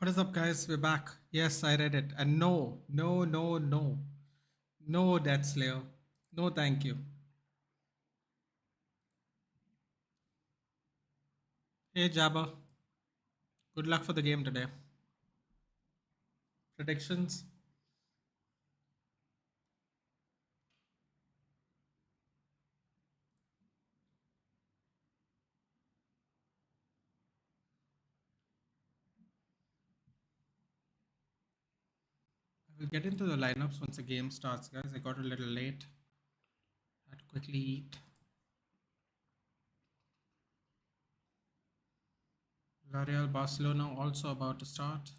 What is up, guys? We're back. Yes, I read it. And no, no, no, no. No, Death Slayer. No, thank you. Hey, Jabba. Good luck for the game today. Predictions? I will get into the lineups once the game starts, guys. I got a little late. Had to quickly eat. Villarreal Barcelona also about to start.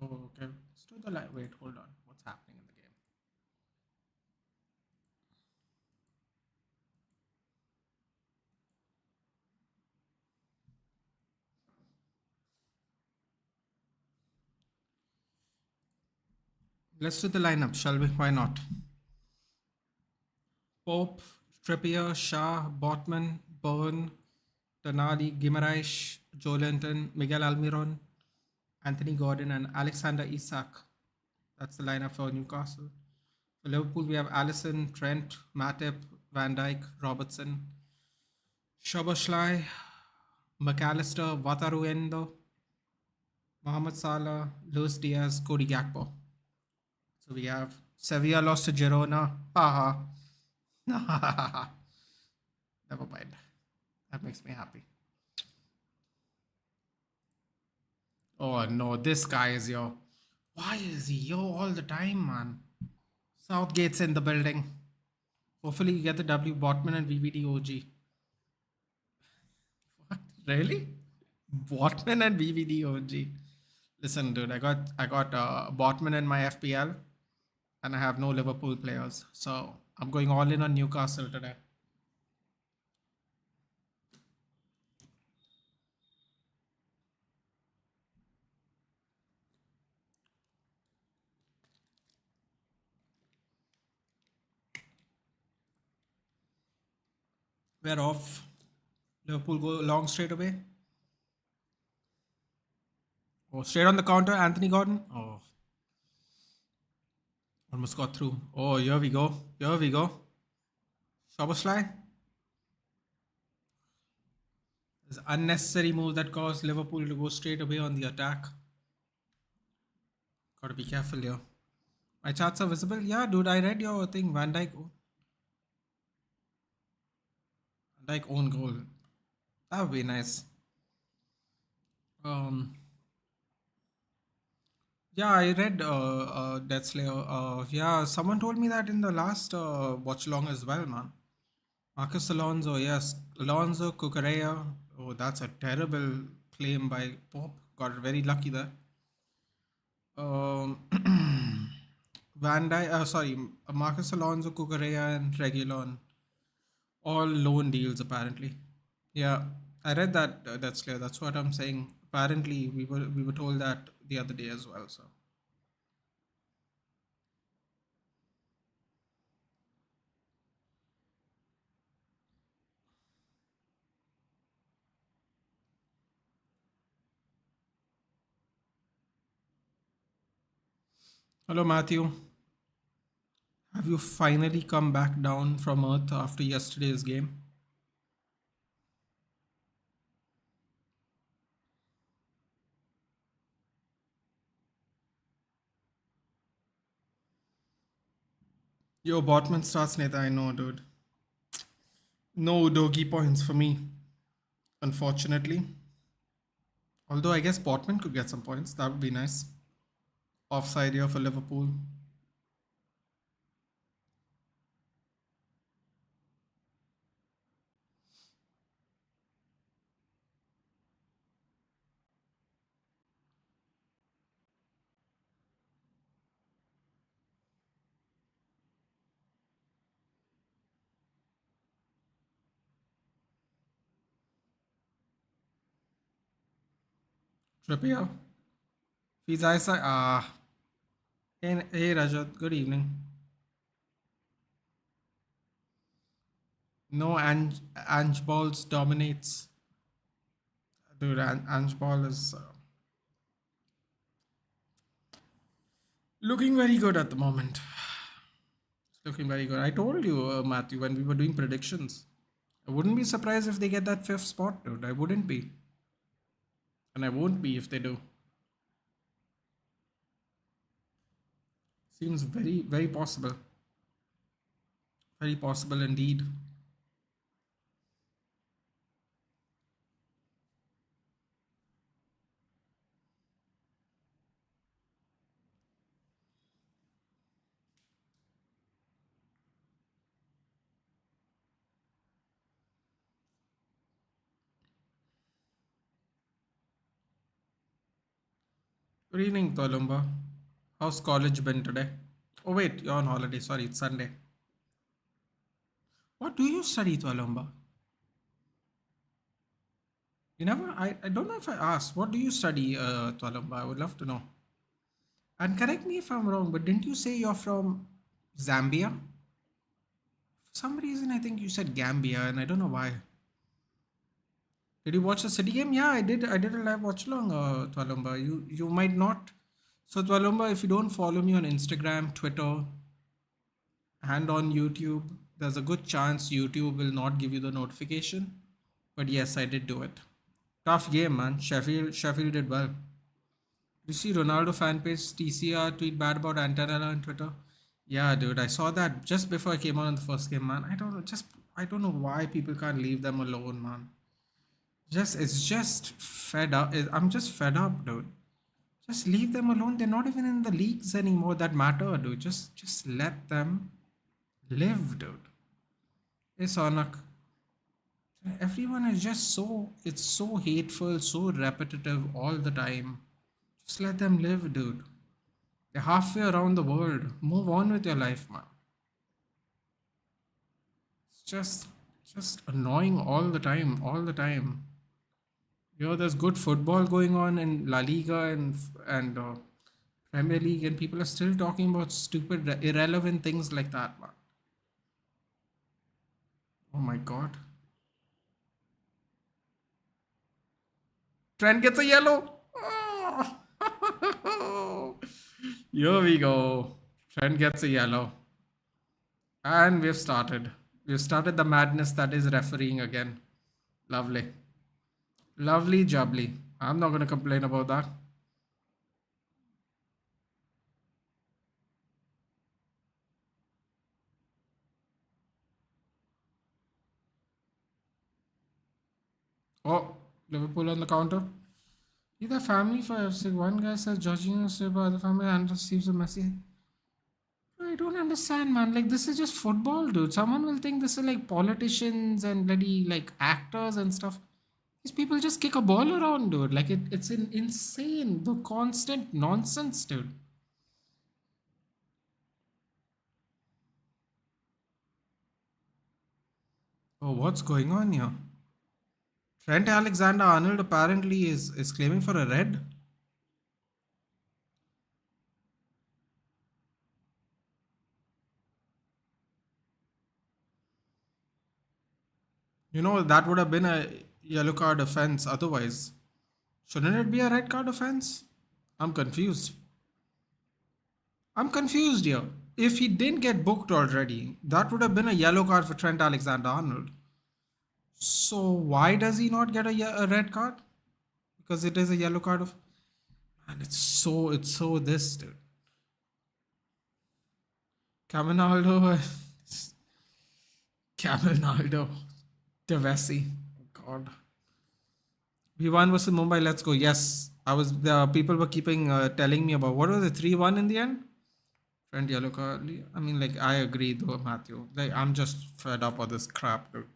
Oh, okay. Let's do the light. Wait, hold on. What's happening in the game? Let's do the lineup, shall we? Why not? Pope, Trippier, Shah, Botman, Byrne, Tonali, Guimaraes, Joelinton, Miguel Almiron, Anthony Gordon, and Alexander Isak. That's the lineup for Newcastle. For Liverpool, we have Alisson, Trent, Matip, Van Dijk, Robertson, Szoboszlai, McAllister, Wataruendo, Mohamed Salah, Luis Diaz, Cody Gakpo. So we have Sevilla lost to Girona. Haha. Never mind. That makes me happy. Oh no, this guy is yo. Why is he yo all the time, man? Southgate's in the building. Hopefully you get the W Botman and VVD OG. What? Really? Botman and VVD OG. Listen, dude, I got Botman in my FPL, and I have no Liverpool players, so I'm going all in on Newcastle today. We're off. Liverpool go long straight away. Oh, straight on the counter, Anthony Gordon. Oh, almost got through. Oh, here we go. Here we go. Szoboszlai. This unnecessary move that caused Liverpool to go straight away on the attack. Gotta be careful here. My charts are visible. Yeah, dude, I read your thing. Van Dijk own goal. That would be nice. Yeah, I read Death Slayer. Yeah, someone told me that in the last watch along as well, man. Marcus Alonso, yes. Alonso, Cucurella. Oh, that's a terrible claim by Pope. Got very lucky there. Van Dijk, sorry, Marcus Alonso, Cucurella, and Reguilon. All loan deals, apparently. Yeah, I read that. That's clear. That's what I'm saying. Apparently, we were told that the other day as well. So. Hello, Matthew. Have you finally come back down from Earth after yesterday's game? Yo, Botman starts Neta, I know, dude. No doggy points for me, unfortunately. Although I guess Botman could get some points. That would be nice. Offside here for Liverpool. Trippier. He's eyesight. Hey Rajat, good evening. No, Ange Balls dominates. Dude, Ange Ball is looking very good at the moment. It's looking very good. I told you, Matthew, when we were doing predictions, I wouldn't be surprised if they get that fifth spot, dude. I wouldn't be. And I won't be if they do. Seems very, very possible. Very possible indeed. Good evening, Tolumba. How's college been today? Oh, wait, you're on holiday. Sorry, it's Sunday. What do you study, Tolumba? You never, I don't know if I asked. What do you study, Tolumba? I would love to know. And correct me if I'm wrong, but didn't you say you're from Zambia? For some reason, I think you said Gambia, and I don't know why. Did you watch the City game? Yeah, I did. I did a live watch along, Twalumba. You might not. So Twalumba, if you don't follow me on Instagram, Twitter, and on YouTube, there's a good chance YouTube will not give you the notification. But yes, I did do it. Tough game, man. Sheffield did well. You see Ronaldo fan page TCR tweet bad about Antonella on Twitter? Yeah, dude, I saw that just before I came on in the first game, man. I don't know why people can't leave them alone, man. It's just fed up. I'm just fed up, dude. Just leave them alone. They're not even in the leagues anymore that matter, dude. Just let them live, dude. Hey, Sonak. Everyone is just it's so hateful, so repetitive all the time. Just let them live, dude. They're halfway around the world. Move on with your life, man. It's just annoying all the time, all the time. You know, there's good football going on in La Liga and Premier League, and people are still talking about stupid, irrelevant things like that, man. Oh my god. Trent gets a yellow. Oh. Here we go. Trent gets a yellow. And we've started. We've started the madness that is refereeing again. Lovely. Lovely jubbly. I'm not going to complain about that. Oh, Liverpool on the counter. Either family for FC. One guy says Jorginho Silva, the family and receives a Messi. I don't understand, man. Like, this is just football, dude. Someone will think this is like politicians and bloody like actors and stuff. These people just kick a ball around, dude. Like, it's insane. The constant nonsense, dude. Oh, what's going on here? Trent Alexander Arnold apparently is claiming for a red. You know, that would have been a yellow card offense otherwise. Shouldn't it be a red card offense? I'm confused. I'm confused here. If he didn't get booked already, that would have been a yellow card for Trent Alexander Arnold. So why does he not get a red card? Because it is a yellow card of. And it's so this, dude. Caminaldo. Caminaldo. Devesi. God. We won versus Mumbai. Let's go. Yes. The people were keeping telling me about what was it, 3-1 in the end? Trent yellow card. I mean, like, I agree though, Matthew. Like, I'm just fed up with this crap, dude.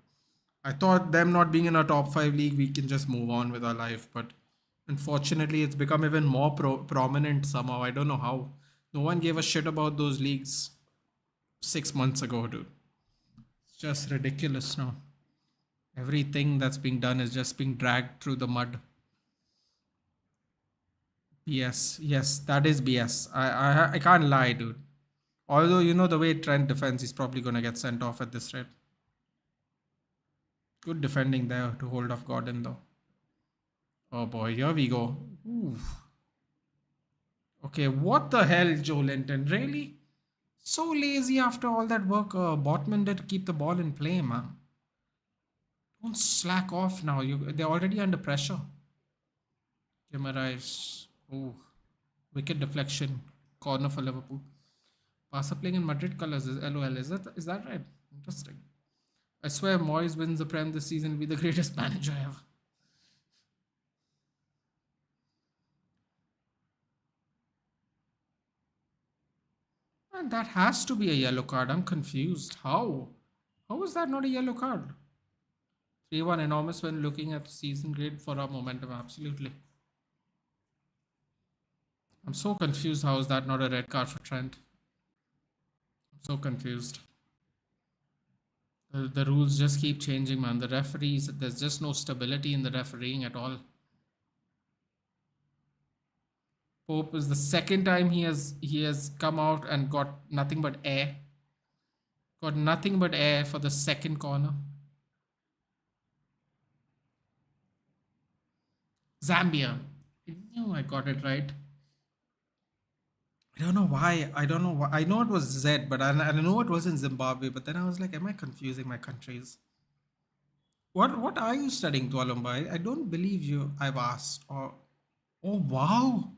I thought them not being in a top 5 league, we can just move on with our life. But unfortunately, it's become even more prominent somehow. I don't know how. No one gave a shit about those leagues 6 months ago, dude. It's just ridiculous now. Everything that's being done is just being dragged through the mud. BS. Yes, that is BS. I can't lie, dude. Although, you know, the way Trent defends, he's probably going to get sent off at this rate. Good defending there to hold off Gordon, though. Oh boy, here we go. Ooh. Okay, what the hell, Joe Linton? Really? So lazy after all that work Botman did to keep the ball in play, man. Don't slack off now. They're already under pressure. Guimaraes. Ooh. Wicked deflection. Corner for Liverpool. Barca playing in Madrid colours is LOL. Is that right? Interesting. I swear Moyes wins the Prem this season will be the greatest manager ever. And that has to be a yellow card. I'm confused. How? How is that not a yellow card? 3-1 enormous when looking at the season. Great for our momentum. Absolutely. I'm so confused. How is that not a red card for Trent? I'm so confused. The rules just keep changing, man. The referees, there's just no stability in the refereeing at all. Pope is the second time he has come out and got nothing but air. Got nothing but air for the second corner. Zambia. I knew I got it right. I don't know why. I don't know why. I know it was Z, but I know it was in Zimbabwe. But then I was like, am I confusing my countries? What are you studying, Tualumba? I don't believe you. I've asked. Oh wow.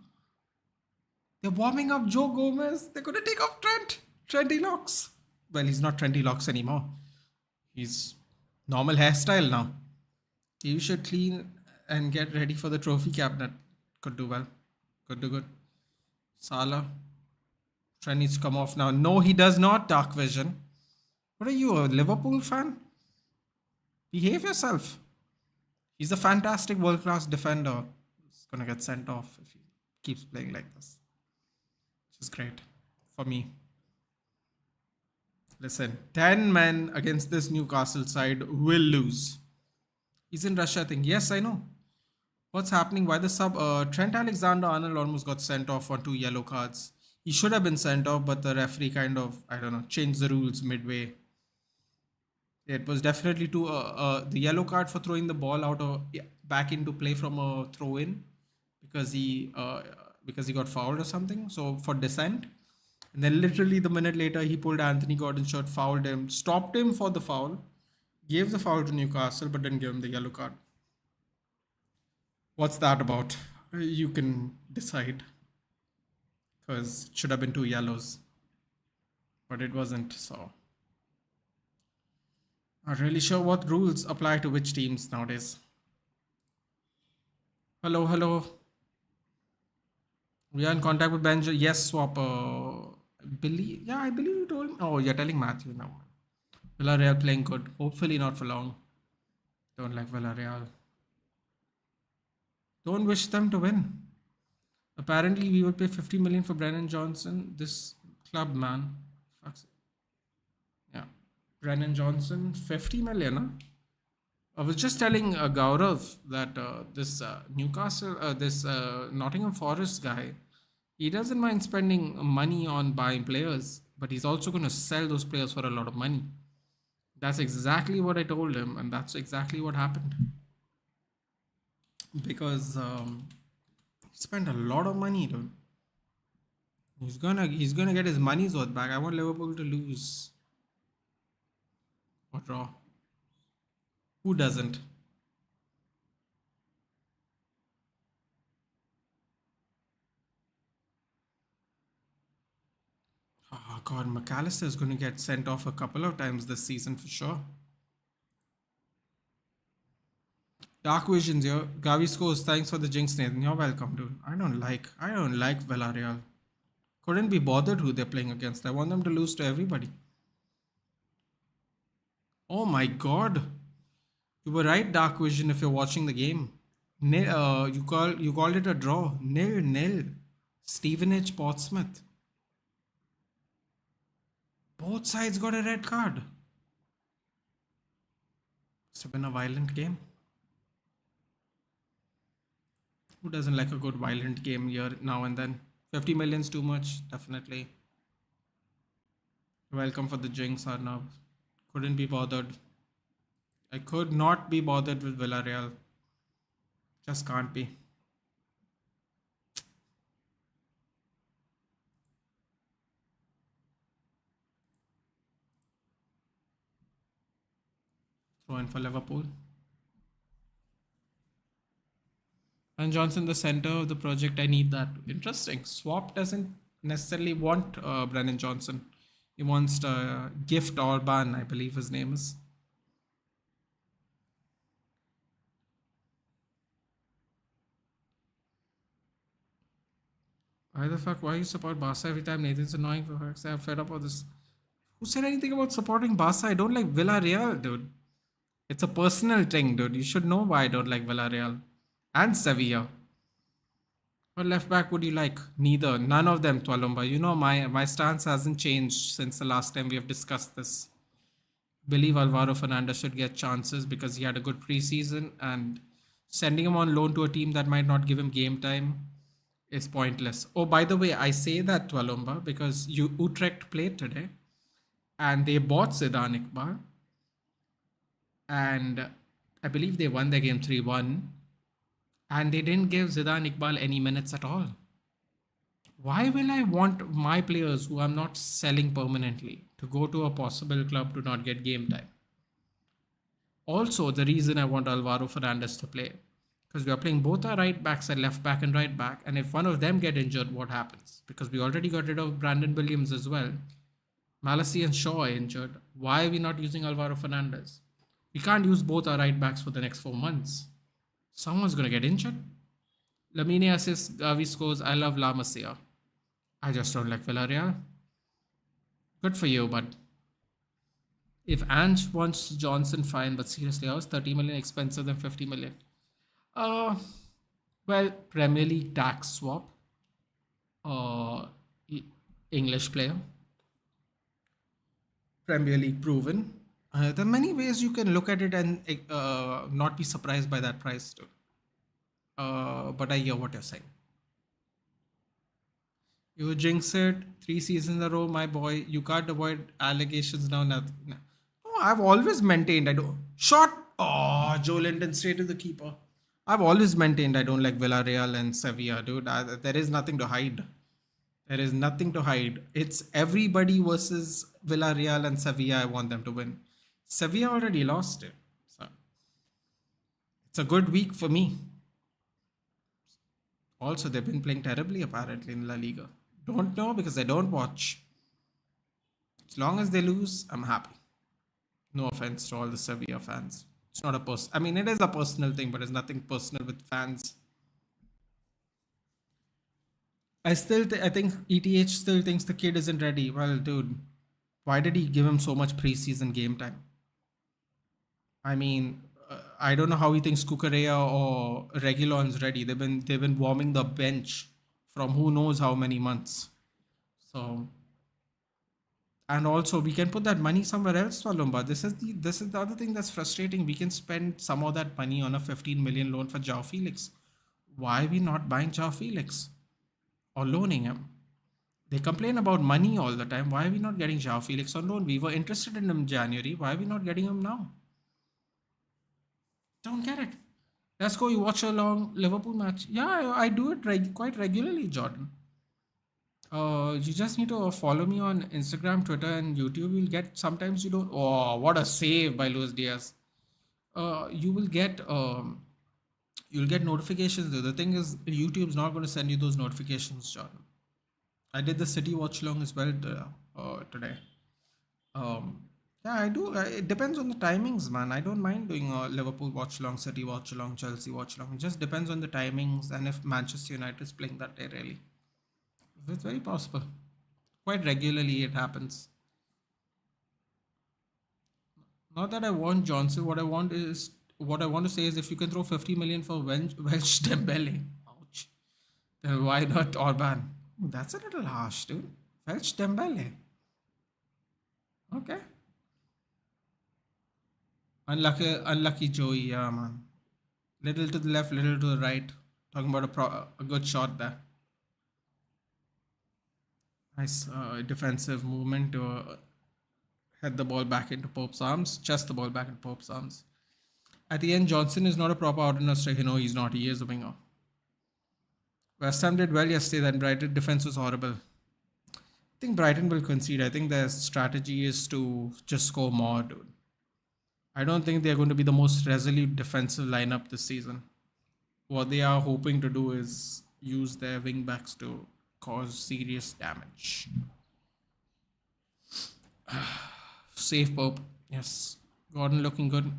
They're warming up Joe Gomez. They're gonna take off Trent. Trenty locks. Well, he's not Trenty locks anymore. He's normal hairstyle now. You should clean and get ready for the trophy cabinet. Could do well. Could do good. Salah. Trent needs to come off now. No, he does not, Dark Vision. What are you, a Liverpool fan? Behave yourself. He's a fantastic world-class defender. He's going to get sent off if he keeps playing like this. Which is great for me. Listen, 10 men against this Newcastle side will lose. He's in Russia, I think. Yes, I know. What's happening? Why the sub? Trent Alexander-Arnold almost got sent off on 2 yellow cards. He should have been sent off, but the referee kind of, I don't know, changed the rules midway. It was definitely the yellow card for throwing the ball out of back into play from a throw in because he got fouled or something. So for dissent, and then literally the minute later he pulled Anthony Gordon's shirt, fouled him, stopped him for the foul, gave the foul to Newcastle, but didn't give him the yellow card. What's that about? You can decide because it should have been 2 yellows, but it wasn't. So. Not really sure what rules apply to which teams nowadays. Hello, hello. We are in contact with Benja. Yes, swap. I believe you told me. Oh, you're telling Matthew now. Villarreal playing good. Hopefully not for long. Don't like Villarreal. Don't wish them to win. Apparently, we will pay 50 million for Brennan Johnson. This club, man. Fuck's it. Yeah. Brennan Johnson, 50 million, huh? I was just telling Gaurav that this Newcastle, this Nottingham Forest guy, he doesn't mind spending money on buying players, but he's also going to sell those players for a lot of money. That's exactly what I told him, and that's exactly what happened. Because he spent a lot of money, dude. He's gonna get his money's worth back. I want Liverpool to lose or draw. Who doesn't? Oh God, McAllister is going to get sent off a couple of times this season for sure. Dark Visions here. Gavi scores. Thanks for the jinx, Nathan. You're welcome, dude. I don't like Villarreal. Couldn't be bothered who they're playing against. I want them to lose to everybody. Oh my God. You were right, Dark Vision, if you're watching the game. You called it a draw. 0-0. Stevenage Portsmouth. Both sides got a red card. Must have been a violent game. Who doesn't like a good violent game here now and then? 50 million's too much, definitely. Welcome for the jinx, Arnav. Couldn't be bothered. I could not be bothered with Villarreal. Just can't be. Throw in for Liverpool. And Johnson, the center of the project, I need that. Interesting. Swap doesn't necessarily want Brennan Johnson. He wants Gift Orban, I believe his name is. Why the fuck? Why you support Barca every time? Nathan's annoying for fuck's sake. I'm fed up with this. Who said anything about supporting Barca? I don't like Villarreal, dude. It's a personal thing, dude. You should know why I don't like Villarreal and Sevilla. What left back would you like? Neither. None of them, Twalumba. You know my stance hasn't changed since the last time we have discussed this. Believe Alvaro Fernandez should get chances because he had a good preseason, and sending him on loan to a team that might not give him game time is pointless. Oh, by the way, I say that, Twalumba, because Utrecht played today and they bought Zidane Iqbal, and I believe they won their game 3-1, and they didn't give Zidane Iqbal any minutes at all. Why will I want my players who I'm not selling permanently to go to a possible club to not get game time? Also, the reason I want Alvaro Fernandez to play, because we are playing both our right backs and left back and right back, and if one of them get injured, what happens? Because we already got rid of Brandon Williams as well. Malassi and Shaw are injured. Why are we not using Alvaro Fernandez? We can't use both our right backs for the next 4 months. Someone's going to get injured. Lamine assists, Gavi scores. I love La Masia. I just don't like Villarreal. Good for you, but if Ange wants Johnson, fine. But seriously, how is 30 million expensive than 50 million? Well, Premier League tax swap. English player. Premier League proven. There are many ways you can look at it and not be surprised by that price too. But I hear what you're saying. You jinx it 3 seasons in a row, my boy. You can't avoid allegations now. Nothing. No, I've always maintained I don't. Shot. Oh, Joe Linton straight to the keeper. I've always maintained I don't like Villarreal and Sevilla, dude. There is nothing to hide. There is nothing to hide. It's everybody versus Villarreal and Sevilla. I want them to win. Sevilla already lost it. So it's a good week for me. Also, they've been playing terribly apparently in La Liga. Don't know because I don't watch. As long as they lose, I'm happy. No offense to all the Sevilla fans. It's not a I mean, it is a personal thing, but it's nothing personal with fans. I think ETH still thinks the kid isn't ready. Well, dude, why did he give him so much preseason game time? I mean, I don't know how he thinks Kukurea or Reguilon's ready. They've been warming the bench from who knows how many months. So, and also we can put that money somewhere else, Walumba. This is the other thing that's frustrating. We can spend some of that money on a 15 million loan for João Felix. Why are we not buying João Felix or loaning him? They complain about money all the time. Why are we not getting João Felix on loan? We were interested in him in January. Why are we not getting him now? Don't get it. Let's go. You watch a long Liverpool match. Yeah, I do it quite regularly, Jordan. You just need to follow me on Instagram, Twitter, and YouTube. You'll get sometimes you don't. Oh, what a save by Luis Diaz. You will get you'll get notifications. The thing is, YouTube's not going to send you those notifications, Jordan. I did the City Watchalong as well today. Yeah, I do. It depends on the timings, man. I don't mind doing a Liverpool Watchalong, City Watchalong, Chelsea Watchalong. It just depends on the timings and if Manchester United is playing that day, really. It's very possible. Quite regularly it happens. Not that I want Johnson. What I want to say is if you can throw 50 million for Welsh Dembele, ouch, then why not Orban? Ooh, that's a little harsh, dude. Welsh Dembele. Okay. Unlucky Joey, yeah, man. Little to the left, little to the right. Talking about a good shot there. Nice defensive movement to head the ball back into Pope's arms. Just the ball back into Pope's arms. At the end, Johnson is not a proper outer striker. No, he's not. He is a winger. West Ham did well yesterday. Then Brighton defense was horrible. I think Brighton will concede. I think their strategy is to just score more, dude. I don't think they're going to be the most resolute defensive lineup this season. What they are hoping to do is use their wing backs to cause serious damage. Safe Pope. Yes. Gordon looking good.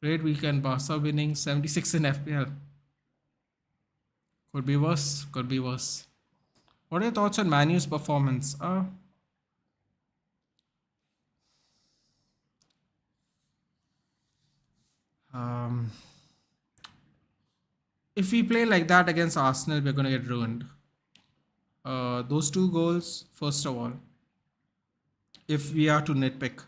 Great weekend. Barca winning 76 in FPL. Could be worse. Could be worse. What are your thoughts on Manu's performance? If we play like that against Arsenal, we're going to get ruined. Those 2 goals, first of all, if we are to nitpick,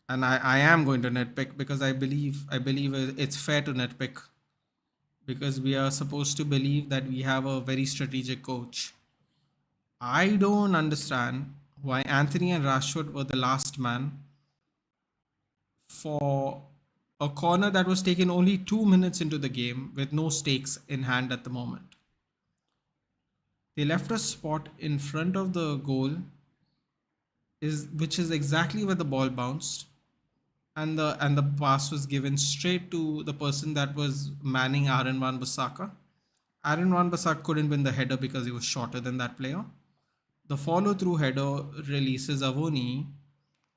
and I am going to nitpick because I believe it's fair to nitpick because we are supposed to believe that we have a very strategic coach. I don't understand why Anthony and Rashford were the last man for a corner that was taken only 2 minutes into the game with no stakes in hand at the moment. They left a spot in front of the goal which is exactly where the ball bounced, and the pass was given straight to the person that was manning Aaron Wan-Bissaka. Aaron Wan-Bissaka couldn't win the header because he was shorter than that player. The follow-through header releases Avoni,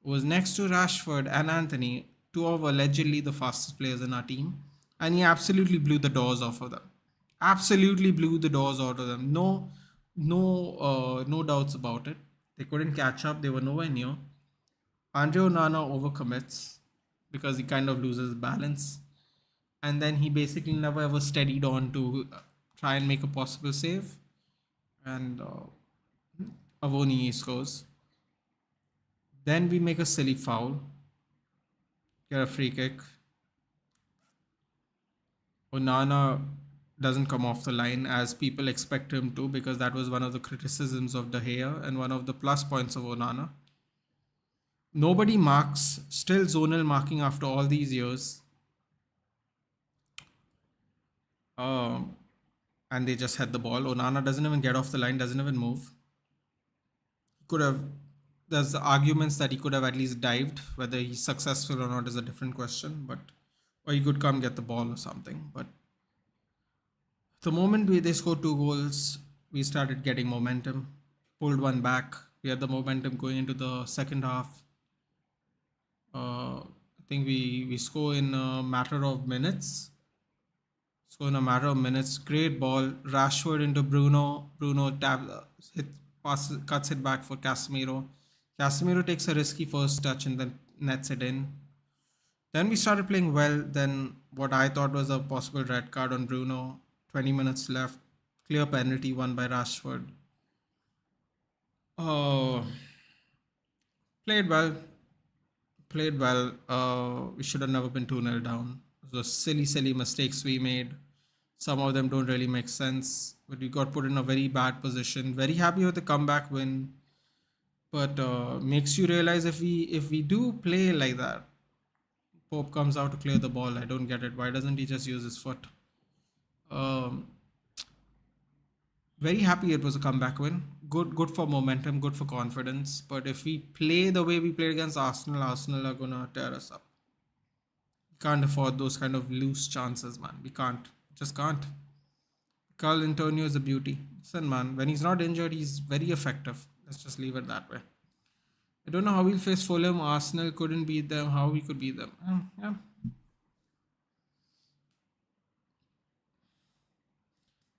who was next to Rashford and Anthony, 2 of allegedly the fastest players in our team, and he absolutely blew the doors off of them. Absolutely blew the doors out of them. No doubts about it. They couldn't catch up. They were nowhere near. Andre Onana overcommits because he kind of loses balance. And then he basically never ever steadied on to try and make a possible save. And Avoni scores. Then we make a silly foul. Get a free kick. Onana doesn't come off the line as people expect him to, because that was one of the criticisms of De Gea and one of the plus points of Onana. Nobody marks, still zonal marking after all these years. And they just had the ball. Onana doesn't even get off the line, doesn't even move. There's arguments that he could have at least dived. Whether he's successful or not is a different question, or he could come get the ball or something. But the moment they scored 2 goals, we started getting momentum. Pulled one back. We had the momentum going into the second half. I think we score in a matter of minutes. Great ball. Rashford into Bruno. Bruno cuts it back for Casemiro. Casemiro takes a risky first touch and then nets it in. Then we started playing well. Then what I thought was a possible red card on Bruno. 20 minutes left. Clear penalty won by Rashford. Played well. We should have never been 2-0 down. Those silly mistakes we made. Some of them don't really make sense. But we got put in a very bad position. Very happy with the comeback win. But makes you realize if we do play like that, Pope comes out to clear the ball. I don't get it. Why doesn't he just use his foot? Very happy it was a comeback win. Good for momentum, good for confidence. But if we play the way we played against Arsenal are gonna tear us up. We can't afford those kind of loose chances, man. We can't. Just can't. Carl Antonio is a beauty. Listen, man, when he's not injured, he's very effective. Let's just leave it that way. I don't know how we'll face Fulham. Arsenal couldn't beat them. How we could beat them? Yeah.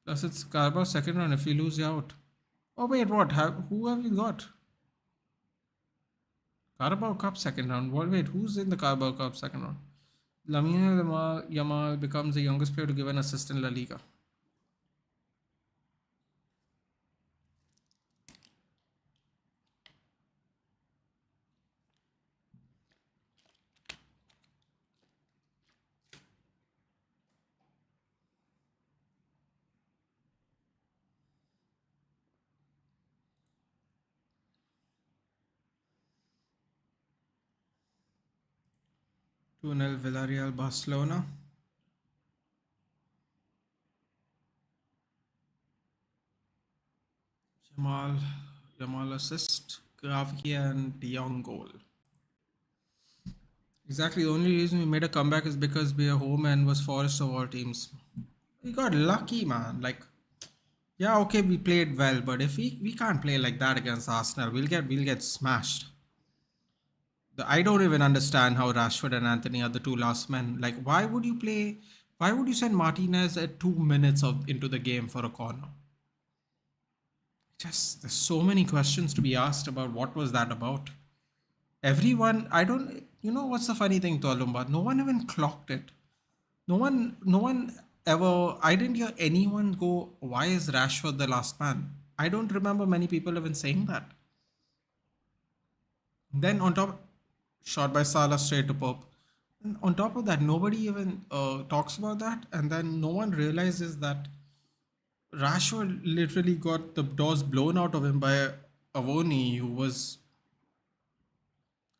Plus, it's Carabao second round. If we lose, you're out. Oh wait, what? Who have we got? Carabao Cup second round. What? Wait, who's in the Carabao Cup second round? Lamine Yamal becomes the youngest player to give an assist in La Liga. 2-0 Villarreal Barcelona. Jamal assist, Gravia and De Jong goal. Exactly, the only reason we made a comeback is because we are home and was Forest of all teams. We got lucky, man. Like, yeah, okay, we played well, but if we can't play like that against Arsenal, we'll get smashed. I don't even understand how Rashford and Anthony are the two last men. Like, why would you play? Why would you send Martinez at 2 minutes of into the game for a corner? Just there's so many questions to be asked about what was that about. Everyone, I don't. You know what's the funny thing, Tolumba? No one even clocked it. No one ever. I didn't hear anyone go, "Why is Rashford the last man?" I don't remember many people even saying that. Then on top, shot by Salah straight to Pope. And on top of that, nobody even talks about that, and then no one realizes that Rashford literally got the doors blown out of him by Avoni, who was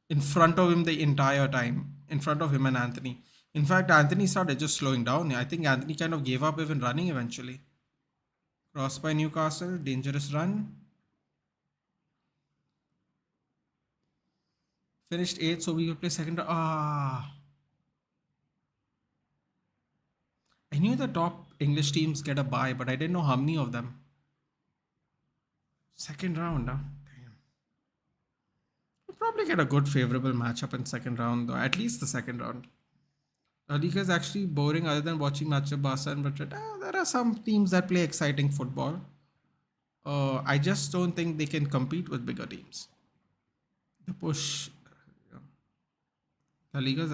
in front of him the entire time, in front of him and Anthony. In fact, Anthony started just slowing down. I think Anthony kind of gave up even running eventually. Cross by Newcastle, dangerous run. Finished 8th, so we will play second. I knew the top English teams get a bye, but I didn't know how many of them. Second round, huh? Damn. We'll probably get a good favorable matchup in second round, though. At least the second round. La Liga is actually boring other than watching matchup Barca and Madrid. There are some teams that play exciting football. I just don't think they can compete with bigger teams. The push. La Liga's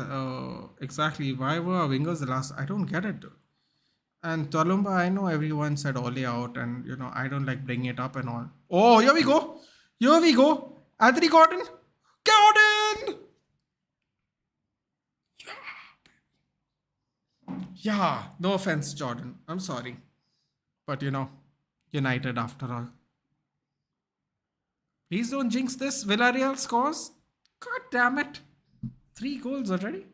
exactly. Why were our wingers the last? I don't get it. And Tolumba, I know everyone said Ole out, and I don't like bringing it up and all. Oh, here we go. Here we go. Anthony Gordon. Gordon! Yeah, no offense, Jordan. I'm sorry. But United after all. Please don't jinx this. Villarreal scores. God damn it. 3 goals already.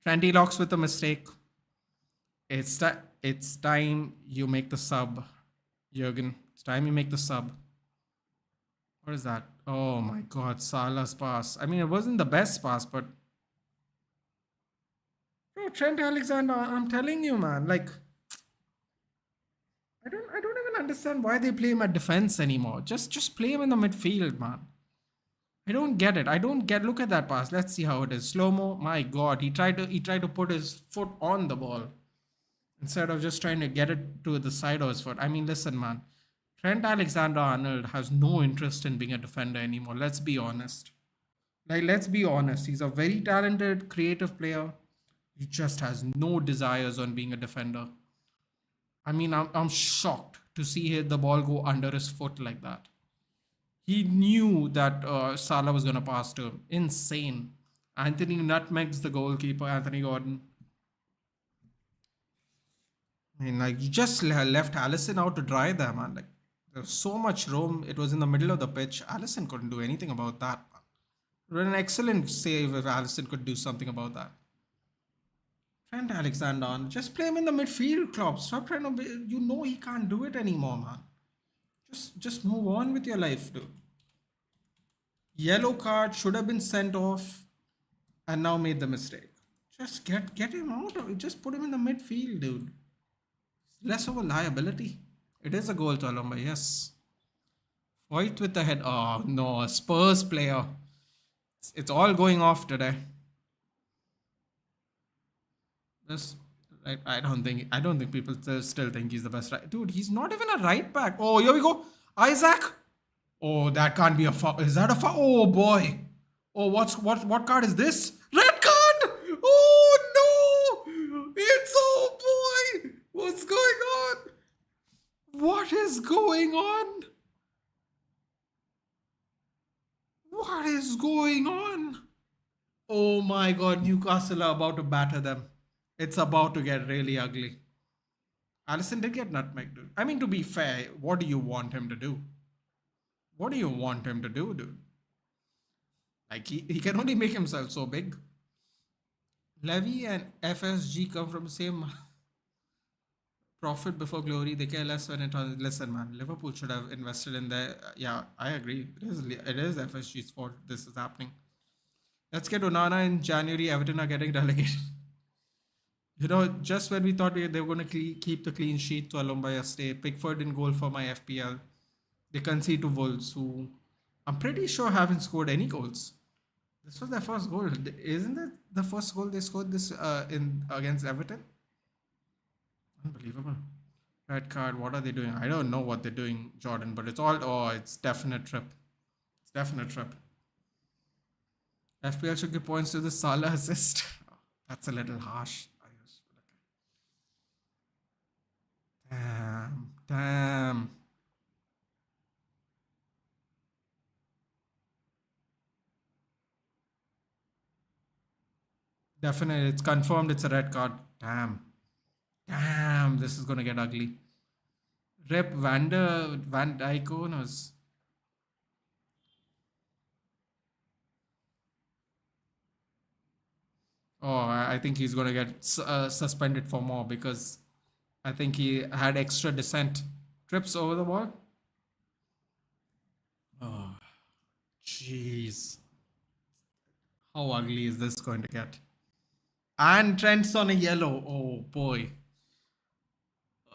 Trendy locks with a mistake. It's time you make the sub, Jurgen. It's time you make the sub. What is that? Oh my God, Salah's pass. I mean, it wasn't the best pass, but Trent Alexander. I'm telling you, man. Like, I don't even understand why they play him at defense anymore. Just play him in the midfield, man. I don't get it. I don't get. Look at that pass. Let's see how it is. Slow mo. My God, he tried to put his foot on the ball instead of just trying to get it to the side of his foot. I mean, listen, man. Trent Alexander-Arnold has no interest in being a defender anymore. Let's be honest. Let's be honest. He's a very talented, creative player. He just has no desires on being a defender. I mean, I'm shocked to see the ball go under his foot like that. He knew that Salah was going to pass to him. Insane. Anthony nutmegs the goalkeeper, Anthony Gordon. I mean, like, you just left Allison out to dry there, man. Like, there was so much room. It was in the middle of the pitch. Allison couldn't do anything about that. It was an excellent save if Allison could do something about that. Trent Alexander, just play him in the midfield, Klopp. Stop trying to be, he can't do it anymore, man. Just move on with your life, dude. Yellow card, should have been sent off, and now made the mistake. Just get him out of it. Just put him in the midfield, dude. Less of a liability. It is a goal, Tolomba, yes. Fight with the head. Oh no, a Spurs player. It's all going off today. I don't think people still think he's the best right. Dude, he's not even a right back. Oh, here we go. Isaac. Oh, that can't be a foul. Is that a foul? Oh boy. Oh, what card is this? Red card! Oh no! It's oh boy! What's going on? What is going on? What is going on? Oh my God, Newcastle are about to batter them. It's about to get really ugly. Allison did get nutmegged, dude. I mean, to be fair, what do you want him to do? What do you want him to do, dude? Like, he can only make himself so big. Levy and FSG come from the same profit before glory. They care less when it was. Listen, man, Liverpool should have invested in their. Yeah, I agree. It is FSG's fault this is happening. Let's get Onana in January. Everton are getting relegated. Just when we thought they were going to keep the clean sheet to Alomba yesterday, Pickford in goal for my FPL. They concede to Wolves, who I'm pretty sure haven't scored any goals. This was their first goal. Isn't it the first goal they scored this in against Everton? Unbelievable. Red card. What are they doing? I don't know what they're doing, Jordan, but it's definite trip. It's definite trip. FPL should give points to the Salah assist. That's a little harsh. Damn. Definitely, it's confirmed it's a red card. Damn, this is gonna get ugly. Rep Van Dijk owners. Oh, I think he's gonna get suspended for more because I think he had extra descent trips over the wall. Oh, jeez. How ugly is this going to get? And Trent's on a yellow. Oh boy.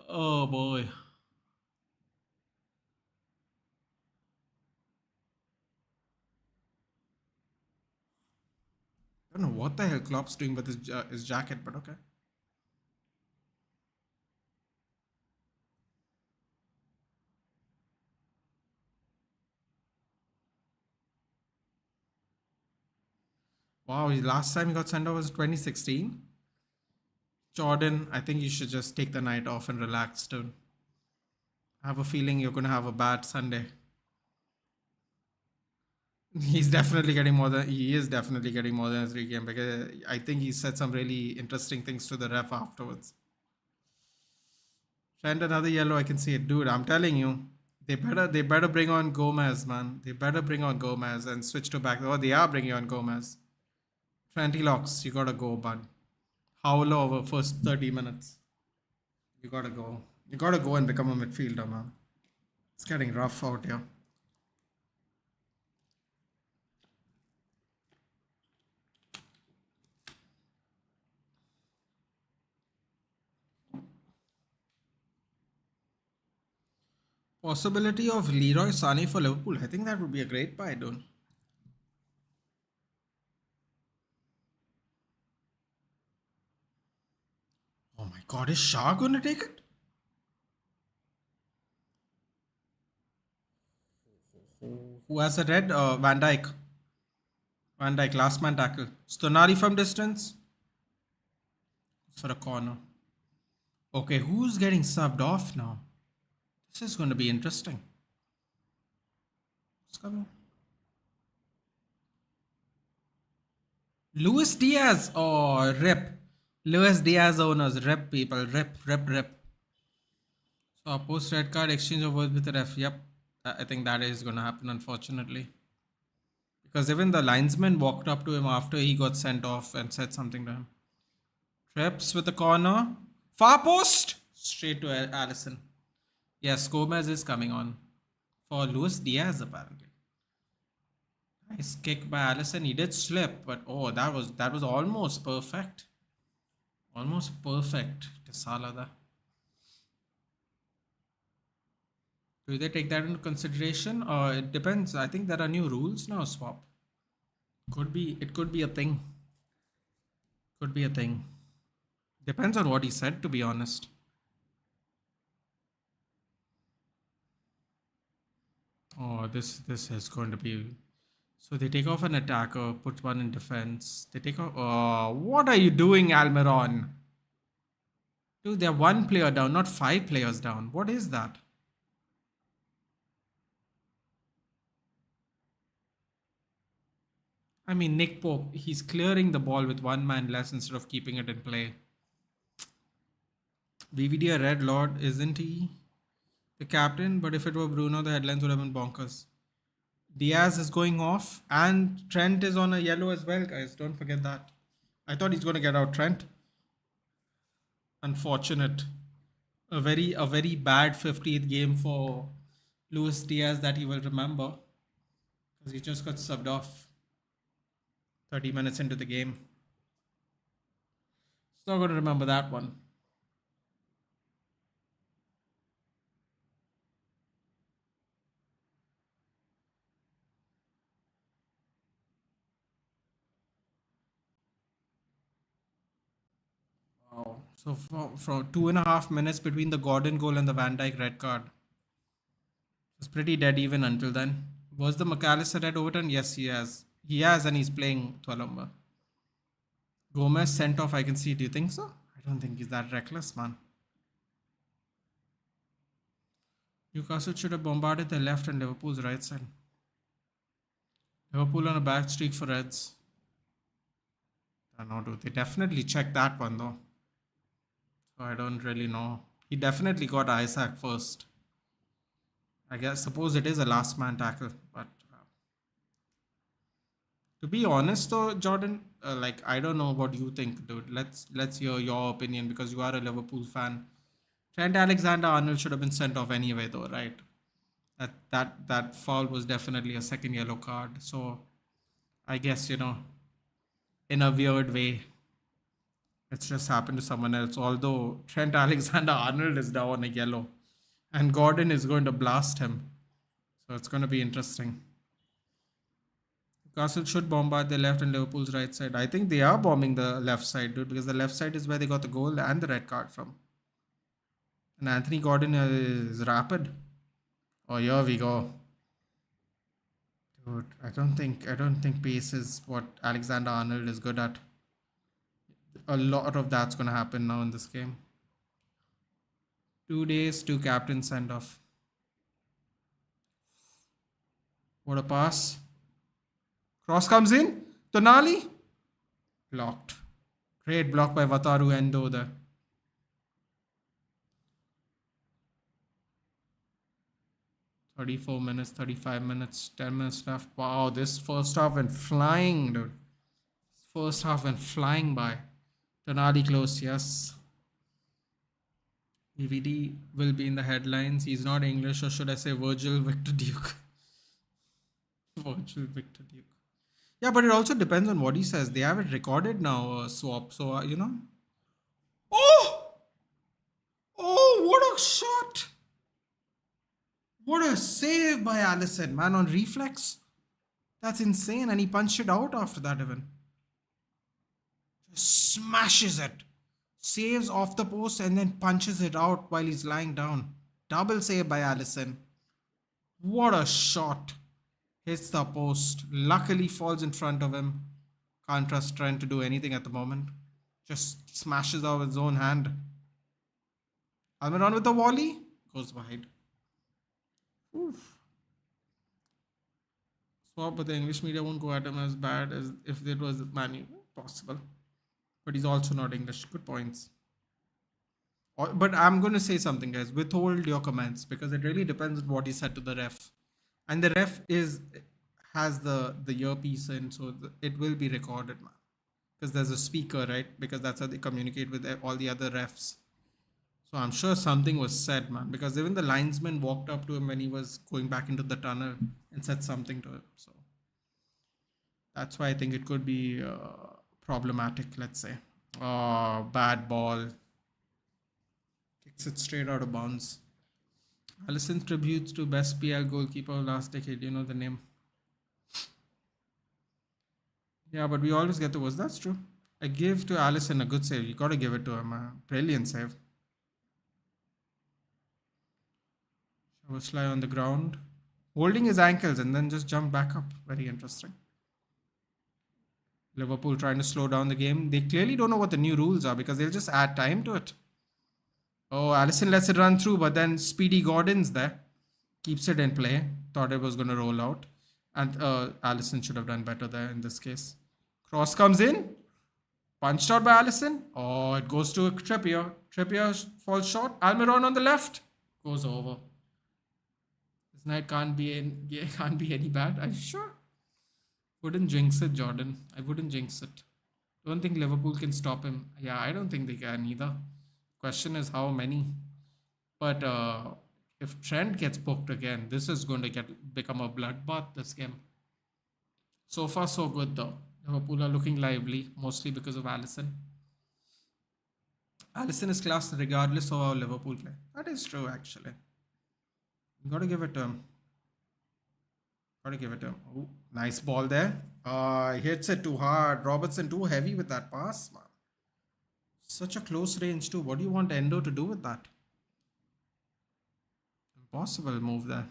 Oh boy. I don't know what the hell Klopp's doing with his jacket, but okay. Wow, last time he got sent off was 2016. Jordan, I think you should just take the night off and relax, dude. I have a feeling you're going to have a bad Sunday. He is definitely getting more than a 3 game because I think he said some really interesting things to the ref afterwards. Trent another yellow, I can see it. Dude, I'm telling you, they better bring on Gomez, man. They better bring on Gomez and switch to back. Oh, they are bringing on Gomez. Trenty locks, you gotta go, bud. Howler over first 30 minutes. You gotta go. You gotta go and become a midfielder, man. It's getting rough out here. Possibility of Leroy Sané for Liverpool. I think that would be a great buy, dude. Oh my god, is Shah gonna take it? Who has a red? Van Dijk. Van Dijk, last man tackle. Stonari from distance. For a corner. Okay, who's getting subbed off now? This is going to be interesting. What's coming? Luis Diaz. Oh, rip. Luis Diaz owners. Rip, people. Rip. So, post red card, exchange of words with the ref. Yep. I think that is going to happen, unfortunately. Because even the linesman walked up to him after he got sent off and said something to him. Trips with the corner. Far post. Straight to Allison. Yes, Gomez is coming on. For Luis Diaz, apparently. Nice kick by Allison. He did slip, but oh, that was almost perfect. Almost perfect to Salah. Do they take that into consideration? Or it depends. I think there are new rules now, swap. It could be a thing. Could be a thing. Depends on what he said, to be honest. Oh, this is going to be. So they take off an attacker, put one in defense. They take off. Oh, what are you doing, Almiron? Dude, they're one player down, not 5 players down. What is that? I mean, Nick Pope, he's clearing the ball with one man less instead of keeping it in play. VVD a red lord, isn't he? The captain, but if it were Bruno, the headlines would have been bonkers. Diaz is going off, and Trent is on a yellow as well, guys. Don't forget that. I thought he's going to get out Trent. Unfortunate. A very bad 50th game for Luis Diaz that he will remember because he just got subbed off 30 minutes into the game. He's not going to remember that one. Wow. So for 2.5 minutes between the Gordon goal and the Van Dijk red card, it was pretty dead even until then. Was the McAllister red overturned? Yes, he has. He has, and he's playing Tualumba. Gomez sent off, I can see. Do you think so? I don't think he's that reckless, man. Newcastle should have bombarded the left and Liverpool's right side. Liverpool on a back streak for Reds. I don't know, dude. They definitely checked that one, though. So I don't really know. He definitely got Isaac first. I guess, suppose it is a last man tackle, but to be honest, though, Jordan, like I don't know what you think, dude. Let's hear your opinion because you are a Liverpool fan. Trent Alexander-Arnold should have been sent off anyway, though, right? That foul was definitely a second yellow card. So I guess in a weird way, it's just happened to someone else. Although Trent Alexander-Arnold is down on a yellow, and Gordon is going to blast him, so it's going to be interesting. Newcastle should bombard the left and Liverpool's right side. I think they are bombing the left side, dude, because the left side is where they got the goal and the red card from. And Anthony Gordon is rapid. Oh, here we go. Dude, I don't think pace is what Alexander Arnold is good at. A lot of that's gonna happen now in this game. 2 days, 2 captains sent off. What a pass. Cross comes in. Tonali. Blocked. Great block by Wataru Endo there. "34 minutes, 35 minutes, 10 minutes left." Wow, this first half went flying, dude. First half went flying by. Tonali close, yes. DVD will be in the headlines. He's not English, or should I say Virgil Victor Duke? Virgil Victor Duke. Yeah, but it also depends on what he says. They have it recorded now, Swap. So, Oh! Oh, what a shot! What a save by Allison, man, on reflex. That's insane. And he punched it out after that even. Just smashes it. Saves off the post and then punches it out while he's lying down. Double save by Allison. What a shot. Hits the post. Luckily falls in front of him. Can't trust Trent to do anything at the moment. Just smashes out with his own hand. Almiron with the volley. Goes wide. Oof. Swap, but the English media won't go at him as bad as if it was Manu. Possible. But he's also not English. Good points. But I'm going to say something, guys. Withhold your comments because it really depends on what he said to the ref. And the ref has the earpiece in, so it will be recorded, man. Because there's a speaker, right? Because that's how they communicate with all the other refs. So I'm sure something was said, man. Because even the linesman walked up to him when he was going back into the tunnel and said something to him. So that's why I think it could be problematic, let's say. Oh, bad ball. Kicks it straight out of bounds. Alisson tributes to best PL goalkeeper of last decade. You know the name. Yeah, but we always get the worst. That's true. I give to Alisson a good save. You got to give it to him. A brilliant save. Szoboszlai on the ground. Holding his ankles and then just jump back up. Very interesting. Liverpool trying to slow down the game. They clearly don't know what the new rules are because they'll just add time to it. Oh, Alisson lets it run through, but then Speedy Gordon's there. Keeps it in play. Thought it was going to roll out. And Alisson should have done better there in this case. Cross comes in. Punched out by Alisson. Oh, it goes to Trippier. Trippier falls short. Almiron on the left. Goes over. This night can't be any bad. Are you sure? Wouldn't jinx it, Jordan. I wouldn't jinx it. Don't think Liverpool can stop him. Yeah, I don't think they can either. Question is how many. But if Trent gets booked again, this is going to become a bloodbath, this game. So far, so good though. Liverpool are looking lively, mostly because of Alisson. Alisson is class regardless of how Liverpool play. That is true, actually. You gotta give it to him. Gotta give it to him. Ooh, nice ball there. Hits it too hard. Robertson too heavy with that pass, man. Such a close range too. What do you want Endo to do with that? Impossible move there.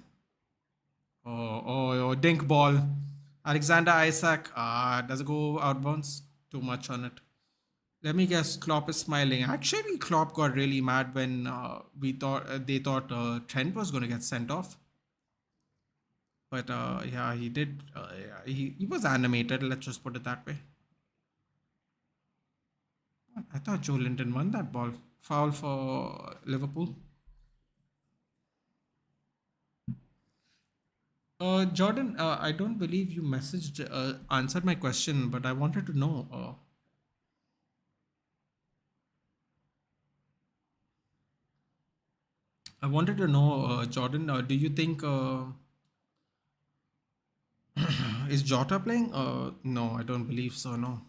Oh, dink ball. Alexander Isaac. Does it go outbounds? Too much on it. Let me guess. Klopp is smiling. Actually, Klopp got really mad when they thought Trent was going to get sent off. But yeah, he did. Yeah, he was animated. Let's just put it that way. I thought Joe Linton won that ball. Foul for Liverpool. Jordan, I don't believe you answered my question, but I wanted to know. Jordan, do you think is Jota playing? No, I don't believe so. No,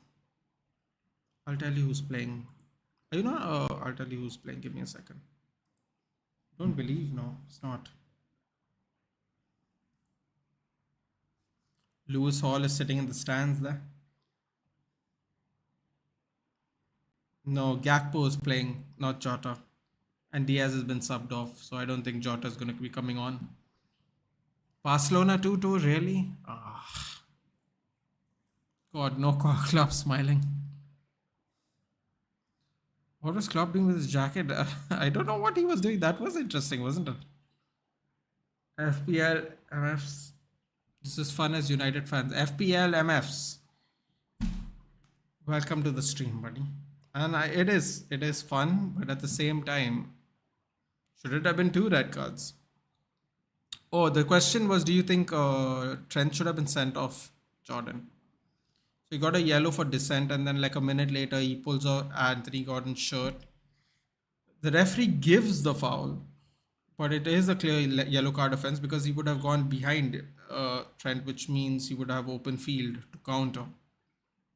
I'll tell you who's playing. I'll tell you who's playing. Give me a second. Don't believe. No, it's not. Lewis Hall is sitting in the stands there. No, Gakpo is playing, not Jota. And Diaz has been subbed off, so I don't think Jota is going to be coming on. Barcelona 2-2, really? God, no Klopp smiling. What was Klopp doing with his jacket? I don't know what he was doing. That was interesting, wasn't it? FPL MFs. This is fun as United fans. FPL MFs. Welcome to the stream, buddy. And it is fun, but at the same time, should it have been 2 red cards? Oh, the question was, do you think Trent should have been sent off, Jordan? So he got a yellow for dissent, and then like a minute later, he pulls out Anthony Gordon's shirt. The referee gives the foul, but it is a clear yellow card offense because he would have gone behind Trent, which means he would have open field to counter.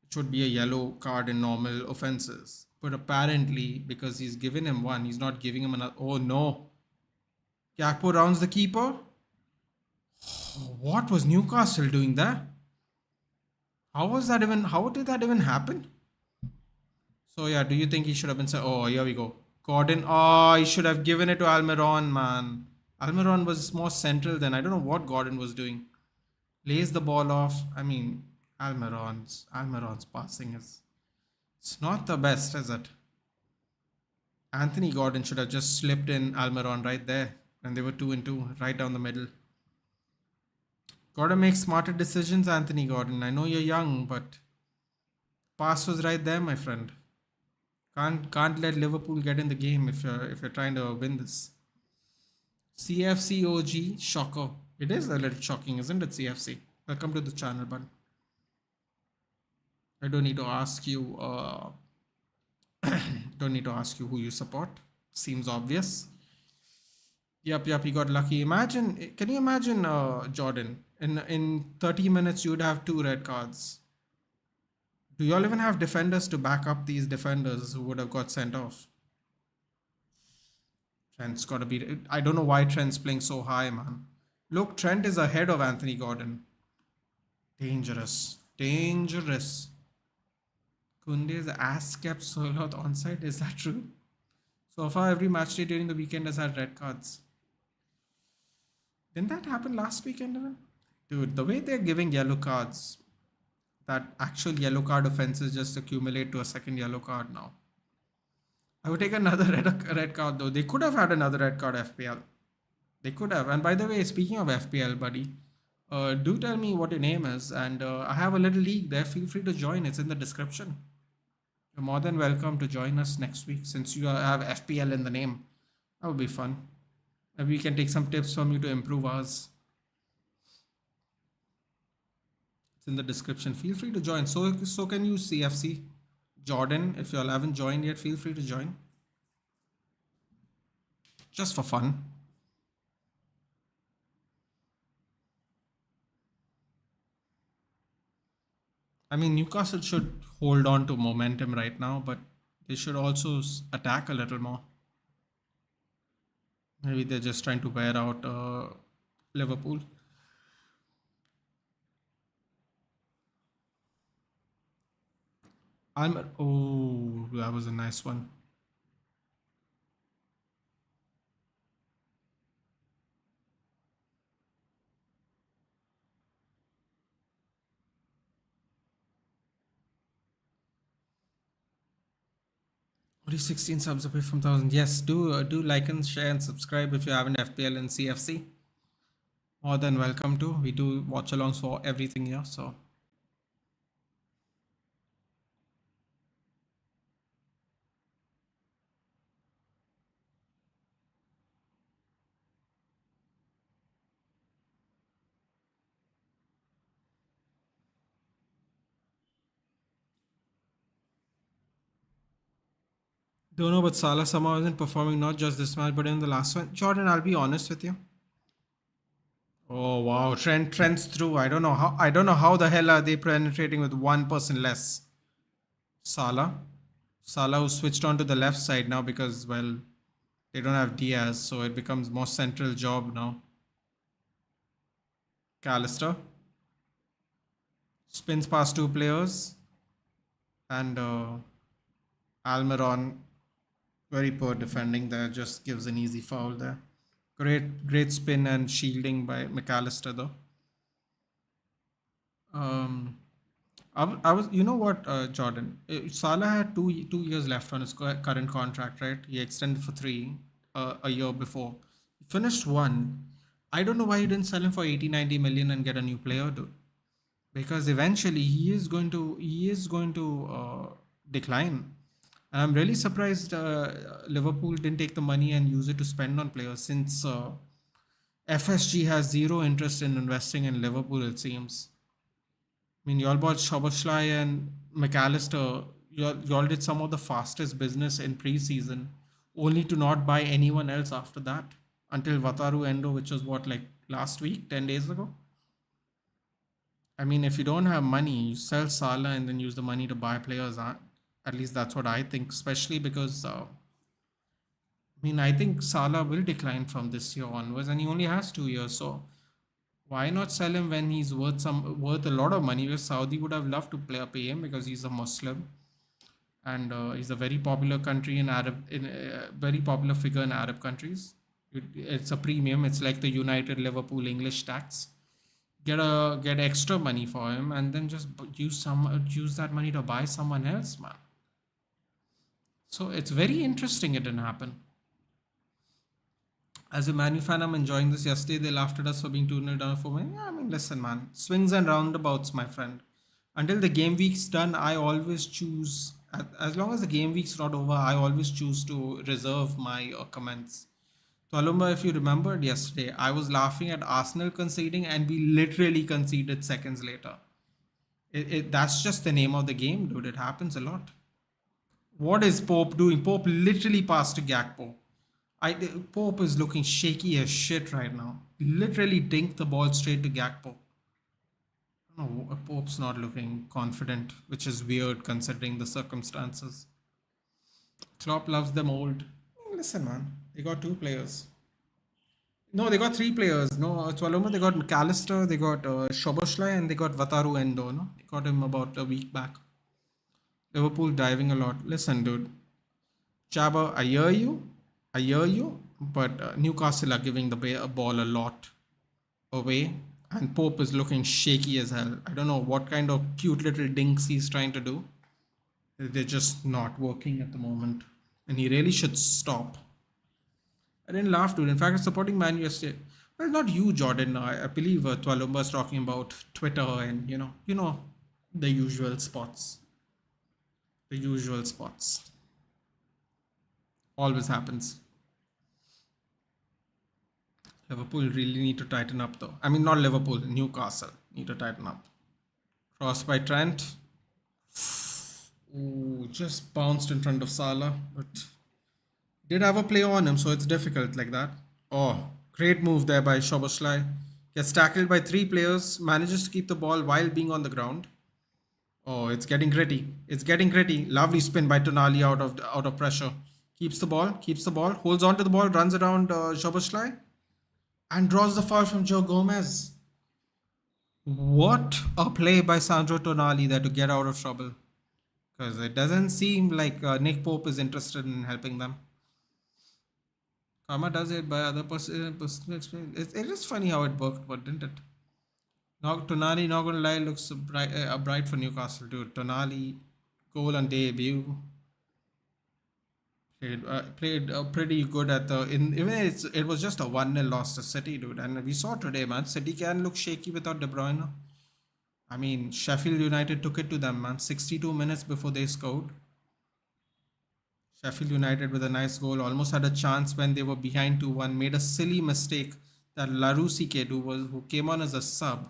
It should be a yellow card in normal offenses. But apparently, because he's given him one, he's not giving him another. Oh no. Gakpo rounds the keeper. What was Newcastle doing there? How did that even happen? So yeah, do you think he should have been said? Oh, here we go. Gordon. Oh, he should have given it to Almiron, man. Almiron was more central than I don't know what Gordon was doing. Lays the ball off. I mean, Almiron's passing it's not the best, is it? Anthony Gordon should have just slipped in Almiron right there when they were 2-2, right down the middle. Gotta make smarter decisions, Anthony Gordon. I know you're young, but pass was right there, my friend. Can't let Liverpool get in the game if you're trying to win this. CFC OG shocker. It is a little shocking, isn't it, CFC? Welcome to the channel, bud. I don't need to ask you. Don't need to ask you who you support. Seems obvious. Yep, he got lucky. Can you imagine, Jordan? In 30 minutes, you'd have 2 red cards. Do y'all even have defenders to back up these defenders who would have got sent off? Trent's got to be. I don't know why Trent's playing so high, man. Look, Trent is ahead of Anthony Gordon. Dangerous. Kunde's ass kept solo out onside. Is that true? So far, every match day during the weekend has had red cards. Didn't that happen last weekend even? Dude, the way they're giving yellow cards, that actual yellow card offenses just accumulate to a second yellow card now. I would take another red card though. They could have had another red card FPL. They could have. And by the way, speaking of FPL, buddy, do tell me what your name is. And I have a little league there. Feel free to join. It's in the description. You're more than welcome to join us next week since you have FPL in the name. That would be fun. Maybe we can take some tips from you to improve ours. It's in the description. Feel free to join. So can you, CFC. Jordan, if you all haven't joined yet, feel free to join. Just for fun. I mean, Newcastle should hold on to momentum right now, but they should also attack a little more. Maybe they're just trying to wear out Liverpool. Oh, that was a nice one. Only 16 subs away from 1,000. Yes, do like and share and subscribe if you haven't FPL and CFC. More than welcome to. We do watch alongs for everything here, so. Don't know, but Salah somehow isn't performing not just this match, but in the last one. Jordan, I'll be honest with you. Oh wow, Trent's through. I don't know how the hell are they penetrating with one person less. Salah. Salah who switched on to the left side now because well they don't have Diaz, so it becomes more central job now. Callister spins past two players and Almiron very poor defending there, just gives an easy foul there. Great spin and shielding by McAllister though. I was, you know what, Jordan? Salah had 2 years left on his current contract, right? He extended for 3 a year before. He finished 1. I don't know why he didn't sell him for 80-90 million and get a new player, dude. Because eventually he is going to decline. And I'm really surprised Liverpool didn't take the money and use it to spend on players since FSG has zero interest in investing in Liverpool, it seems. I mean, y'all bought Szoboszlai and McAllister. Y'all did some of the fastest business in preseason, only to not buy anyone else after that until Wataru Endo, which was what, like last week, 10 days ago? I mean, if you don't have money, you sell Salah and then use the money to buy players. At least that's what I think, especially because, I mean, I think Salah will decline from this year onwards and he only has 2 years. So why not sell him when he's worth a lot of money? Because Saudi would have loved to pay him because he's a Muslim and he's a very popular country in very popular figure in Arab countries. It's a premium. It's like the United Liverpool English tax. Get extra money for him and then just use that money to buy someone else, man. So it's very interesting it didn't happen. As a Manu fan, I'm enjoying this. Yesterday, they laughed at us for being 2-0 down for me. Yeah, I mean, listen, man. Swings and roundabouts, my friend. Until the game week's done, I always choose, as long as the game week's not over, I always choose to reserve my comments. So, Alumba, if you remembered yesterday, I was laughing at Arsenal conceding and we literally conceded seconds later. That's just the name of the game, dude. It happens a lot. What is Pope doing? Pope literally passed to Gakpo. Pope is looking shaky as shit right now. Literally dinked the ball straight to Gakpo. No, Pope's not looking confident, which is weird considering the circumstances. Klopp loves them old. Listen, man, they got 2 players. No, they got 3 players. No, Twaloma, they got McAllister, they got Szoboszlai, and they got Wataru Endo. No, they got him about a week back. Liverpool diving a lot. Listen, dude. Chaba, I hear you, but Newcastle are giving the ball a lot away, and Pope is looking shaky as hell. I don't know what kind of cute little dinks he's trying to do. They're just not working at the moment, and he really should stop. I didn't laugh, dude. In fact, I'm supporting Man yesterday. Well, not you, Jordan. I believe Twalumba is talking about Twitter and the usual spots. The usual spots. Always happens. Liverpool really need to tighten up though. I mean, not Liverpool, Newcastle need to tighten up. Cross by Trent. Ooh, just bounced in front of Salah, but did have a play on him, so it's difficult like that. Oh, great move there by Szoboszlai. Gets tackled by three players, manages to keep the ball while being on the ground. Oh, it's getting gritty. It's getting gritty. Lovely spin by Tonali out of pressure. Keeps the ball, holds on to the ball, runs around Szoboszlai, and draws the foul from Joe Gomez. What a play by Sandro Tonali there to get out of trouble. Because it doesn't seem like Nick Pope is interested in helping them. Karma does it by other personal experience. It is funny how it worked, but didn't it? Now, Tonali, not gonna lie, looks bright for Newcastle, dude. Tonali, goal on debut. Played pretty good at the even it was just a 1-0 loss to City, dude. And we saw today, man. City can look shaky without De Bruyne. I mean, Sheffield United took it to them, man. 62 minutes before they scored. Sheffield United with a nice goal, almost had a chance when they were behind 2-1. Made a silly mistake that Larouci kid who came on as a sub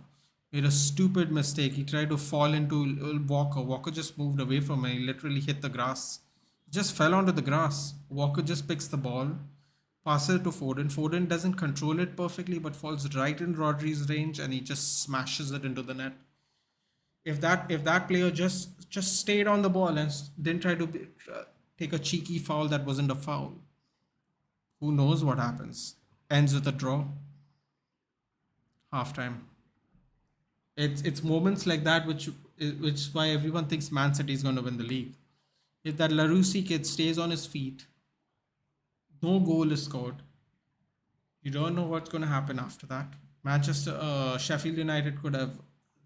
made a stupid mistake. He tried to fall into Walker. Walker just moved away from him. He literally hit the grass. He just fell onto the grass. Walker just picks the ball, passes it to Foden. Foden doesn't control it perfectly, but falls right in Rodri's range, and he just smashes it into the net. If that player just stayed on the ball and didn't try to take a cheeky foul that wasn't a foul, who knows what happens? Ends with a draw. Halftime. It's moments like that which is why everyone thinks Man City is going to win the league. If that Larouci kid stays on his feet, no goal is scored. You don't know what's going to happen after that. Sheffield United could have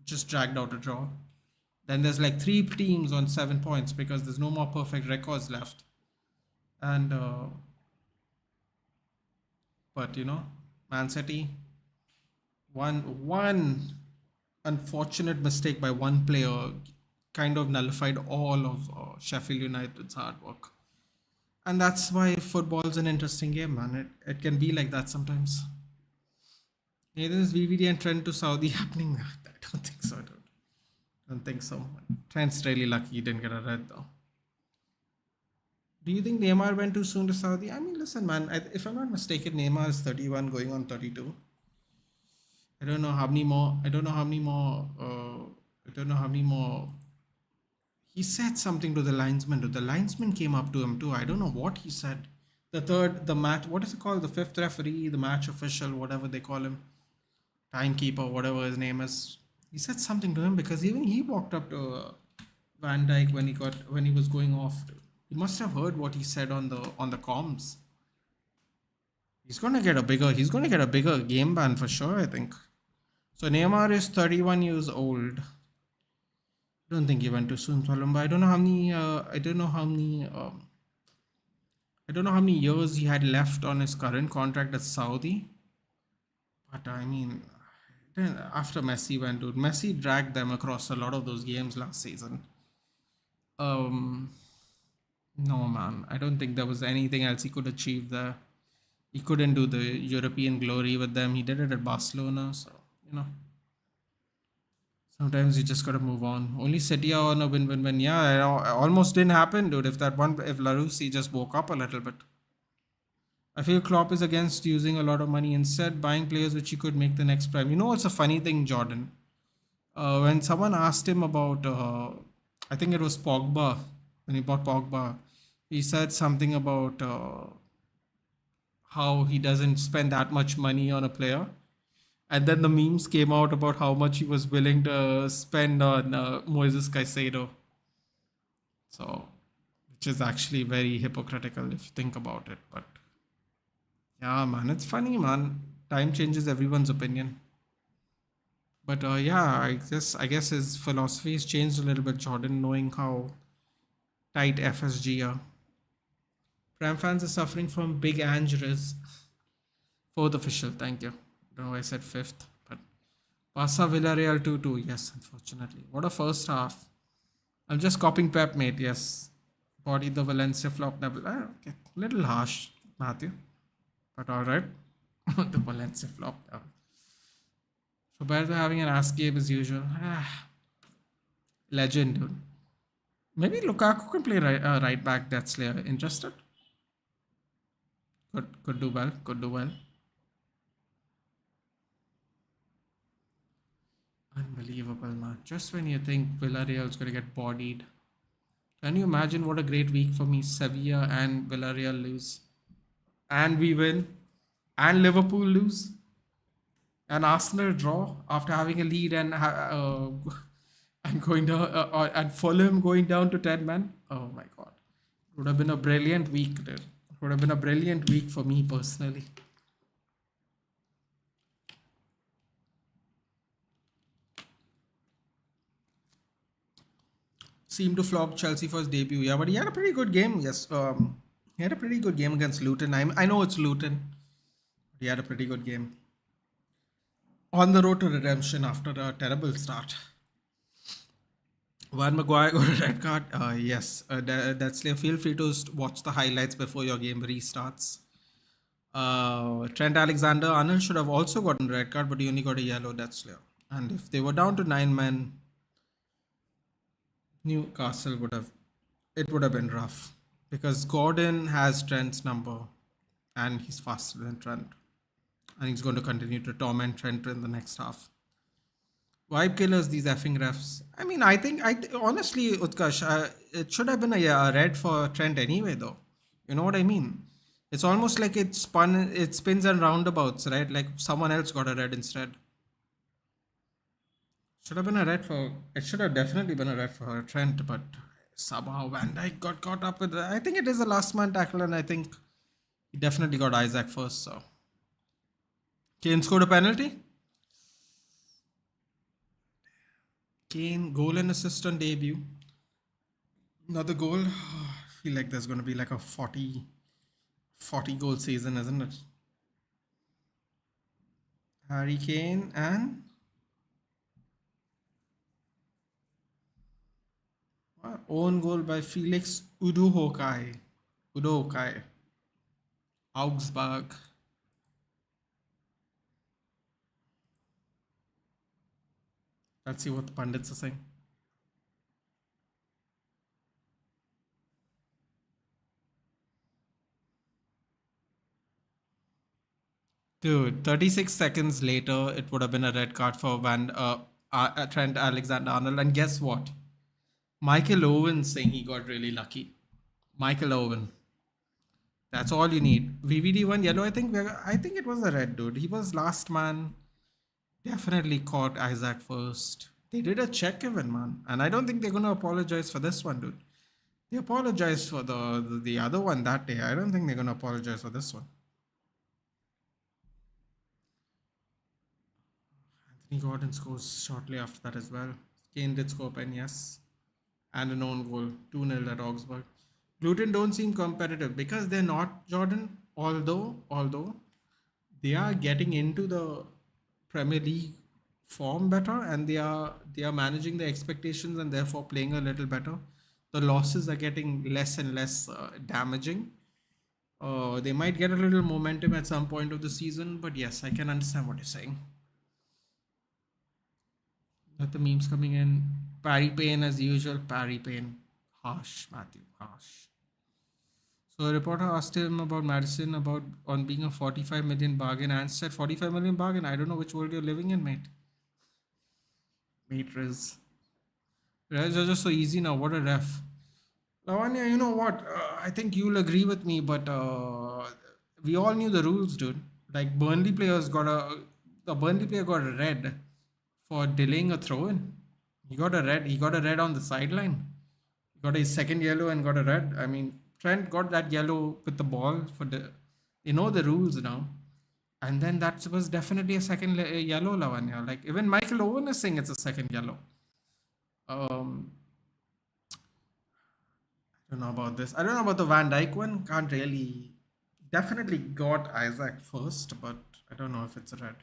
just dragged out a draw. Then there's like 3 teams on 7 points because there's no more perfect records left. And but Man City, one unfortunate mistake by one player kind of nullified all of Sheffield United's hard work. And that's why football's an interesting game, man. It can be like that sometimes. Neither is VVD and Trent to Saudi happening. I don't think so, dude. Don't think so. Trent's really lucky he didn't get a red, though. Do you think Neymar went too soon to Saudi? I mean, listen, man. If I'm not mistaken, Neymar is 31 going on 32. I don't know how many more. I don't know how many more. He said something to the linesman. The linesman came up to him too. I don't know what he said. The match, what is it called? The fifth referee, the match official, whatever they call him, timekeeper, whatever his name is. He said something to him because even he walked up to Van Dijk when he was going off. He must have heard what he said on the comms. He's gonna get a bigger game ban for sure, I think. So Neymar is 31 years old. I don't think he went too soon, but I don't know how many years he had left on his current contract at Saudi. But I mean, after Messi went, dude, Messi dragged them across a lot of those games last season. No, man, I don't think there was anything else he could achieve there. He couldn't do the European glory with them. He did it at Barcelona, so sometimes you just gotta move on. Only City are on a win-win-win. Yeah, it almost didn't happen, dude. If Larouci just woke up a little bit. I feel Klopp is against using a lot of money, instead buying players which he could make the next prime. You know what's a funny thing, Jordan? When someone asked him about, I think it was Pogba, when he bought Pogba, he said something about how he doesn't spend that much money on a player. And then the memes came out about how much he was willing to spend on Moises Caicedo. So, which is actually very hypocritical if you think about it. But yeah, man, it's funny, man. Time changes everyone's opinion. But yeah, I guess his philosophy has changed a little bit, Jordan, knowing how tight FSG are. Prem fans are suffering from big injuries. Fourth official, thank you. I don't know why I said fifth, but Barca Villarreal 2-2. Yes, unfortunately. What a first half. I'm just copying Pep, mate. Yes. Body the Valencia flop. Okay. Little harsh, Matthew. But alright. The Valencia flop. Roberto having an ass game as usual. Legend, dude. Maybe Lukaku can play right back. That's interested. Could do well. Could do well. Unbelievable, man. Just when you think Villarreal's going to get bodied. Can you imagine what a great week for me? Sevilla and Villarreal lose. And we win. And Liverpool lose. And Arsenal draw after having a lead and going down and Fulham going down to 10 men. Oh my god. It would have been a brilliant week, dude. It would have been a brilliant week for me personally. Seemed to flop Chelsea for his debut. Yeah, but he had a pretty good game. Yes, he had a pretty good game against Luton. I know it's Luton. But he had a pretty good game. On the road to redemption after a terrible start. Van Maguire got a red card. Yes, that's feel free to watch the highlights before your game restarts. Trent Alexander-Arnold should have also gotten a red card, but he only got a yellow. That's clear. And if they were down to 9 men, Newcastle would have been rough because Gordon has Trent's number and he's faster than Trent, and he's going to continue to torment Trent in the next half. Vibe killers, these effing refs. I mean, I think honestly, Utkarsh, it should have been a red for Trent anyway, though. You know what I mean? It's almost like it spins and roundabouts, right? Like someone else got a red instead. Should have been a red for. It should have definitely been a red for Trent, but somehow Van Dijk got caught up with. I think it is a last man tackle, and I think he definitely got Isaac first. So Kane scored a penalty. Kane goal and assist on debut. Another goal. I feel like there's going to be like a 40 goal season, isn't it? Harry Kane and own goal by Felix Uduhokai. Augsburg. Let's see what the pundits are saying. Dude, 36 seconds later, it would have been a red card for Trent Alexander-Arnold. And guess what? Michael Owen saying he got really lucky. Michael Owen. That's all you need. VVD one yellow. I think it was a red, dude. He was last man. Definitely caught Isaac first. They did a check even, man. And I don't think they're gonna apologize for this one, dude. They apologized for the other one that day. I don't think they're gonna apologize for this one. Anthony Gordon scores shortly after that as well. Kane did score pen, yes. And an own goal. 2-0 at Augsburg. Luton don't seem competitive because they're not, Jordan, although they are getting into the Premier League form better and they are managing the expectations and therefore playing a little better. The losses are getting less and less damaging. They might get a little momentum at some point of the season, but yes, I can understand what you're saying. Got the memes coming in. Parry Payne as usual. Parry Payne. Harsh, Matthew. Harsh. So a reporter asked him about Madison on being a 45 million bargain and said 45 million bargain. I don't know which world you're living in, mate. Mate, Riz. Riz are just so easy now. What a ref. Lavanya, you know what? I think you'll agree with me, but we all knew the rules, dude. Like the Burnley player got a red for delaying a throw-in. He got a red on the sideline. He got his second yellow and got a red. I mean, Trent got that yellow with the ball they know the rules now. And then that was definitely a second yellow, Lavanya. Like even Michael Owen is saying it's a second yellow. I don't know about this. I don't know about the Van Dijk one. Can't really. Definitely got Isaac first, but I don't know if it's a red.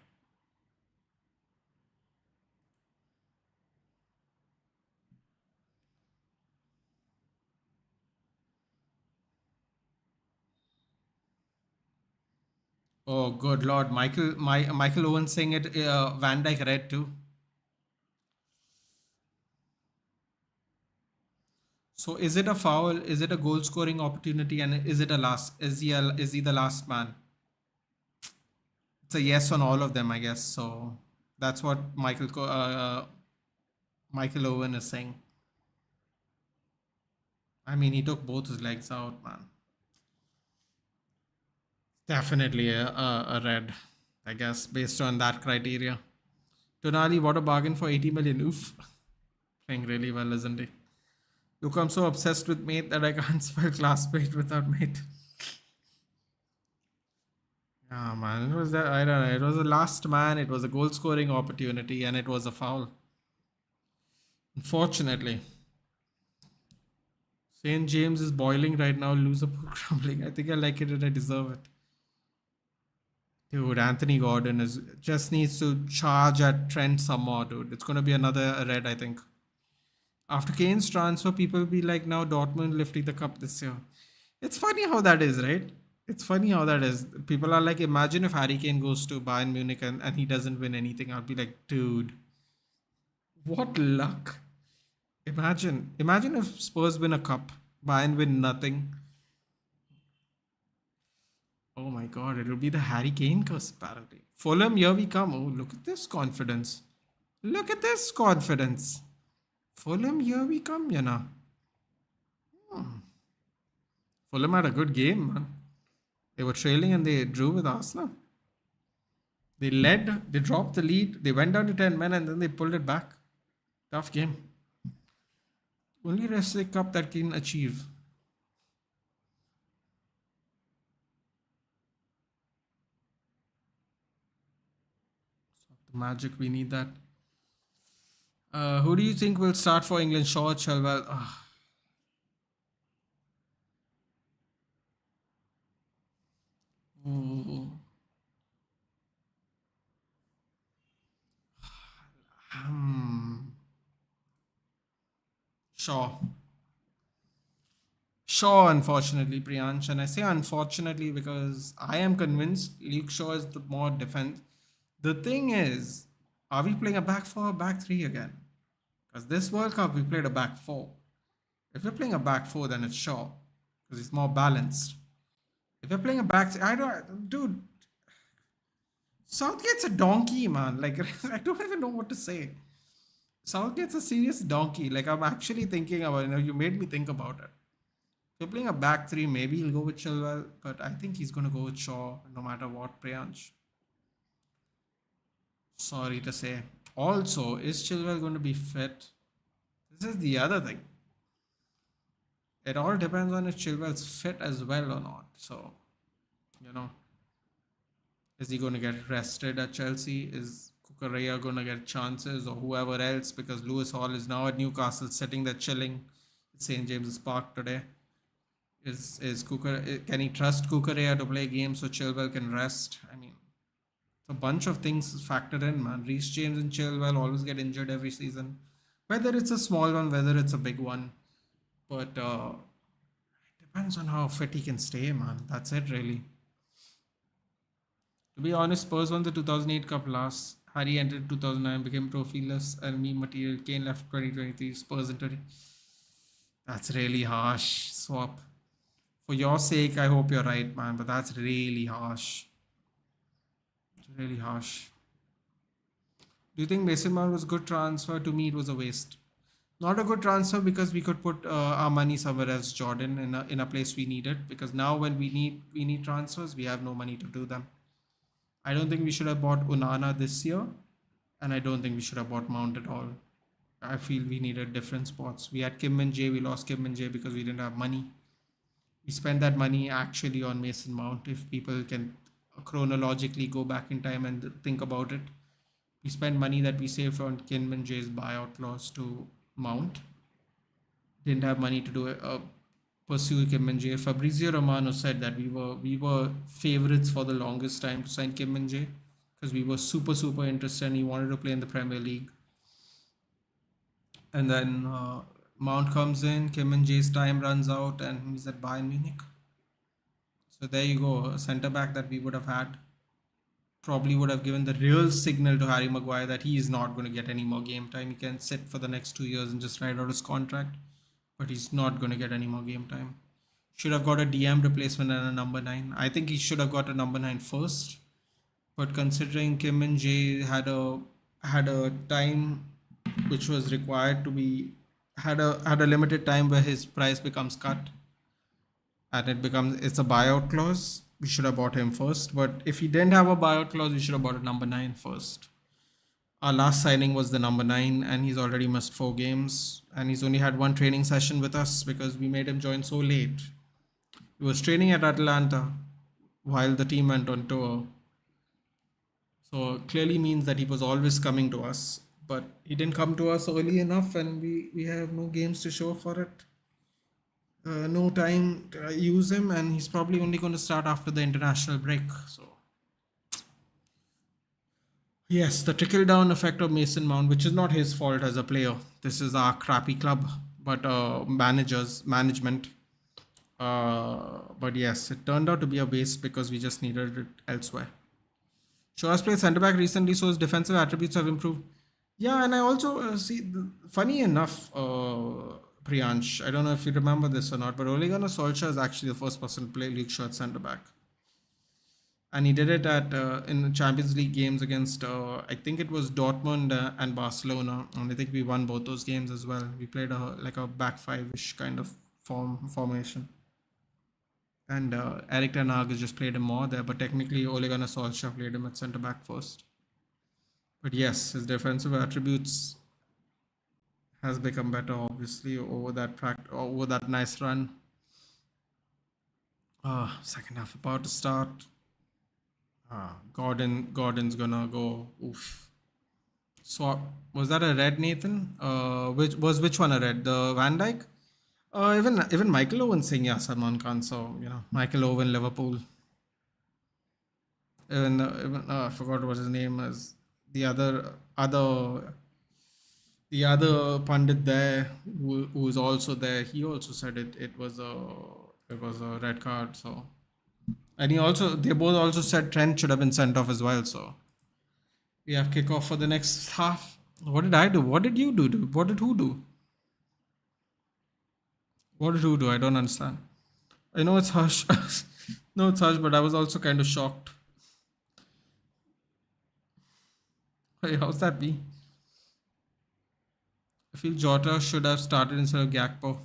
Oh, good lord, Michael Owen saying it. Van Dijk red too. So is it a foul? Is it a goal scoring opportunity? And is it a last? Is he the last man? It's a yes on all of them, I guess. So that's what Michael Owen is saying. I mean, he took both his legs out, man. Definitely a red, I guess, based on that criteria. Tonali, what a bargain for 80 million. Oof. Playing really well, isn't he? Look, I'm so obsessed with mate that I can't spell classmate without mate. Yeah, man. It was that, I don't know. It was the last man. It was a goal scoring opportunity and it was a foul. Unfortunately. St. James is boiling right now. Liverpool crumbling. I think I like it and I deserve it. Dude, Anthony Gordon just needs to charge at Trent some more, dude. It's going to be another red, I think. After Kane's transfer, people will be like, now Dortmund lifting the cup this year. It's funny how that is, right? It's funny how that is. People are like, imagine if Harry Kane goes to Bayern Munich and he doesn't win anything. I'll be like, dude, what luck. Imagine if Spurs win a cup, Bayern win nothing. Oh my god, it'll be the Harry Kane curse apparently. Fulham, here we come. Oh, look at this confidence. Look at this confidence. Fulham, here we come, you know. Fulham had a good game, man. They were trailing and they drew with Arsenal. They led, they dropped the lead, they went down to 10 men and then they pulled it back. Tough game. Only wrestling cup that can achieve. The magic, we need that. Who do you think will start for England? Shaw, Chilwell? Ooh. Shaw, unfortunately, Priyansh. And I say unfortunately because I am convinced Luke Shaw is the more defense. The thing is, are we playing a back four or back three again? Because this World Cup, we played a back four. If we're playing a back four, then it's Shaw. Because it's more balanced. If we're playing a back three, dude. Southgate's a donkey, man. Like, I don't even know what to say. Southgate's a serious donkey. Like, I'm actually thinking about it. You made me think about it. If you're playing a back three, maybe he'll go with Chilwell, but I think he's going to go with Shaw no matter what, Priyansh. Sorry to say. Also, is Chilwell going to be fit? This is the other thing. It all depends on if Chilwell's fit as well or not. So, is he going to get rested at Chelsea? Is Cucurella going to get chances or whoever else? Because Lewis Hall is now at Newcastle sitting there chilling at St. James's Park today. Can he trust Cucurella to play games so Chilwell can rest? I mean, a bunch of things factored in, man. Reece James and Chilwell always get injured every season. Whether it's a small one, whether it's a big one. But it depends on how fit he can stay, man. That's it, really. To be honest, Spurs won the 2008 Cup last. Harry entered 2009, became trophyless and meme material. Kane left 2023. Spurs entered. That's really harsh. Swap. For your sake, I hope you're right, man. But that's really harsh. Really harsh. Do you think Mason Mount was a good transfer? To me, it was a waste. Not a good transfer because we could put our money somewhere else, Jordan, in a place we need it. Because now when we need transfers, we have no money to do them. I don't think we should have bought Onana this year, and I don't think we should have bought Mount at all. I feel we needed different spots. We had Kim and Jay. We lost Kim and Jay because we didn't have money. We spent that money actually on Mason Mount. If people can chronologically go back in time and think about it, we spent money that we saved on Kim and Jay's buyout clause to Mount. Didn't have money to do pursue Kim and Jay. Fabrizio Romano said that we were favorites for the longest time to sign Kim and Jay because we were super interested and he wanted to play in the Premier League. And then Mount comes in, Kim and Jay's time runs out, and he's at Bayern Munich. So there you go, a centre back that we would have had. Probably would have given the real signal to Harry Maguire that he is not going to get any more game time. He can sit for the next 2 years and just ride out his contract. but he's not going to get any more game time. Should have got a DM replacement and a number 9. I think he should have got a number 9 first. But considering Kim and Jae had a time which was required to be had a limited time where his price becomes cut and it's a buyout clause, we should have bought him first. But if he didn't have a buyout clause, we should have bought a number 9 first. Our last signing was the number 9, and he's already missed 4 games, and he's only had one training session with us because we made him join so late. He was training at Atlanta while the team went on tour. So clearly means that he was always coming to us, but he didn't come to us early enough, and we have no games to show for it. No time to use him, and he's probably only going to start after the international break. So yes, the trickle down effect of Mason Mount, which is not his fault as a player. This is our crappy club, but management. But yes, it turned out to be a waste because we just needed it elsewhere. Shaw's played centre back recently, so his defensive attributes have improved. Yeah, and I also funny enough, Priyansh, I don't know if you remember this or not, but Ole Gunnar Solskjaer is actually the first person to play Luke Shaw at centre back. And he did it in the Champions League games against, I think it was Dortmund and Barcelona. And I think we won both those games as well. We played a back five-ish kind of formation. And Eric Ten Hag has just played him more there, but technically Ole Gunnar Solskjaer played him at centre back first. But yes, his defensive attributes has become better, obviously, over that nice run. Second half about to start. Gordon's gonna go. Oof. So was that a red, Nathan? Which one a red? The Van Dijk? Even Michael Owen saying yeah, Salman Khan. So Michael Owen, Liverpool. Even I forgot what his name is. The other pundit there who was also there. He also said it was a red card. So, and they both also said Trent should have been sent off as well. So we have kickoff for the next half. What did I do? What did you do? What did who do? What did who do? I don't understand. I know it's Hush. No, it's Hush, but I was also kind of shocked. Hey, how's that be? I feel Jota should have started instead of Gakpo.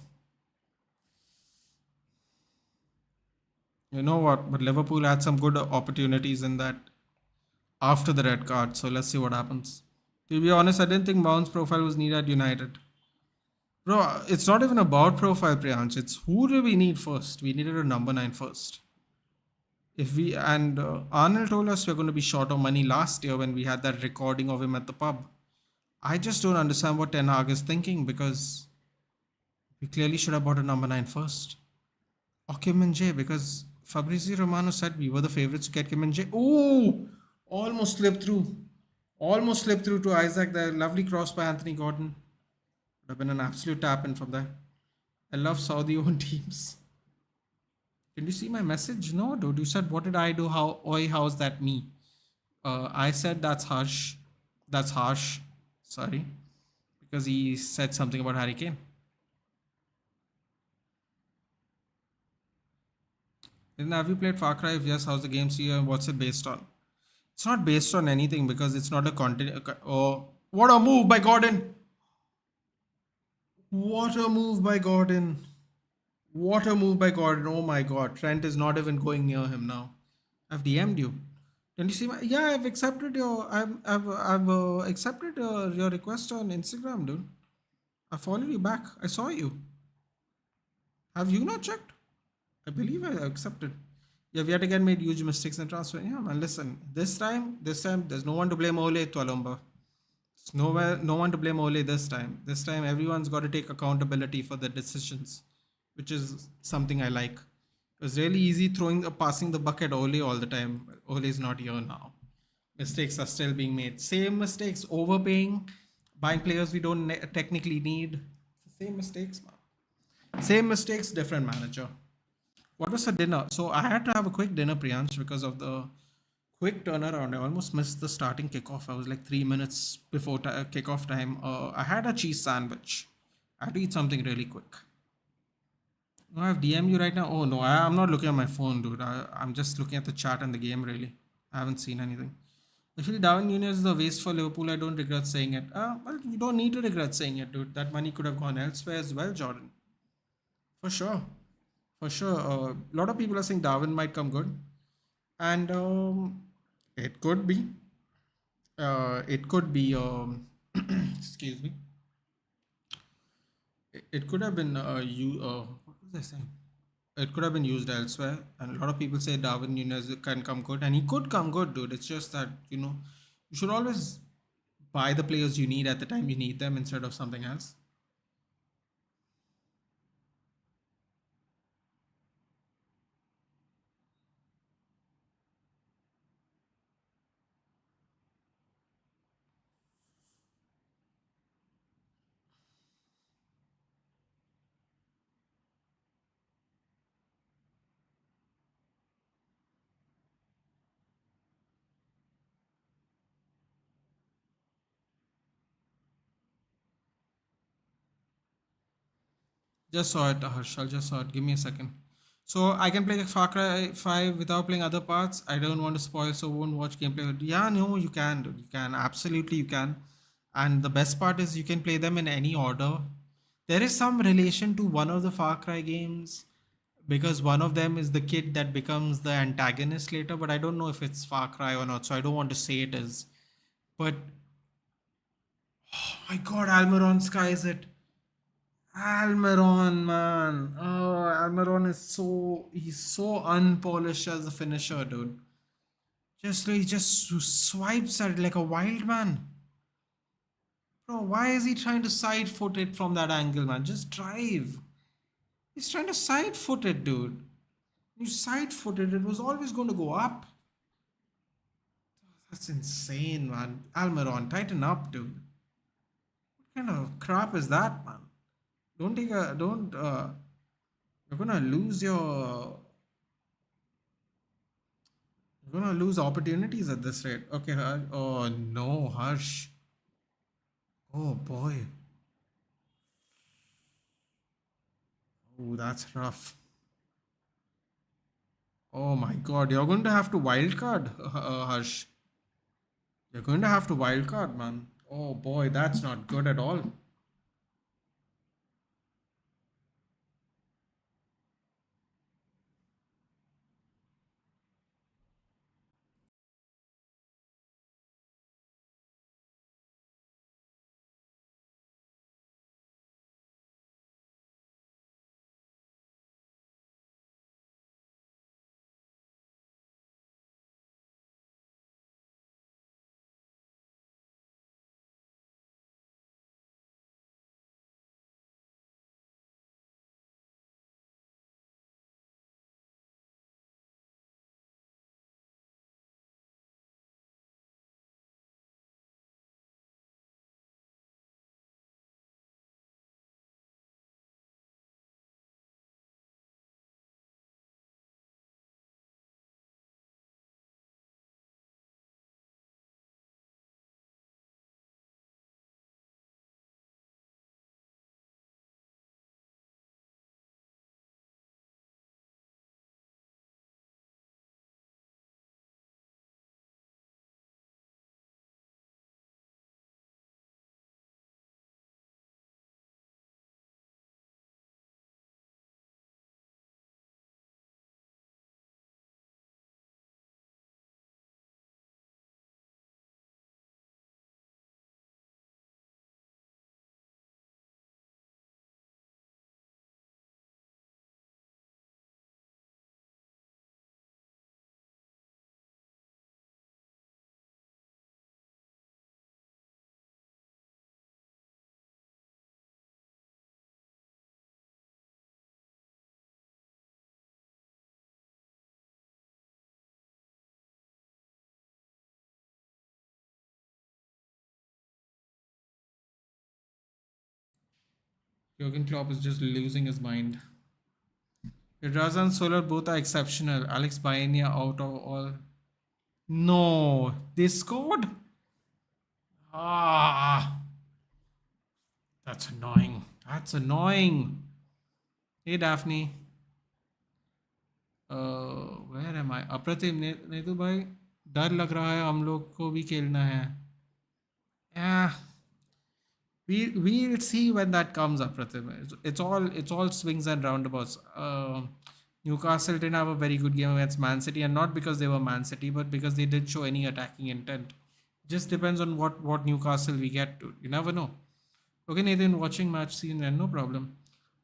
You know what? But Liverpool had some good opportunities in that after the red card. So let's see what happens. To be honest, I didn't think Mount's profile was needed at United. Bro, it's not even about profile, Priyansh. It's who do we need first? We needed a number 9 first. Arnold told us we're going to be short of money last year when we had that recording of him at the pub. I just don't understand what Ten Hag is thinking, because we clearly should have bought a number 9 first. Or Kim and Jae, because Fabrizio Romano said we were the favourites to get Kim and Jae. Oh! Almost slipped through. Almost slipped through to Isaac there. Lovely cross by Anthony Gordon. Would have been an absolute tap-in from there. I love Saudi-owned teams. Did you see my message? No, dude. You said, what did I do? How's that me? I said that's harsh. That's harsh. Sorry. Because he said something about Harry Kane. Then have you played Far Cry? If yes, how's the game to you and what's it based on? It's not based on anything because it's not a content. Oh, what a move by Gordon! What a move by Gordon! What a move by Gordon! Oh my God, Trent is not even going near him now. I've DM'd you. Didn't you see my? Yeah, I've accepted I've accepted your request on Instagram, dude. I followed you back. I saw you. Have you not checked? I believe I accepted. You've yet again made huge mistakes in transfer. Yeah, man. Listen, this time, there's no one to blame Ole Tualumba. There's no one to blame Ole this time. This time, everyone's got to take accountability for the decisions, which is something I like. It was really easy passing the buck at Ole all the time. Ole is not here now. Mistakes are still being made. Same mistakes, overpaying, buying players we don't technically need. Same mistakes, man. Same mistakes, different manager. What was for dinner? So I had to have a quick dinner, Priyansh, because of the quick turnaround. I almost missed the starting kickoff. I was like 3 minutes before kickoff time. I had a cheese sandwich. I had to eat something really quick. Oh, I have DM you right now. Oh no, I'm not looking at my phone, dude. I'm just looking at the chat and the game. Really, I haven't seen anything. Actually, Darwin Nunez is a waste for Liverpool. I don't regret saying it. Well, you don't need to regret saying it, dude. That money could have gone elsewhere as well, Jordan. For sure, for sure. A lot of people are saying Darwin might come good, and it could be. It could be. Excuse me. It could have been. You. What was I saying? It could have been used elsewhere, and a lot of people say Darwin Nunez can come good, and he could come good, dude. It's just that you should always buy the players you need at the time you need them instead of something else. Just saw it, Harshal. Just saw it. Give me a second. So I can play the Far Cry 5 without playing other parts. I don't want to spoil, so won't watch gameplay. Yeah, no, you can, dude. You can. Absolutely, you can. And the best part is you can play them in any order. There is some relation to one of the Far Cry games because one of them is the kid that becomes the antagonist later, but I don't know if it's Far Cry or not, so I don't want to say it is. But oh my god, Almiron skies it. Almiron, man. Oh, Almiron is he's so unpolished as a finisher, dude. He just swipes at it like a wild man. Bro, why is he trying to side foot it from that angle, man? Just drive. He's trying to side foot it, dude. You side footed, it was always going to go up. That's insane, man. Almiron, tighten up, dude. What kind of crap is that, man? Don't, you're gonna lose you're gonna lose opportunities at this rate. Okay, oh no, Harsh. Oh boy. Oh, that's rough. Oh my god, you're going to have to wildcard, Harsh. You're going to have to wildcard, man. Oh boy, that's not good at all. Jurgen Klopp is just losing his mind. Raza and Solar both are exceptional. Alex Baena out of all. No, they scored. Ah, that's annoying. That's annoying. Hey, Daphne. Where am I? अप्रतिम नहीं तो भाई डर लग रहा है हम लोग को भी खेलना है. Yeah, we'll see when that comes up, Pratim. It's all swings and roundabouts. Newcastle didn't have a very good game against Man City, and not because they were Man City, but because they didn't show any attacking intent. Just depends on what Newcastle we get to. You never know. Okay, Nathan, watching match scene then, no problem.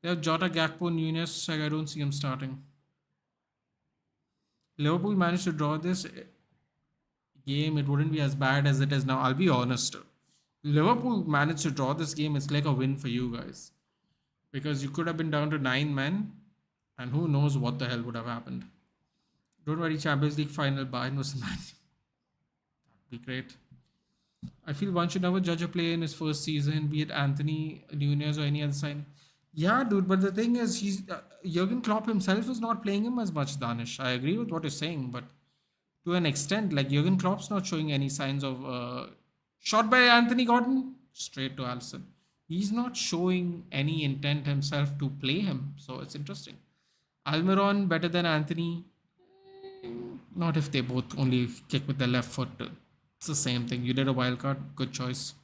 They have Jota, Gakpo, Nunez. I don't see him starting. Liverpool managed to draw this game. It wouldn't be as bad as it is now. I'll be honest. Liverpool managed to draw this game. It's like a win for you guys. Because you could have been down to 9 men, and who knows what the hell would have happened. Don't worry, Champions League final, Bayern was Man. That'd be great. I feel one should never judge a player in his first season, be it Anthony, Nunez, or any other sign. Yeah, dude, but the thing is, Jurgen Klopp himself is not playing him as much, Danish. I agree with what you're saying, but to an extent, like Jurgen Klopp's not showing any signs of shot by Anthony Gordon straight to Alisson. He's not showing any intent himself to play him, so it's interesting. Almiron better than Anthony. Not if they both only kick with their left foot. It's the same thing. You did a wild card, good choice.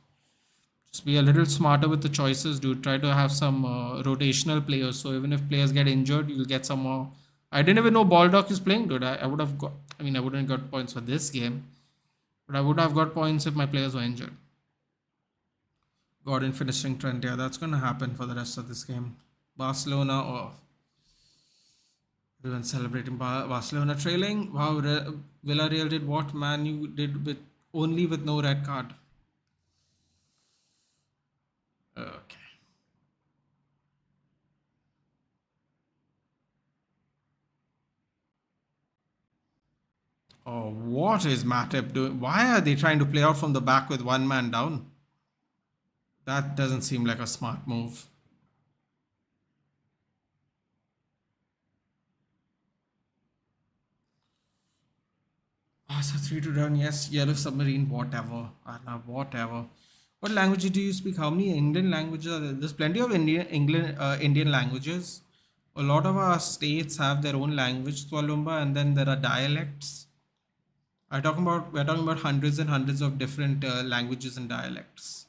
Just be a little smarter with the choices, dude. Try to have some rotational players. So even if players get injured, you'll get some more. I didn't even know Baldock is playing, dude. I would have got. I mean, I wouldn't have got points for this game, but I would have got points if my players were injured. Gordon finishing trend. Yeah, that's gonna happen for the rest of this game. Barcelona. Oh, everyone's celebrating Barcelona trailing. Wow, Villarreal did what Man U did with only with no red card. Okay. Oh, what is Matip doing? Why are they trying to play out from the back with one man down? That doesn't seem like a smart move. So 3-2 down, yes. Yellow submarine, whatever. Whatever. What language do you speak? How many Indian languages are there? There's plenty of Indian languages. A lot of our states have their own language, Twalumba, and then there are dialects. We're talking about hundreds and hundreds of different languages and dialects.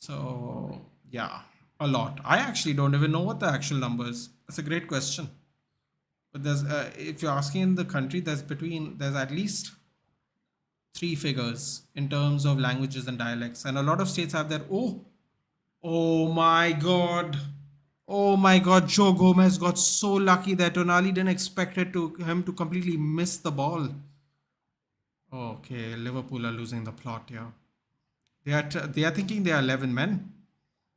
So yeah, a lot. I actually don't even know what the actual number is. That's a great question. But there's if you're asking in the country, there's at least 3 figures in terms of languages and dialects, and a lot of states have their oh my god. Oh my god, Joe Gomez got so lucky that Tonali didn't expect him to completely miss the ball. Okay, Liverpool are losing the plot here. They are thinking they are 11 men.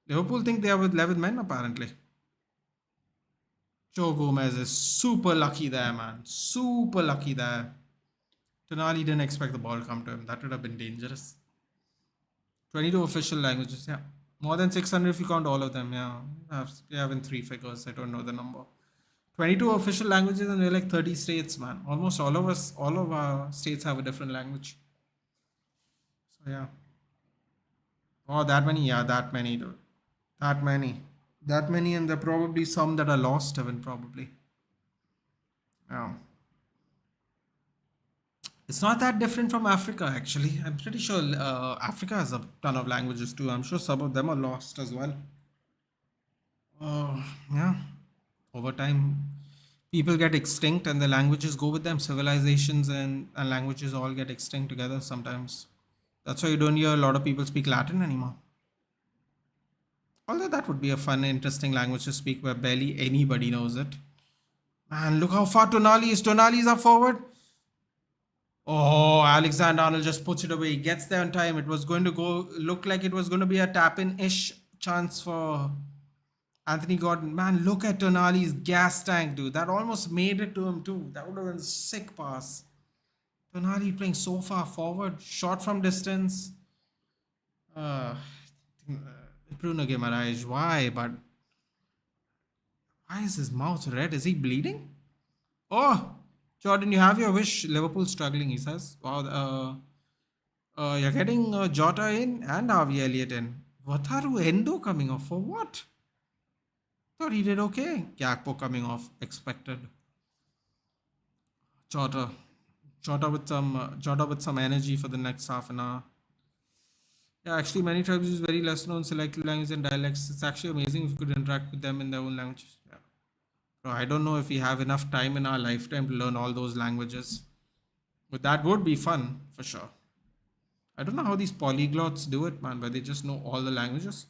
Liverpool think they are with 11 men apparently. Joe Gomez is super lucky there, man. Super lucky there. Tonali didn't expect the ball to come to him. That would have been dangerous. 22 official languages, yeah. More than 600 if you count all of them, yeah. They have in 3 figures. I don't know the number. 22 official languages and we're like 30 states, man. Almost all of our states have a different language. So yeah. Oh, that many? Yeah, that many, dude. That many. That many, and there are probably some that are lost even, probably. Yeah. It's not that different from Africa, actually. I'm pretty sure Africa has a ton of languages too. I'm sure some of them are lost as well. Yeah. Over time, people get extinct and the languages go with them. Civilizations and languages all get extinct together sometimes. That's why you don't hear a lot of people speak Latin anymore. Although that would be a fun, interesting language to speak where barely anybody knows it. Man, look how far Tonali is. Tonali's up forward. Oh, Alexander Arnold just puts it away. He gets there on time. It was going to look like it was going to be a tap-in-ish chance for Anthony Gordon. Man, look at Tonali's gas tank, dude. That almost made it to him too. That would have been a sick pass. Tonali playing so far forward. Shot from distance. Bruno Guimaraes. Why? But why is his mouth red? Is he bleeding? Oh! Jordan, you have your wish. Liverpool struggling, he says. Wow. You're getting Jota in and Harvey Elliott in. Wataru Endo coming off for what? Thought he did okay. Gakpo coming off, expected. Jota with some energy for the next half an hour. Yeah, actually, many tribes use very less known selected languages and dialects. It's actually amazing if you could interact with them in their own languages. Yeah. Bro, I don't know if we have enough time in our lifetime to learn all those languages, but that would be fun for sure. I don't know how these polyglots do it, man, but they just know all the languages.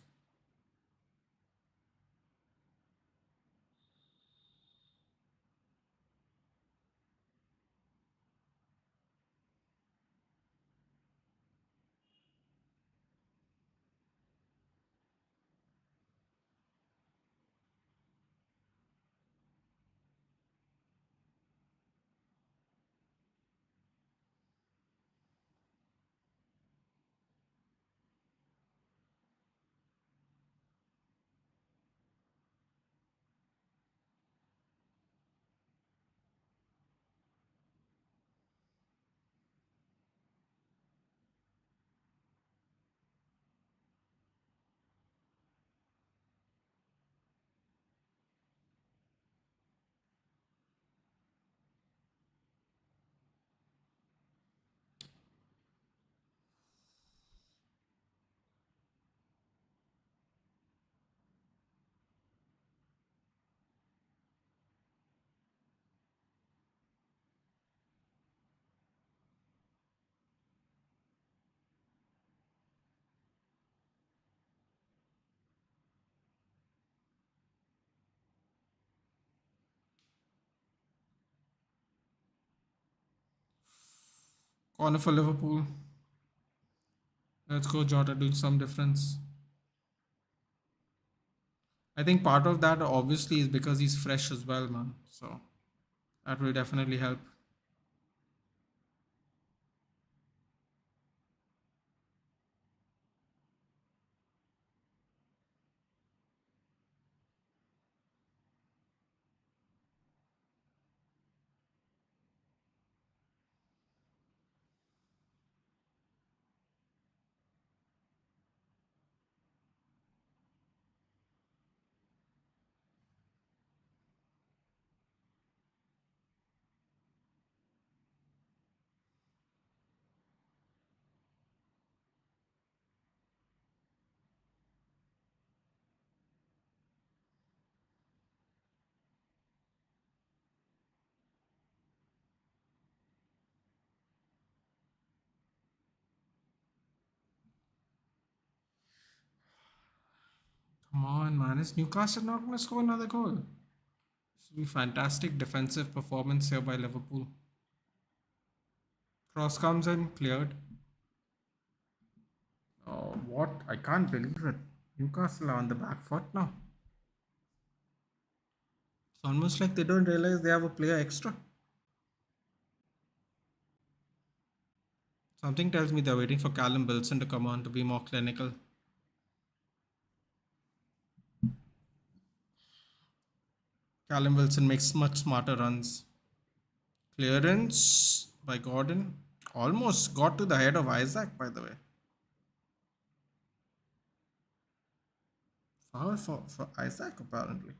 Corner for Liverpool. Let's go, Jota, doing some difference. I think part of that obviously is because he's fresh as well, man. So that will definitely help. Come on, man. Is Newcastle not going to score another goal? This will be fantastic defensive performance here by Liverpool. Cross comes in, cleared. Oh, what? I can't believe it. Newcastle are on the back foot now. It's almost like they don't realize they have a player extra. Something tells me they're waiting for Callum Wilson to come on to be more clinical. Callum Wilson makes much smarter runs. Clearance by Gordon. Almost got to the head of Isaac, by the way. Foul for Isaac, apparently.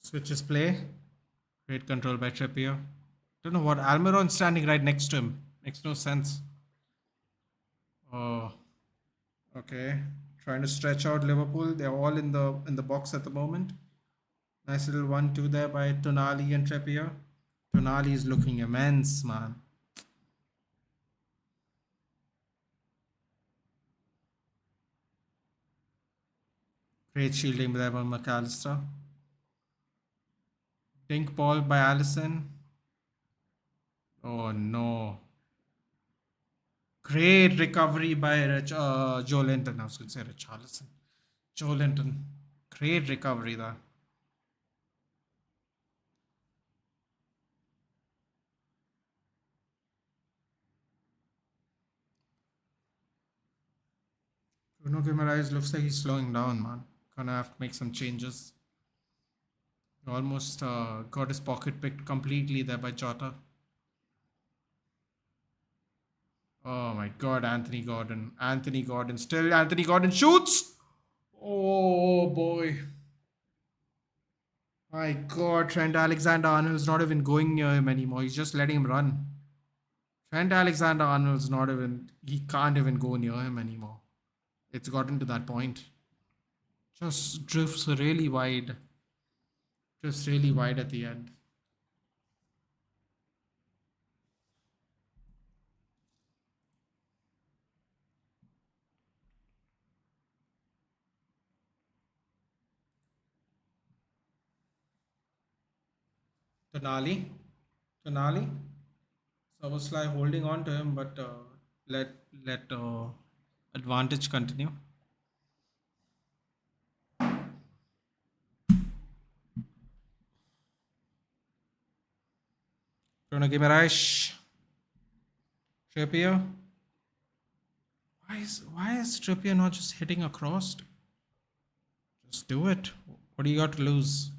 Switches play. Great control by Trippier. Don't know what. Almiron standing right next to him. Makes no sense. Oh, okay. Trying to stretch out Liverpool. They're all in the box at the moment. Nice little 1-2 there by Tonali and Trippier. Tonali is looking immense, man. Great shielding there by McAllister. Dink ball by Allison. Oh no. Great recovery by Joe Linton. I was going to say Richarlison. Joe Linton. Great recovery there. Bruno Guimaraes looks like he's slowing down, man. Gonna have to make some changes. Almost got his pocket picked completely there by Jota. Oh my god, Anthony Gordon. Anthony Gordon. Still Anthony Gordon shoots! Oh boy. My god, Trent Alexander-Arnold's not even going near him anymore. He's just letting him run. Trent Alexander-Arnold's not even... He can't even go near him anymore. It's gotten to that point. Just drifts really wide. Just really wide at the end. Tonali. Szoboszlai holding on to him, but let advantage continue. Bruno Guimaraes. Trippier. Why is Trippier not just hitting across? Just do it. What do you got to lose?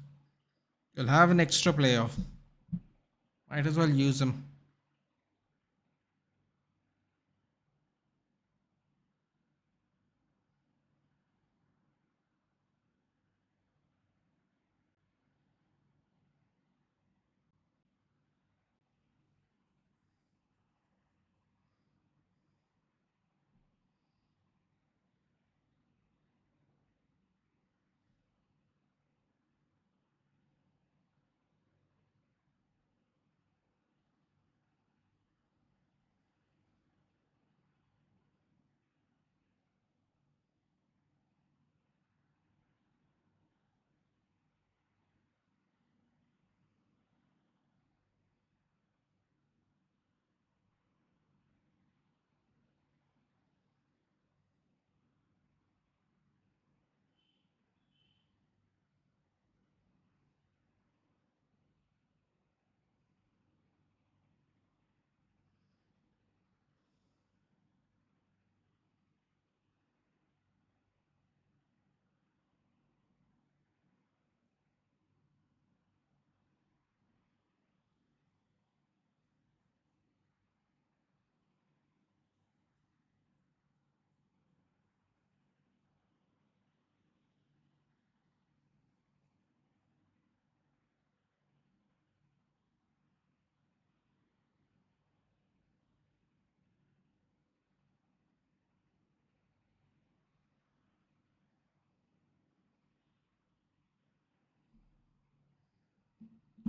You'll have an extra player. Might as well use him.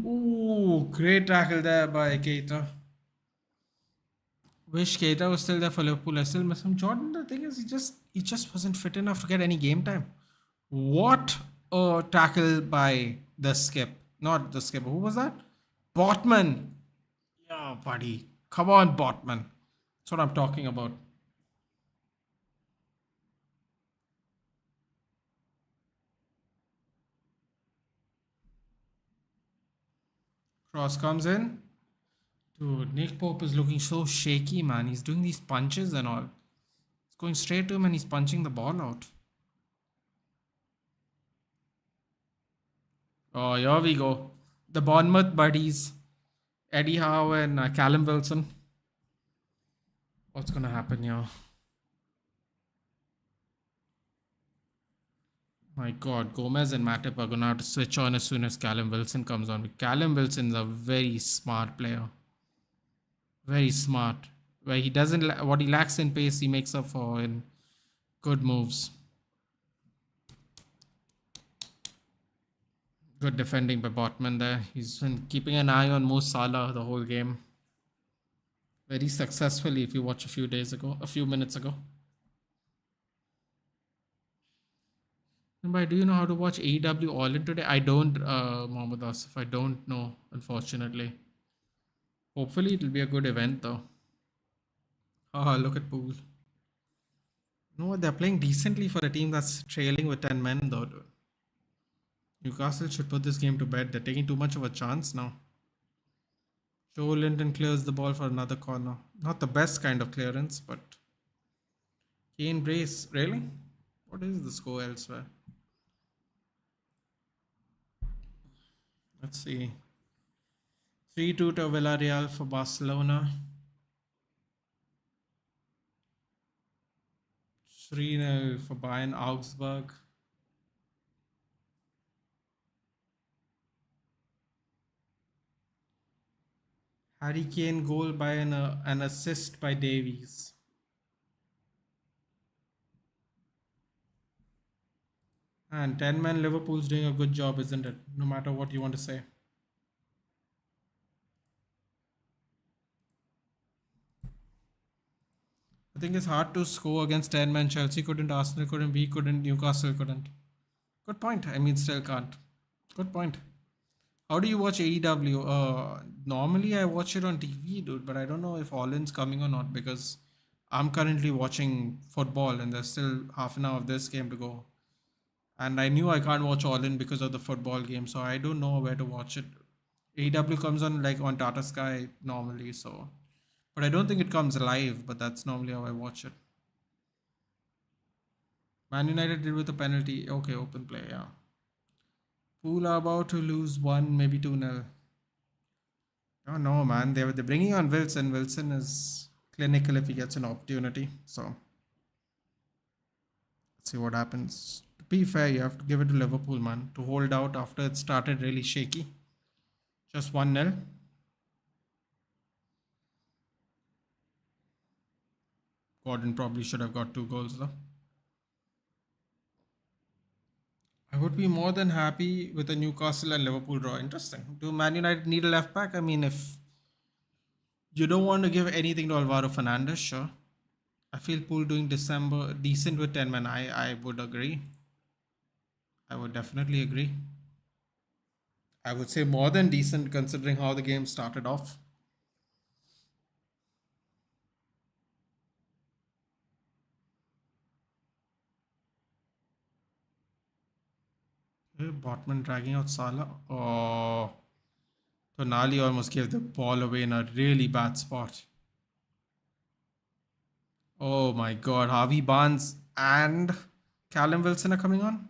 Ooh, great tackle there by Keita. Wish Keita was still there for Liverpool. I still miss him. Jordan, the thing is, he just wasn't fit enough to get any game time. What a tackle by the skip. Not the skipper. Who was that? Botman. Yeah, buddy. Come on, Botman. That's what I'm talking about. Cross comes in. Dude, Nick Pope is looking so shaky, man. He's doing these punches and all. It's going straight to him and he's punching the ball out. Oh, here we go. The Bournemouth buddies. Eddie Howe and Callum Wilson. What's going to happen here? My God, Gomez and Matip are going to have to switch on as soon as Callum Wilson comes on. Callum Wilson's a very smart player. Very smart. Where he doesn't, what he lacks in pace, he makes up for in good moves. Good defending by Botman there. He's been keeping an eye on Mo Salah the whole game. Very successfully, if you watch a few minutes ago. And by do you know how to watch AEW All In today? I don't, Mohammed Asif. I don't know, unfortunately. Hopefully, it'll be a good event though. Oh, look at Pool. No, they're playing decently for a team that's trailing with 10 men though, dude. Newcastle should put this game to bed. They're taking too much of a chance now. Joe Linton clears the ball for another corner. Not the best kind of clearance, but Kane brace. Really? What is the score elsewhere? Let's see. 3-2 to Villarreal for Barcelona. 3-0 for Bayern Augsburg. Harry Kane goal by an assist by Davies. And 10-man Liverpool's doing a good job, isn't it? No matter what you want to say. I think it's hard to score against 10-man. Chelsea couldn't, Arsenal couldn't, we couldn't, Newcastle couldn't. Good point. I mean, still can't. Good point. How do you watch AEW? Normally I watch it on TV, dude, but I don't know if All In's coming or not because I'm currently watching football and there's still half an hour of this game to go. And I knew I can't watch All In because of the football game, so I don't know where to watch it. AEW comes on like on Tata Sky normally, so. But I don't think it comes live, but that's normally how I watch it. Man United did with a penalty. Okay, open play, yeah. Pool are about to lose 1, maybe 2-0. Oh no, man. They're bringing on Wilson. Wilson is clinical if he gets an opportunity. So, let's see what happens. To be fair, you have to give it to Liverpool, man. To hold out after it started really shaky. Just 1-0. Gordon probably should have got 2 goals though. I would be more than happy with a Newcastle and Liverpool draw. Interesting. Do Man United need a left back? I mean, if you don't want to give anything to Alvaro Fernandez, sure. I feel Pool doing decent with 10 men. I would agree. I would definitely agree. I would say more than decent considering how the game started off. Botman dragging out Salah. Oh, Tonali almost gave the ball away in a really bad spot. Oh my god, Harvey Barnes and Callum Wilson are coming on.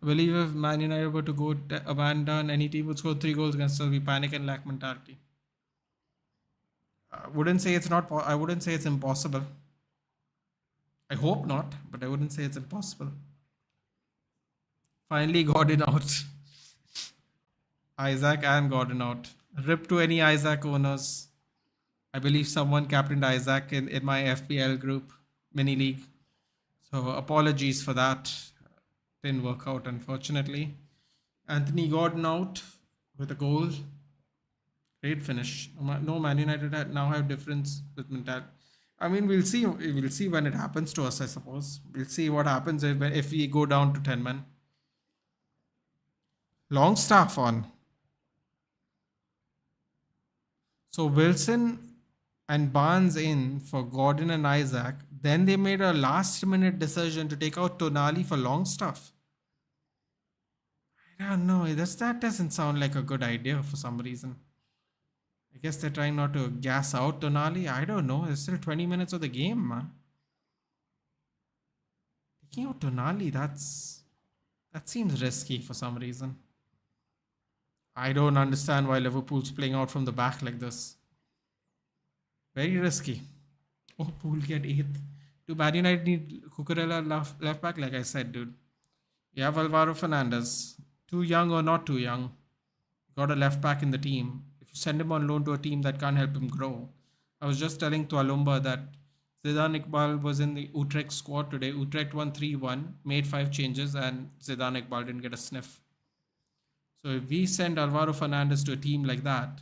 I believe if Man United were to go a man down, any team would score 3 goals against us. We panic and lack mentality. I wouldn't say it's not. I wouldn't say it's impossible. I hope not, but I wouldn't say it's impossible. Finally, Gordon out. Isaac and Gordon out. Rip to any Isaac owners. I believe someone captained Isaac in my FPL group, mini league. So apologies for that. Didn't work out, unfortunately. Anthony Gordon out with a goal. Great finish. No, Man United now have difference with mentality. I mean, we'll see. We'll see when it happens to us, I suppose. We'll see what happens if we go down to 10 men. Longstaff on. So Wilson and Barnes in for Gordon and Isaac. Then they made a last-minute decision to take out Tonali for Longstaff. I don't know. That doesn't sound like a good idea for some reason. I guess they're trying not to gas out Tonali. I don't know. There's still 20 minutes of the game, man. Taking out Tonali, that seems risky for some reason. I don't understand why Liverpool's playing out from the back like this. Very risky. Oh, Pool get 8th. Do Man United need Cucurella left back? Like I said, dude. You have Alvaro Fernandez. Too young or not too young. Got a left back in the team. If you send him on loan to a team that can't help him grow. I was just telling Tualumba that Zidane Iqbal was in the Utrecht squad today. Utrecht won 3-1, made 5 changes, and Zidane Iqbal didn't get a sniff. So if we send Alvaro Fernandez to a team like that,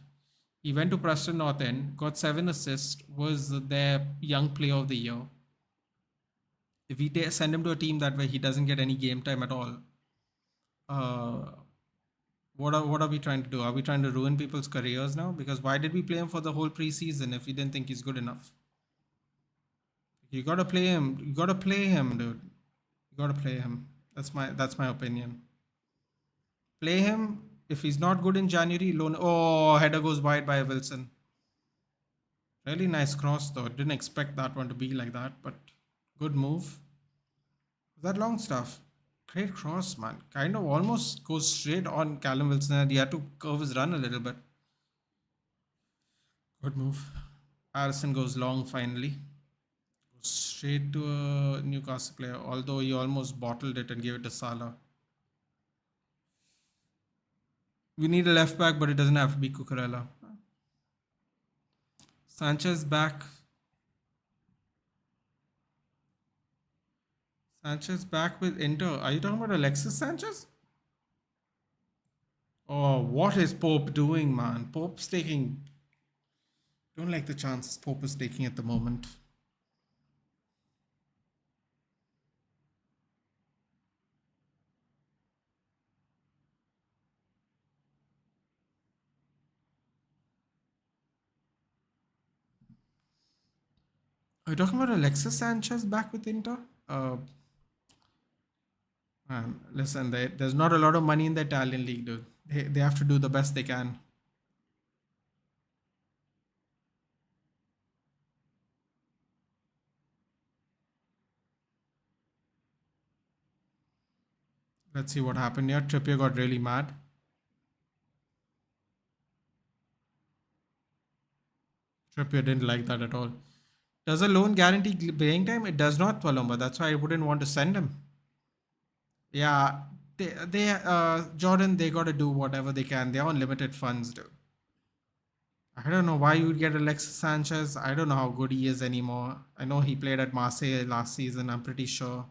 he went to Preston North End, got 7 assists, was their young player of the year. If we send him to a team that way, he doesn't get any game time at all. What are we trying to do? Are we trying to ruin people's careers now? Because why did we play him for the whole preseason if we didn't think he's good enough? You gotta play him. You gotta play him, dude. You gotta play him. That's my opinion. Play him. If he's not good in January, loan. Oh, header goes wide by Wilson. Really nice cross though. Didn't expect that one to be like that, but good move. That long stuff. Great cross, man. Kind of almost goes straight on Callum Wilson, and he had to curve his run a little bit. Good move. Alisson goes long finally. Goes straight to a Newcastle player, although he almost bottled it and gave it to Salah. We need a left back, but it doesn't have to be Cucurella. Sanchez back. Sanchez back with Inter. Are you talking about Alexis Sanchez? Oh, what is Pope doing, man? Pope's taking... Don't like the chances Pope is taking at the moment. Are you talking about Alexis Sanchez back with Inter? Man, listen, there's not a lot of money in the Italian league, dude. They have to do the best they can. Let's see what happened here. Trippier got really mad. Trippier didn't like that at all. Does a loan guarantee playing time? It does not, Palomba. That's why I wouldn't want to send him. Yeah, Jordan, they got to do whatever they can. They're on limited funds, dude. I don't know why you would get Alexis Sanchez. I don't know how good he is anymore. I know he played at Marseille last season, I'm pretty sure.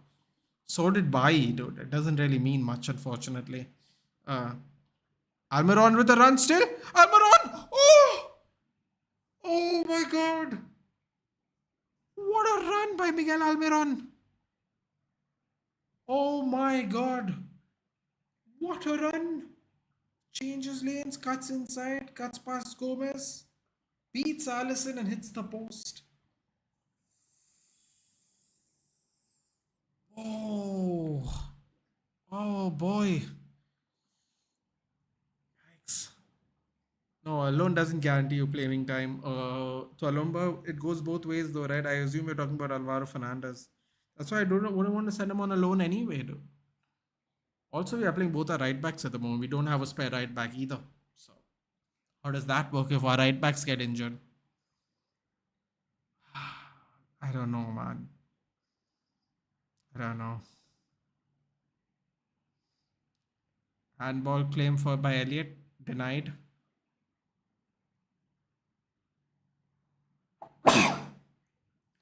So did Bailly, dude. It doesn't really mean much, unfortunately. Almiron with the run still. Almiron! Oh! Oh my god! What a run by Miguel Almiron! Oh my god! What a run! Changes lanes, cuts inside, cuts past Gomez, beats Alisson and hits the post. Oh, oh boy. Yikes. No, a loan doesn't guarantee you playing time. To Alomba, it goes both ways though, right? I assume you're talking about Alvaro Fernandez. That's why I wouldn't want to send him on a loan anyway, dude. Also, we are playing both our right backs at the moment. We don't have a spare right back either. So, how does that work if our right backs get injured? I don't know, man. I don't know. Handball claim for by Elliot denied.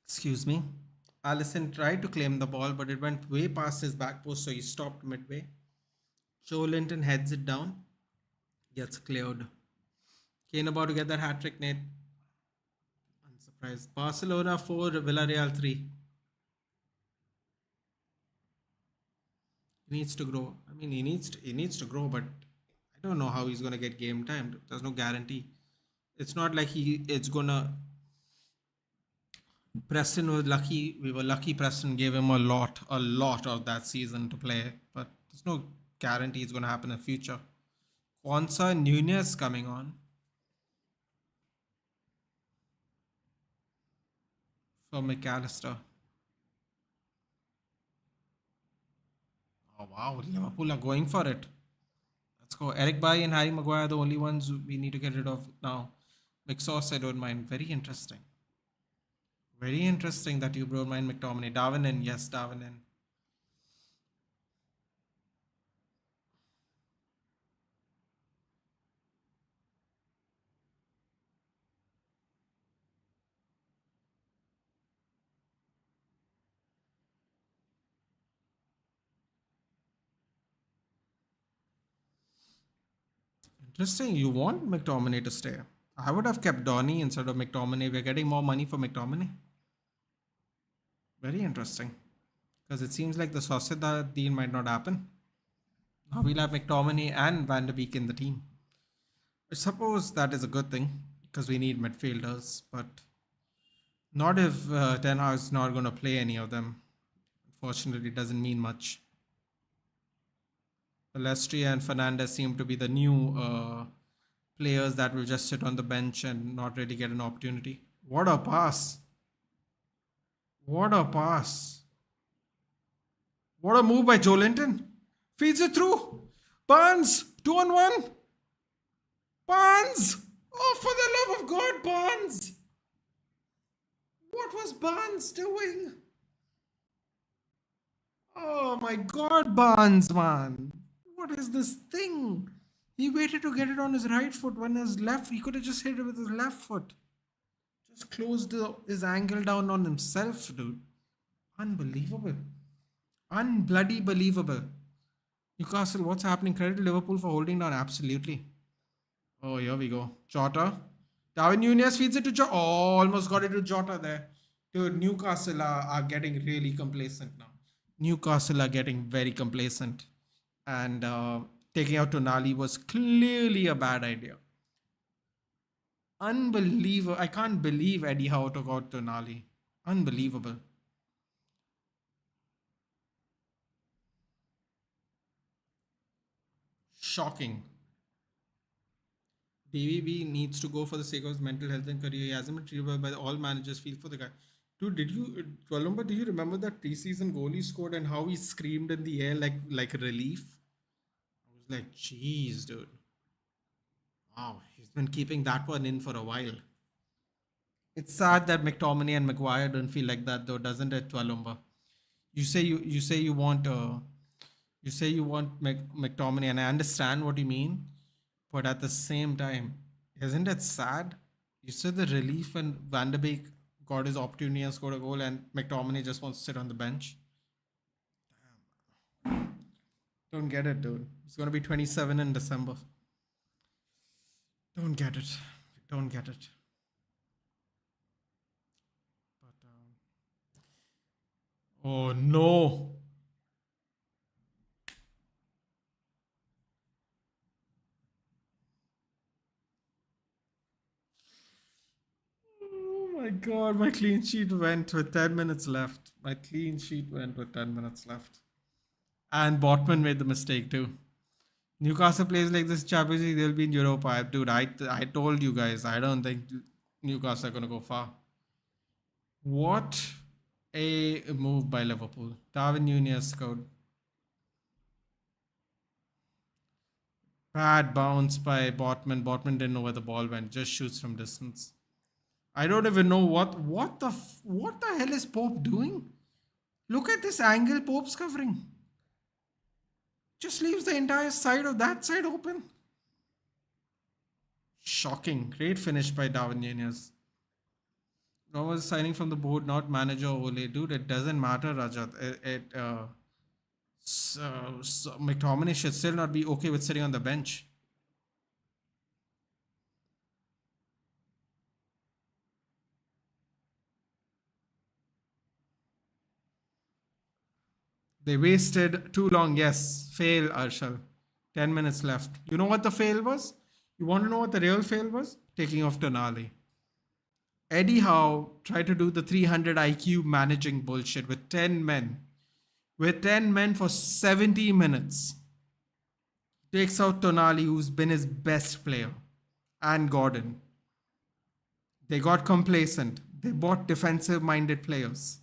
Excuse me. Alisson tried to claim the ball, but it went way past his back post, so he stopped midway. Joe Linton heads it down. Gets cleared. Kane about to get that hat trick, Nate. Unsurprised. Barcelona 4, Villarreal 3. He needs to grow. I mean, he needs to grow, but I don't know how he's gonna get game time. There's no guarantee. It's not like it's gonna. Preston was lucky. We were lucky. Preston gave him a lot of that season to play, but there's no guarantee it's gonna happen in the future. Quansah Nunez coming on for McAllister. Oh wow, Liverpool are going for it. Let's go. Eric Bailly and Harry Maguire are the only ones we need to get rid of now. McSauce, I don't mind. Very interesting. Very interesting that you don't mind McTominay. Darwin in, yes, Darwin in. Interesting. You want McTominay to stay. I would have kept Donny instead of McTominay. We're getting more money for McTominay. Very interesting. Because it seems like the Sociedad deal might not happen. Now we'll have McTominay and Van de Beek in the team. I suppose that is a good thing because we need midfielders, but not if Ten Hag is not going to play any of them. Unfortunately, it doesn't mean much. Palestri and Fernandez seem to be the new players that will just sit on the bench and not really get an opportunity. What a pass! What a pass! What a move by Joe Linton! Feeds it through! Barnes! 2-on-1! Barnes! Oh, for the love of God, Barnes! What was Barnes doing? Oh my God, Barnes, man! What is this thing? He waited to get it on his right foot when his left, he could have just hit it with his left foot. Just closed his angle down on himself, dude. Unbelievable. Unbloody believable. Newcastle, what's happening? Credit to Liverpool for holding down. Absolutely. Oh, here we go. Jota. Darwin Nunez feeds it to Jota. Oh, almost got it to Jota there. Dude, Newcastle are getting really complacent now. Newcastle are getting very complacent. And taking out Tonali was clearly a bad idea. Unbelievable. I can't believe Eddie Howe took out Tonali. Unbelievable. Shocking. DVB needs to go for the sake of his mental health and career. He hasn't been treated well by all managers. Feel for the guy. Dude, Columba, do you remember that preseason goal he scored and how he screamed in the air like relief? I was like, jeez, dude. Wow, he's been keeping that one in for a while. It's sad that McTominay and Maguire don't feel like that though, doesn't it, Columba? You say you want McTominay, and I understand what you mean, but at the same time, isn't it sad? You said the relief when Van de Beek got his opportunity and scored a goal, and McTominay just wants to sit on the bench. Damn. Don't get it, dude. He's gonna be 27 in December. Don't get it. Don't get it. But oh no. Oh my God, my clean sheet went with 10 minutes left. My clean sheet went with 10 minutes left. And Botman made the mistake too. Newcastle plays like this Champions League, they'll be in Europa. Dude, I told you guys, I don't think Newcastle are going to go far. What a move by Liverpool. Darwin Nunez scored. Bad bounce by Botman. Botman didn't know where the ball went. Just shoots from distance. I don't even know what the hell is Pope doing? Look at this angle Pope's covering. Just leaves the entire side of that side open. Shocking. Great finish by Darwin Nunez. Was signing from the board, not manager Ole. Dude, it doesn't matter, Rajat. McTominay should still not be okay with sitting on the bench. They wasted too long. Yes, fail, Arshal. 10 minutes left. You know what the fail was? You want to know what the real fail was? Taking off Tonali. Eddie Howe tried to do the 300 IQ managing bullshit with 10 men. With 10 men for 70 minutes. Takes out Tonali, who's been his best player. And Gordon. They got complacent. They bought defensive-minded players.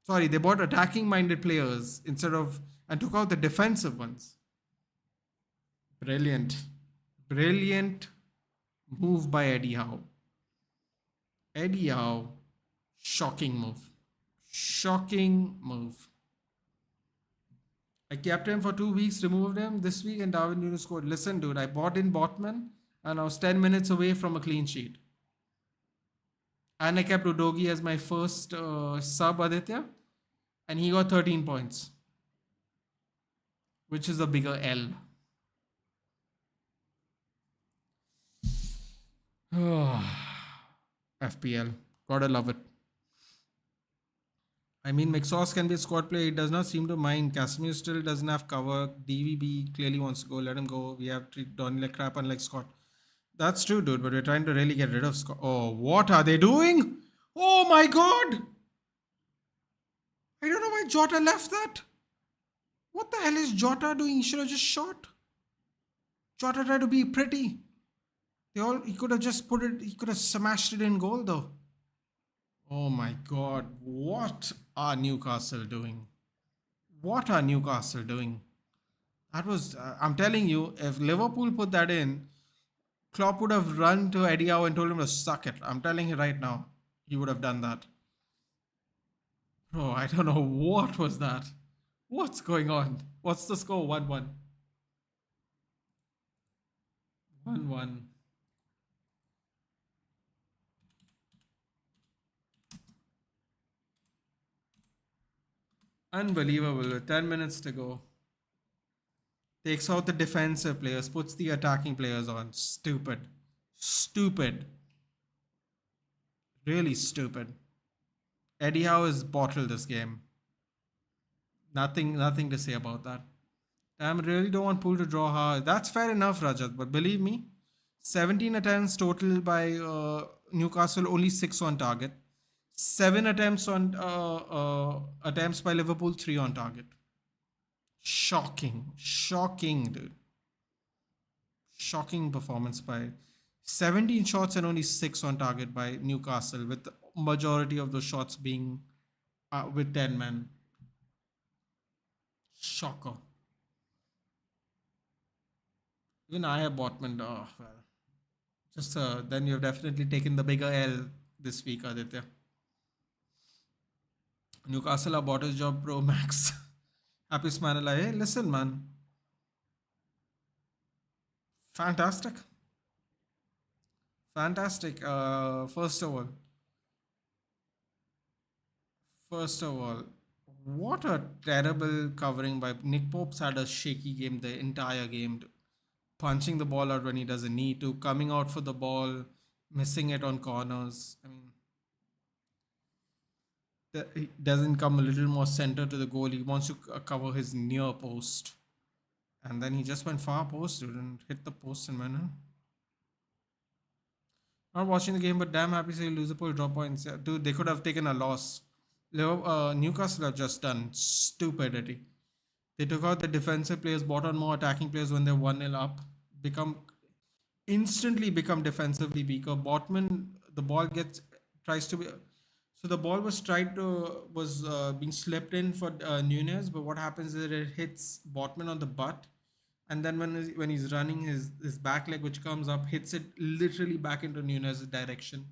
Sorry, they bought attacking-minded players and took out the defensive ones. Brilliant. Brilliant move by Eddie Howe. Eddie Howe, shocking move. Shocking move. I kept him for 2 weeks, removed him this week, and Darwin Nunez scored. Listen, dude, I bought in Botman, and I was 10 minutes away from a clean sheet. And I kept Udogi as my first sub, Aditya, and he got 13 points, which is a bigger L. FPL. Gotta love it. I mean, McSauce can be a squad player. He does not seem to mind. Casemiro still doesn't have cover. DVB clearly wants to go. Let him go. We have treated Donny like crap, unlike Scott. That's true, dude, but we're trying to really get rid of Scott. Oh, what are they doing? Oh my god! I don't know why Jota left that. What the hell is Jota doing? He should have just shot. Jota tried to be pretty. He could have just put it, he could have smashed it in goal though. Oh my god, what are Newcastle doing? What are Newcastle doing? That was, I'm telling you, if Liverpool put that in, Klopp would have run to Eddie Howe and told him to suck it. I'm telling you right now, he would have done that. Bro, I don't know what was that. What's going on? What's the score? 1-1. 1-1. Unbelievable. With 10 minutes to go. Takes out the defensive players, puts the attacking players on. Stupid. Stupid. Really stupid. Eddie Howe has bottled this game. Nothing to say about that. I really don't want Poole to draw hard. That's fair enough, Rajat. But believe me, 17 attempts total by Newcastle, only 6 on target. 7 attempts attempts by Liverpool, 3 on target. Shocking, dude. Shocking performance by 17 shots and only 6 on target by Newcastle, with the majority of those shots being with 10 men. Shocker. Even I have Botman. Oh, well. Just then you've definitely taken the bigger L this week, Aditya. Newcastle are bought his job Pro Max. Happy Smanala. Hey, listen, man. Fantastic. Fantastic. First of all, what a terrible covering by Nick Pope's had a shaky game the entire game. Punching the ball out when he doesn't need to, coming out for the ball, missing it on corners. I mean, he doesn't come a little more center to the goal. He wants to cover his near post. And then he just went far post, dude, and hit the post and went in. Not watching the game, but damn happy to see Liverpool drop points. Yeah, dude, they could have taken a loss. Newcastle have just done stupidity. They took out the defensive players, brought on more attacking players when they're 1-0 up, instantly become defensively weaker. Botman, the ball tries to be, so the ball was being slipped in for Nunez, but what happens is it hits Botman on the butt, and then when he's running, his back leg, which comes up, hits it literally back into Nunez's direction.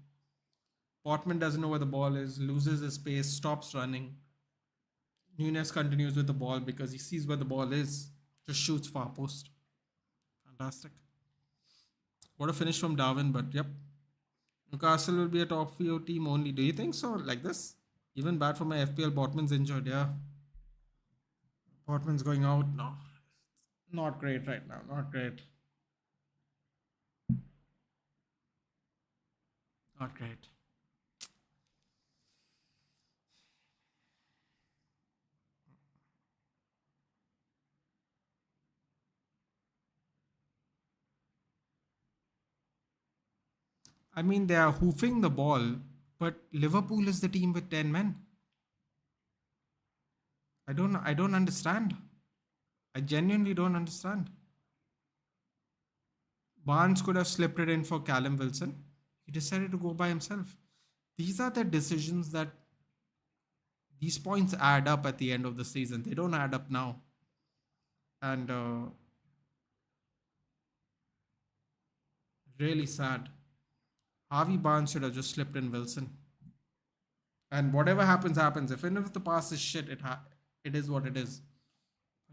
Botman doesn't know where the ball is, loses his pace, stops running. Nunez continues with the ball because he sees where the ball is, just shoots far post. Fantastic. What a finish from Darwin, but yep. Newcastle will be a top 4 team only. Do you think so? Like this? Even bad for my FPL. Botman's injured, yeah. Botman's going out. No. Not great right now. Not great. Not great. I mean, they are hoofing the ball, but Liverpool is the team with 10 men. I don't understand. I genuinely don't understand. Barnes could have slipped it in for Callum Wilson. He decided to go by himself. These are the decisions that these points add up at the end of the season. They don't add up now. And really sad. Harvey Barnes should have just slipped in Wilson. And whatever happens, happens. Even if the pass is shit, it is what it is.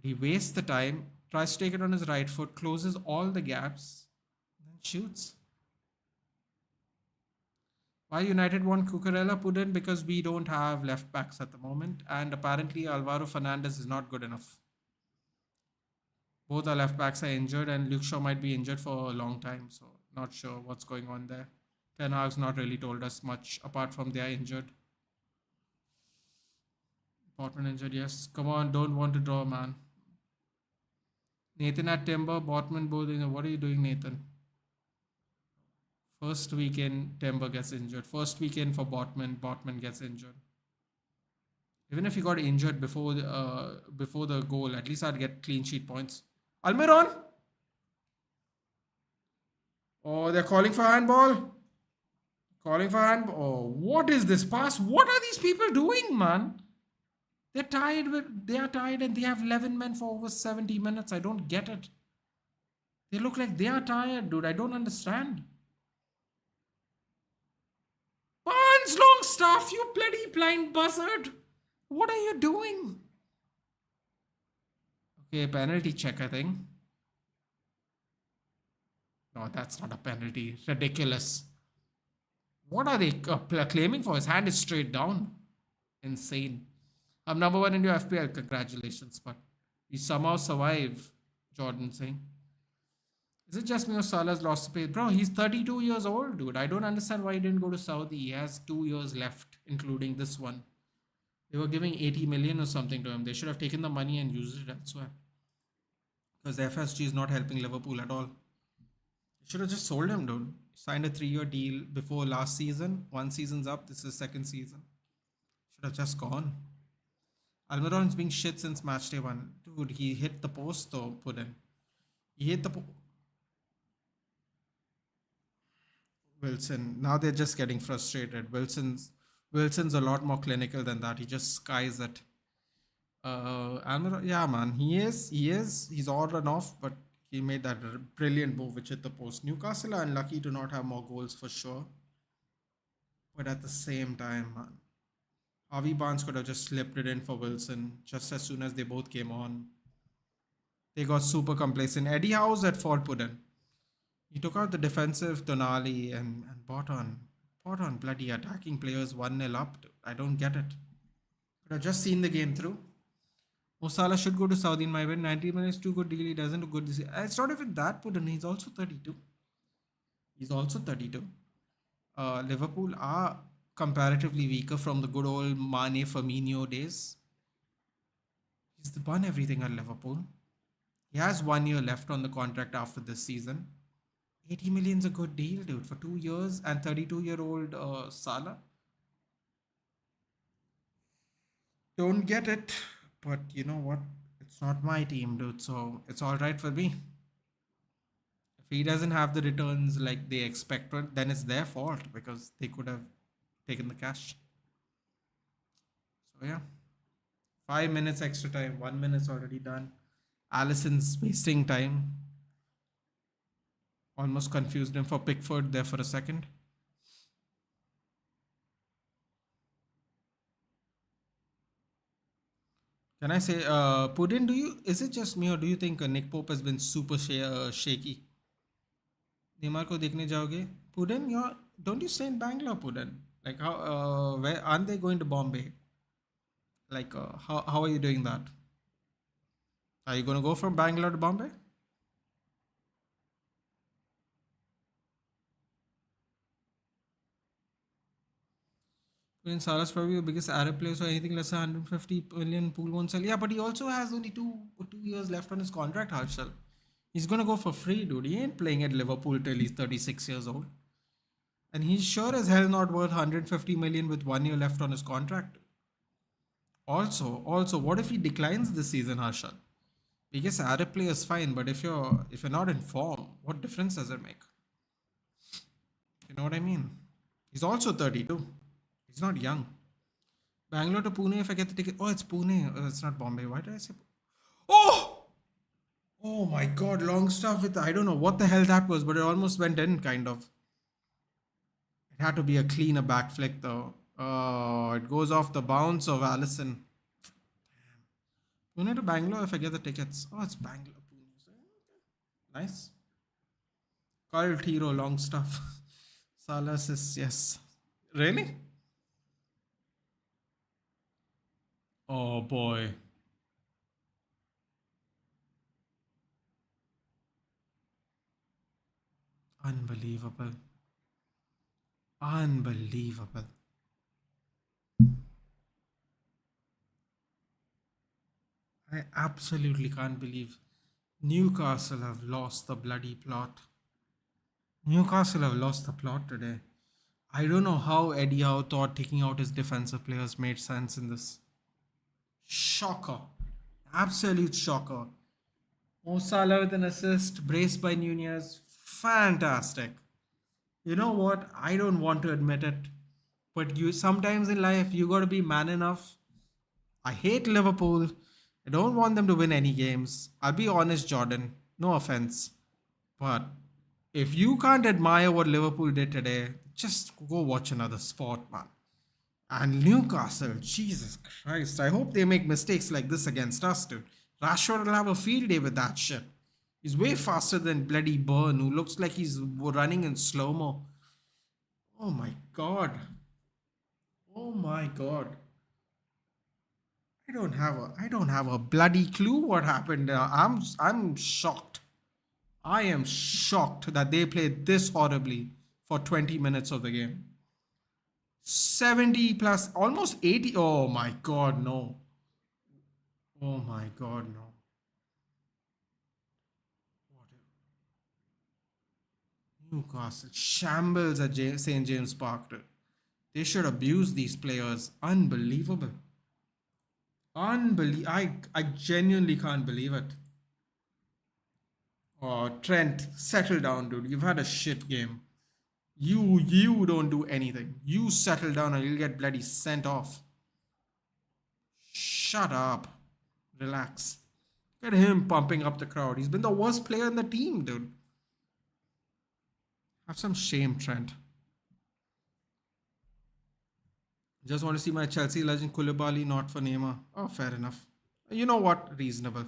He wastes the time, tries to take it on his right foot, closes all the gaps, then shoots. Why United want Cucurella put in? Because we don't have left backs at the moment. And apparently Alvaro Fernandez is not good enough. Both our left backs are injured and Luke Shaw might be injured for a long time. So not sure what's going on there. Ten Hag's not really told us much apart from they are injured. Botman injured, yes. Come on, don't want to draw, man. Nathan at Timber, Botman both injured. What are you doing, Nathan? First weekend, Timber gets injured. First weekend for Botman, Botman gets injured. Even if he got injured before the goal, at least I'd get clean sheet points. Almiron! Oh, they're calling for handball. Calling for handball. Oh, what is this pass? What are these people doing, man? They are tied and they have 11 men for over 70 minutes. I don't get it. They look like they are tired, dude. I don't understand. Barnes Longstaff, you bloody blind buzzard. What are you doing? Okay, penalty check, I think. No, that's not a penalty. Ridiculous. What are they claiming for? His hand is straight down. Insane. I'm number 1 in your FPL. Congratulations. But we somehow survive, Jordan saying. Is it just me or Salah's lost space? Bro, he's 32 years old, dude. I don't understand why he didn't go to Saudi. He has 2 years left, including this one. They were giving 80 million or something to him. They should have taken the money and used it elsewhere. Because FSG is not helping Liverpool at all. They should have just sold him, dude. Signed a 3-year deal before last season. 1 season's up. This is 2nd season. Should have just gone. Almiron's being shit since match day 1. Dude, he hit the post though, put in. He hit the Wilson. Now they're just getting frustrated. Wilson's a lot more clinical than that. He just skies it. Almiron, yeah, man. He is. He's on and off, but he made that brilliant move which hit the post. Newcastle are unlucky to not have more goals for sure. But at the same time, man, Harvey Barnes could have just slipped it in for Wilson just as soon as they both came on. They got super complacent. Eddie Howe's at fault put in. He took out the defensive Tonali and bought on bloody attacking players 1-0 up. I don't get it. Could have just seen the game through. Mo Salah should go to Saudi in my opinion. 90 minutes too good deal. He doesn't look good this year. It's not even that put in. He's also 32. Liverpool are comparatively weaker from the good old Mane Firmino days. He's won everything at Liverpool. He has 1 year left on the contract after this season. 80 million's a good deal, dude, for 2 years and 32-year-old Salah. Don't get it, but you know what? It's not my team, dude, so it's all right for me. If he doesn't have the returns like they expect, then it's their fault because they could have taken the cash. So yeah, 5 minutes extra time. 1 minute's already done. Allison's wasting time. Almost confused him for Pickford there for a second. Can I say, Pudin, is it just me or do you think Nick Pope has been super shaky? Neymar ko dekhne jaoge? Pudin, don't you stay in Bangalore, Pudin? Like, where aren't they going to Bombay? Like, how are you doing that? Are you going to go from Bangalore to Bombay? When Salah's probably the biggest Arab player, so anything less than 150 million pool won't sell. Yeah, but he also has only two years left on his contract, Harshal. He's going to go for free, dude. He ain't playing at Liverpool till he's 36 years old. And he's sure as hell not worth 150 million with 1 year left on his contract. Also, what if he declines this season, Harshal? Biggest Arab player is fine, but if you're not in form, what difference does it make? You know what I mean? He's also 32. He's not young. Bangalore to Pune, if I get the ticket. Oh, it's Pune. It's not Bombay. Why did I say? Oh! Oh my god, long stuff with, I don't know what the hell that was, but it almost went in, kind of. It had to be a cleaner back flick, though. Oh, it goes off the bounce of Allison. Pune to Bangalore, if I get the tickets. Oh, it's Bangalore. Nice. Carl Tiro, long stuff. Salah says yes. Really? Oh boy. Unbelievable. Unbelievable. I absolutely can't believe Newcastle have lost the bloody plot. Newcastle have lost the plot today. I don't know how Eddie Howe thought taking out his defensive players made sense in this. Shocker. Absolute shocker. Mo Salah with an assist, braced by Nunez. Fantastic. You know what? I don't want to admit it, but you sometimes in life you gotta be man enough. I hate Liverpool. I don't want them to win any games. I'll be honest, Jordan. No offense. But if you can't admire what Liverpool did today, just go watch another sport, man. And Newcastle, Jesus Christ. I hope they make mistakes like this against us, dude. Rashford will have a field day with that shit. He's way faster than bloody Burn, who looks like he's running in slow mo. Oh my god. Oh my god. I don't have a bloody clue what happened. I'm shocked. I am shocked that they played this horribly for 20 minutes of the game. 70 plus almost 80. Oh my god, no. Oh my god, no. Newcastle shambles at St. James Park. Dude. They should abuse these players. Unbelievable. I genuinely can't believe it. Oh, Trent, settle down, dude. You've had a shit game. You don't do anything. You settle down or you'll get bloody sent off. Shut up. Relax. Get him pumping up the crowd. He's been the worst player in the team, dude. Have some shame, Trent. Just want to see my Chelsea legend Koulibaly, not for Neymar. Oh, fair enough. You know what? Reasonable.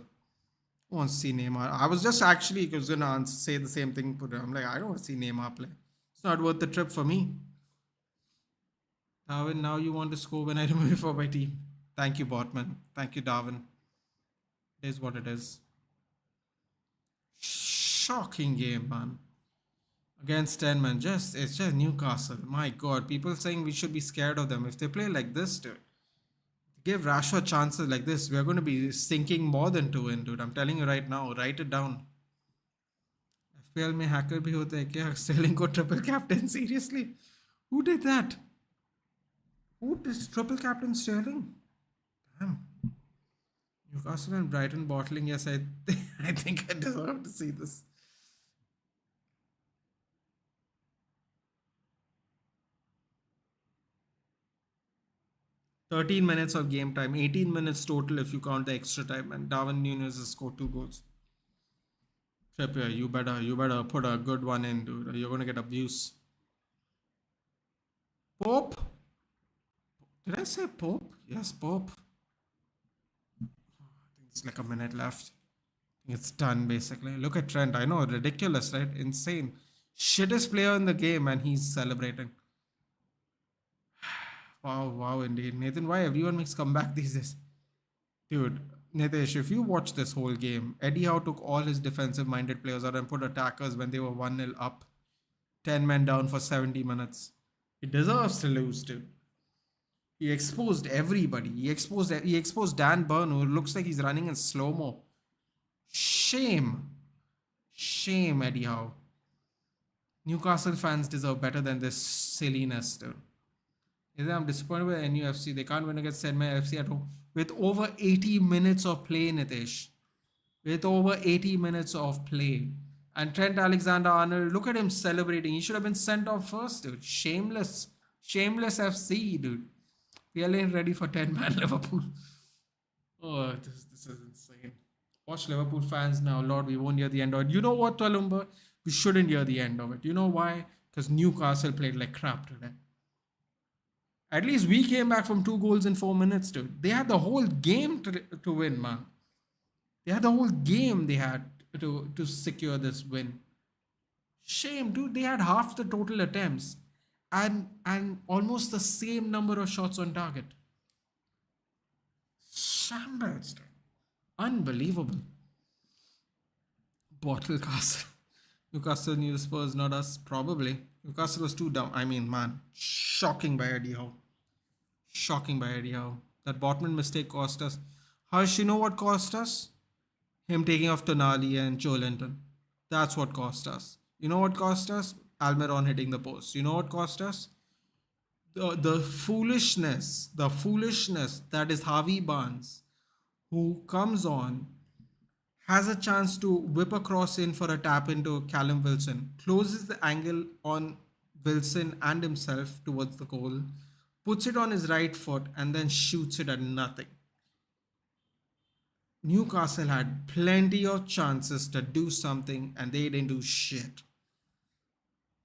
I want to see Neymar. I was just actually going to say the same thing. But I'm like, I don't want to see Neymar play. It's not worth the trip for me. Darwin, now you want to score when I remove you for my team. Thank you, Botman. Thank you, Darwin. It is what it is. Shocking game, man. Against 10 man. It's just Newcastle. My god. People saying we should be scared of them. If they play like this, dude. Give Rashford chances like this, we're going to be sinking more than 2 in, dude. I'm telling you right now. Write it down. FPL में hacker भी होता है क्या? Sterling को triple captain? Seriously? Who did that? Who did triple captain Sterling? Damn. Newcastle and Brighton bottling. Yes, I think I deserve to see this. "13 minutes of game time, 18 minutes total if you count the extra time, and Darwin Nunez has scored 2 goals. Trippier, you better put a good one in, dude. You're gonna get abuse. Pope? Did I say Pope? Yes, Pope. I think it's like a minute left. It's done basically. Look at Trent. I know, ridiculous, right? Insane. Shittest player in the game, and he's celebrating. Wow, indeed. Nathan, why everyone makes comeback these days? Dude, Nitesh, if you watch this whole game, Eddie Howe took all his defensive minded players out and put attackers when they were 1-0 up, 10 men down for 70 minutes. He deserves to lose, dude. He exposed everybody. He exposed Dan Burn, who looks like he's running in slow mo. Shame. Shame, Eddie Howe. Newcastle fans deserve better than this silliness, dude. I'm disappointed with NUFC. They can't win against Senmai FC at home. With over 80 minutes of play, Nitesh. With over 80 minutes of play. And Trent Alexander-Arnold, look at him celebrating. He should have been sent off first, dude. Shameless. Shameless FC, dude. PL ain't ready for 10-man Liverpool. Oh, this is insane. Watch Liverpool fans now. Lord, we won't hear the end of it. You know what, Tolumba? We shouldn't hear the end of it. You know why? Because Newcastle played like crap today. At least we came back from 2 goals in 4 minutes, dude. They had the whole game to win, man. They had the whole game they had to secure this win. Shame, dude. They had half the total attempts and almost the same number of shots on target. Shambles, dude. Unbelievable. Bottle Castle. Newcastle knew Spurs, not us. Probably. Newcastle was too dumb. I mean, man, shocking by Eddie Howe. Shocking by Eddie Howe. That Botman mistake cost us. Harsh, you know what cost us? Him taking off Tonali and Joe Linton. That's what cost us. You know what cost us? Almiron hitting the post. You know what cost us? The foolishness that is Harvey Barnes, who comes on, has a chance to whip a cross in for a tap into Callum Wilson, closes the angle on Wilson and himself towards the goal, puts it on his right foot, and then shoots it at nothing. Newcastle had plenty of chances to do something and they didn't do shit.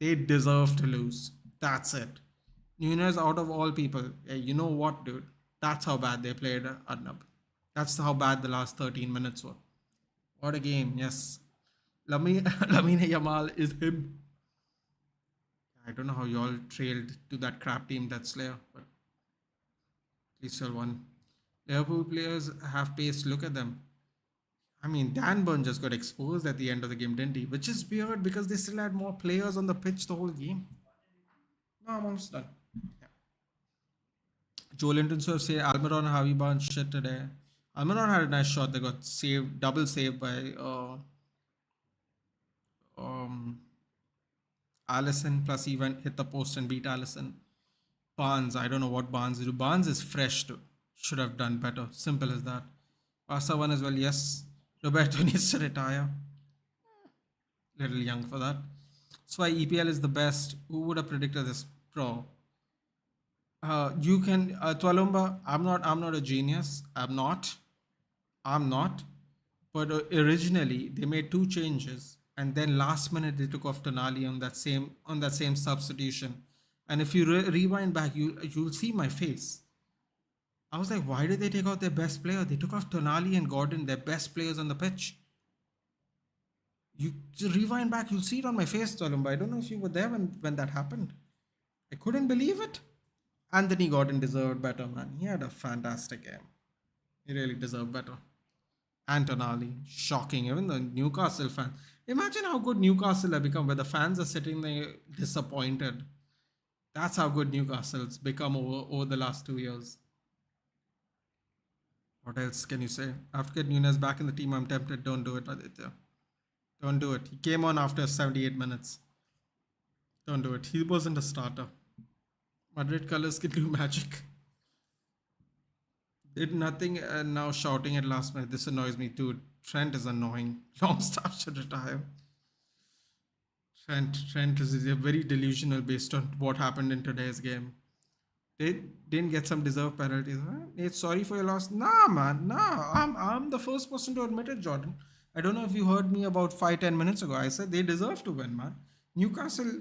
They deserve to lose. That's it. Nunes out of all people. Yeah, you know what, dude? That's how bad they played Arnab. That's how bad the last 13 minutes were. What a game, yes. Lamine Yamal is him. I don't know how you all trailed to that crap team, that Slayer, but at least you all won. Liverpool players have pace. Look at them. I mean, Dan Burn just got exposed at the end of the game, didn't he? Which is weird because they still had more players on the pitch the whole game. No, I'm almost done. Yeah. Joe Linton sort of say Almiron and Harvey Barnes shit today. Almiron had a nice shot that got saved, double saved by Allison. Plus, he went hit the post and beat Allison. Barnes, I don't know what Barnes is. Barnes is fresh too. Should have done better. Simple as that. Pasta one as well, yes. Roberto needs to retire. Little young for that. That's why EPL is the best. Who would have predicted this? Pro. You can Twalumba. I'm not a genius. I'm not. But originally they made two changes, and then last minute they took off Tonali on that same substitution. And if you rewind back, you'll see my face. I was like, why did they take out their best player? They took off Tonali and Gordon, their best players on the pitch. You just rewind back, you'll see it on my face, Tolumba. I don't know if you were there when that happened. I couldn't believe it. Anthony Gordon deserved better, man. He had a fantastic game. He really deserved better. And Tonali, shocking. Even the Newcastle fans. Imagine how good Newcastle have become, where the fans are sitting there disappointed. That's how good Newcastle's become over the last 2 years. What else can you say? After getting Nunes back in the team, I'm tempted. Don't do it, Aditya. Don't do it. He came on after 78 minutes. Don't do it. He wasn't a starter. Madrid colors can do magic. Did nothing and now shouting at last minute. This annoys me too. Trent is annoying. Longstaff should retire. Trent is very delusional based on what happened in today's game. They didn't get some deserved penalties. Huh? Nate, sorry for your loss. Nah, man. Nah. I'm the first person to admit it, Jordan. I don't know if you heard me about 5-10 minutes ago. I said they deserve to win, man. Newcastle,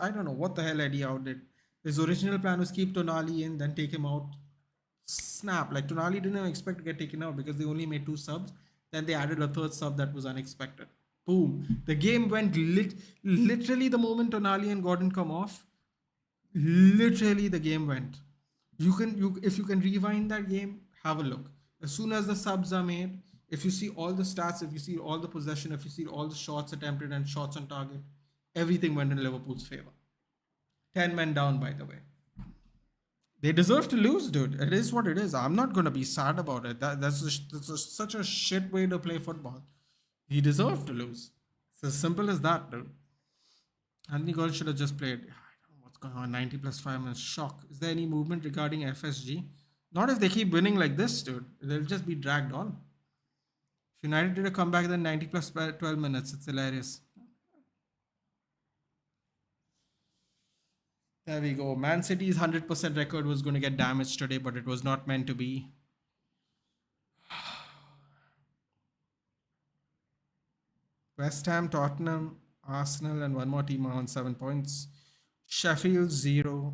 I don't know what the hell Eddie Howe did. His original plan was keep Tonali in, then take him out. Snap. Like Tonali didn't even expect to get taken out because they only made 2 subs. Then they added a 3rd sub that was unexpected. Boom. The game went literally the moment Tonali and Gordon come off. Literally the game went. If you can rewind that game, have a look. As soon as the subs are made, if you see all the stats, if you see all the possession, if you see all the shots attempted and shots on target, everything went in Liverpool's favor. 10 men down, by the way. They deserve to lose, dude. It is what it is. I'm not going to be sad about it. That's such a shit way to play football. He deserved to lose. It's as simple as that, dude. Anthony Gordon should have just played. Going on 90 plus 5 minutes. Shock. Is there any movement regarding FSG? Not if they keep winning like this, dude. They'll just be dragged on. If United did a comeback then 90 plus 12 minutes, it's hilarious. There we go. Man City's 100% record was going to get damaged today, but it was not meant to be. West Ham, Tottenham, Arsenal, and one more team are on 7 points. Sheffield 0,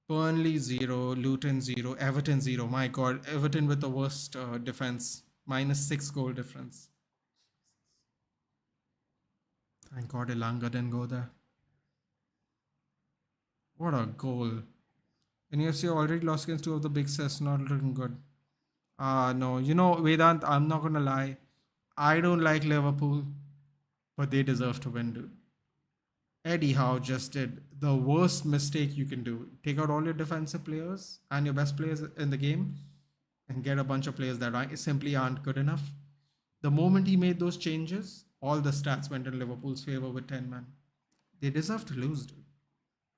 Burnley 0, Luton 0, Everton 0. My God, Everton with the worst defense. -6 goal difference. Thank God Elanga didn't go there. What a goal. NFC already lost against 2 of the big sets. Not looking good. No. You know, Vedant, I'm not going to lie. I don't like Liverpool. but they deserve to win, dude. Eddie Howe just did the worst mistake you can do. Take out all your defensive players and your best players in the game and get a bunch of players that simply aren't good enough. The moment he made those changes, all the stats went in Liverpool's favor with 10 men. They deserve to lose, dude.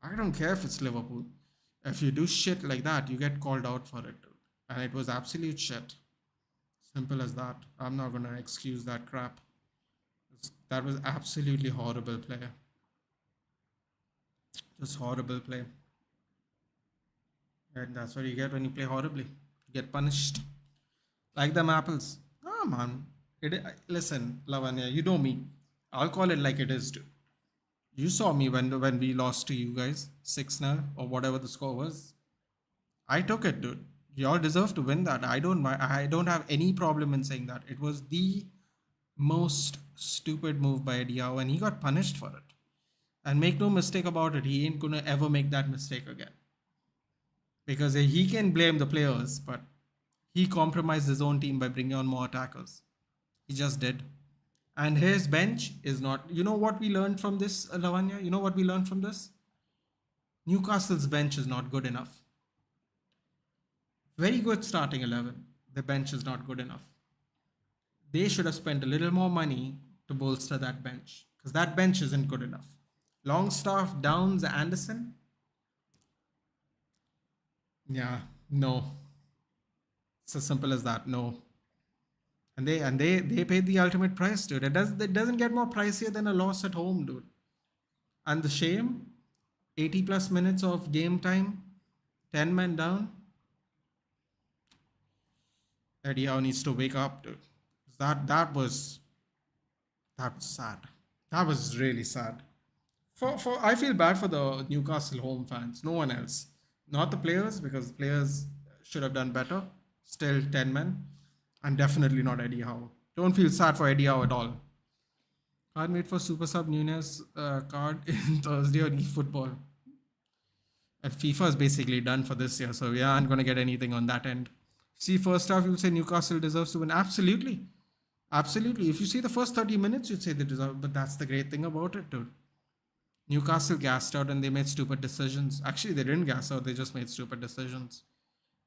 I don't care if it's Liverpool. If you do shit like that, you get called out for it, dude. And it was absolute shit. Simple as that. I'm not going to excuse that crap. That was absolutely horrible play. Just horrible play. And that's what you get when you play horribly. You get punished. Like them apples. Ah, man. Listen, Lavanya, you know me. I'll call it like it is, dude. You saw me when we lost to you guys 6-0 or whatever the score was. I took it, dude. Y'all deserve to win that. I don't have any problem in saying that. It was the most stupid move by Eddie Howe and he got punished for it. And make no mistake about it, he ain't gonna ever make that mistake again. Because he can blame the players, but he compromised his own team by bringing on more attackers. He just did. And his bench is not... You know what we learned from this, Lavanya? You know what we learned from this? Newcastle's bench is not good enough. Very good starting 11. The bench is not good enough. They should have spent a little more money to bolster that bench. Because that bench isn't good enough. Longstaff, Downs, Anderson? Yeah, no. It's as simple as that. No. And they paid the ultimate price, dude. It doesn't get more pricier than a loss at home, dude. And the shame, 80 plus minutes of game time, 10 men down. Eddie Howe needs to wake up, dude. That was sad. That was really sad. For I feel bad for the Newcastle home fans. No one else. Not the players, because players should have done better. Still 10 men. And definitely not Eddie Howe. Don't feel sad for Eddie Howe at all. Can't wait for Super Sub Nunes card in Thursday on eFootball. And FIFA is basically done for this year, so we aren't going to get anything on that end. See, first half, you'll say Newcastle deserves to win. Absolutely. Absolutely. If you see the first 30 minutes, you'd say they deserve. But that's the great thing about it, dude. Newcastle gassed out and they made stupid decisions. Actually, they didn't gas out. They just made stupid decisions.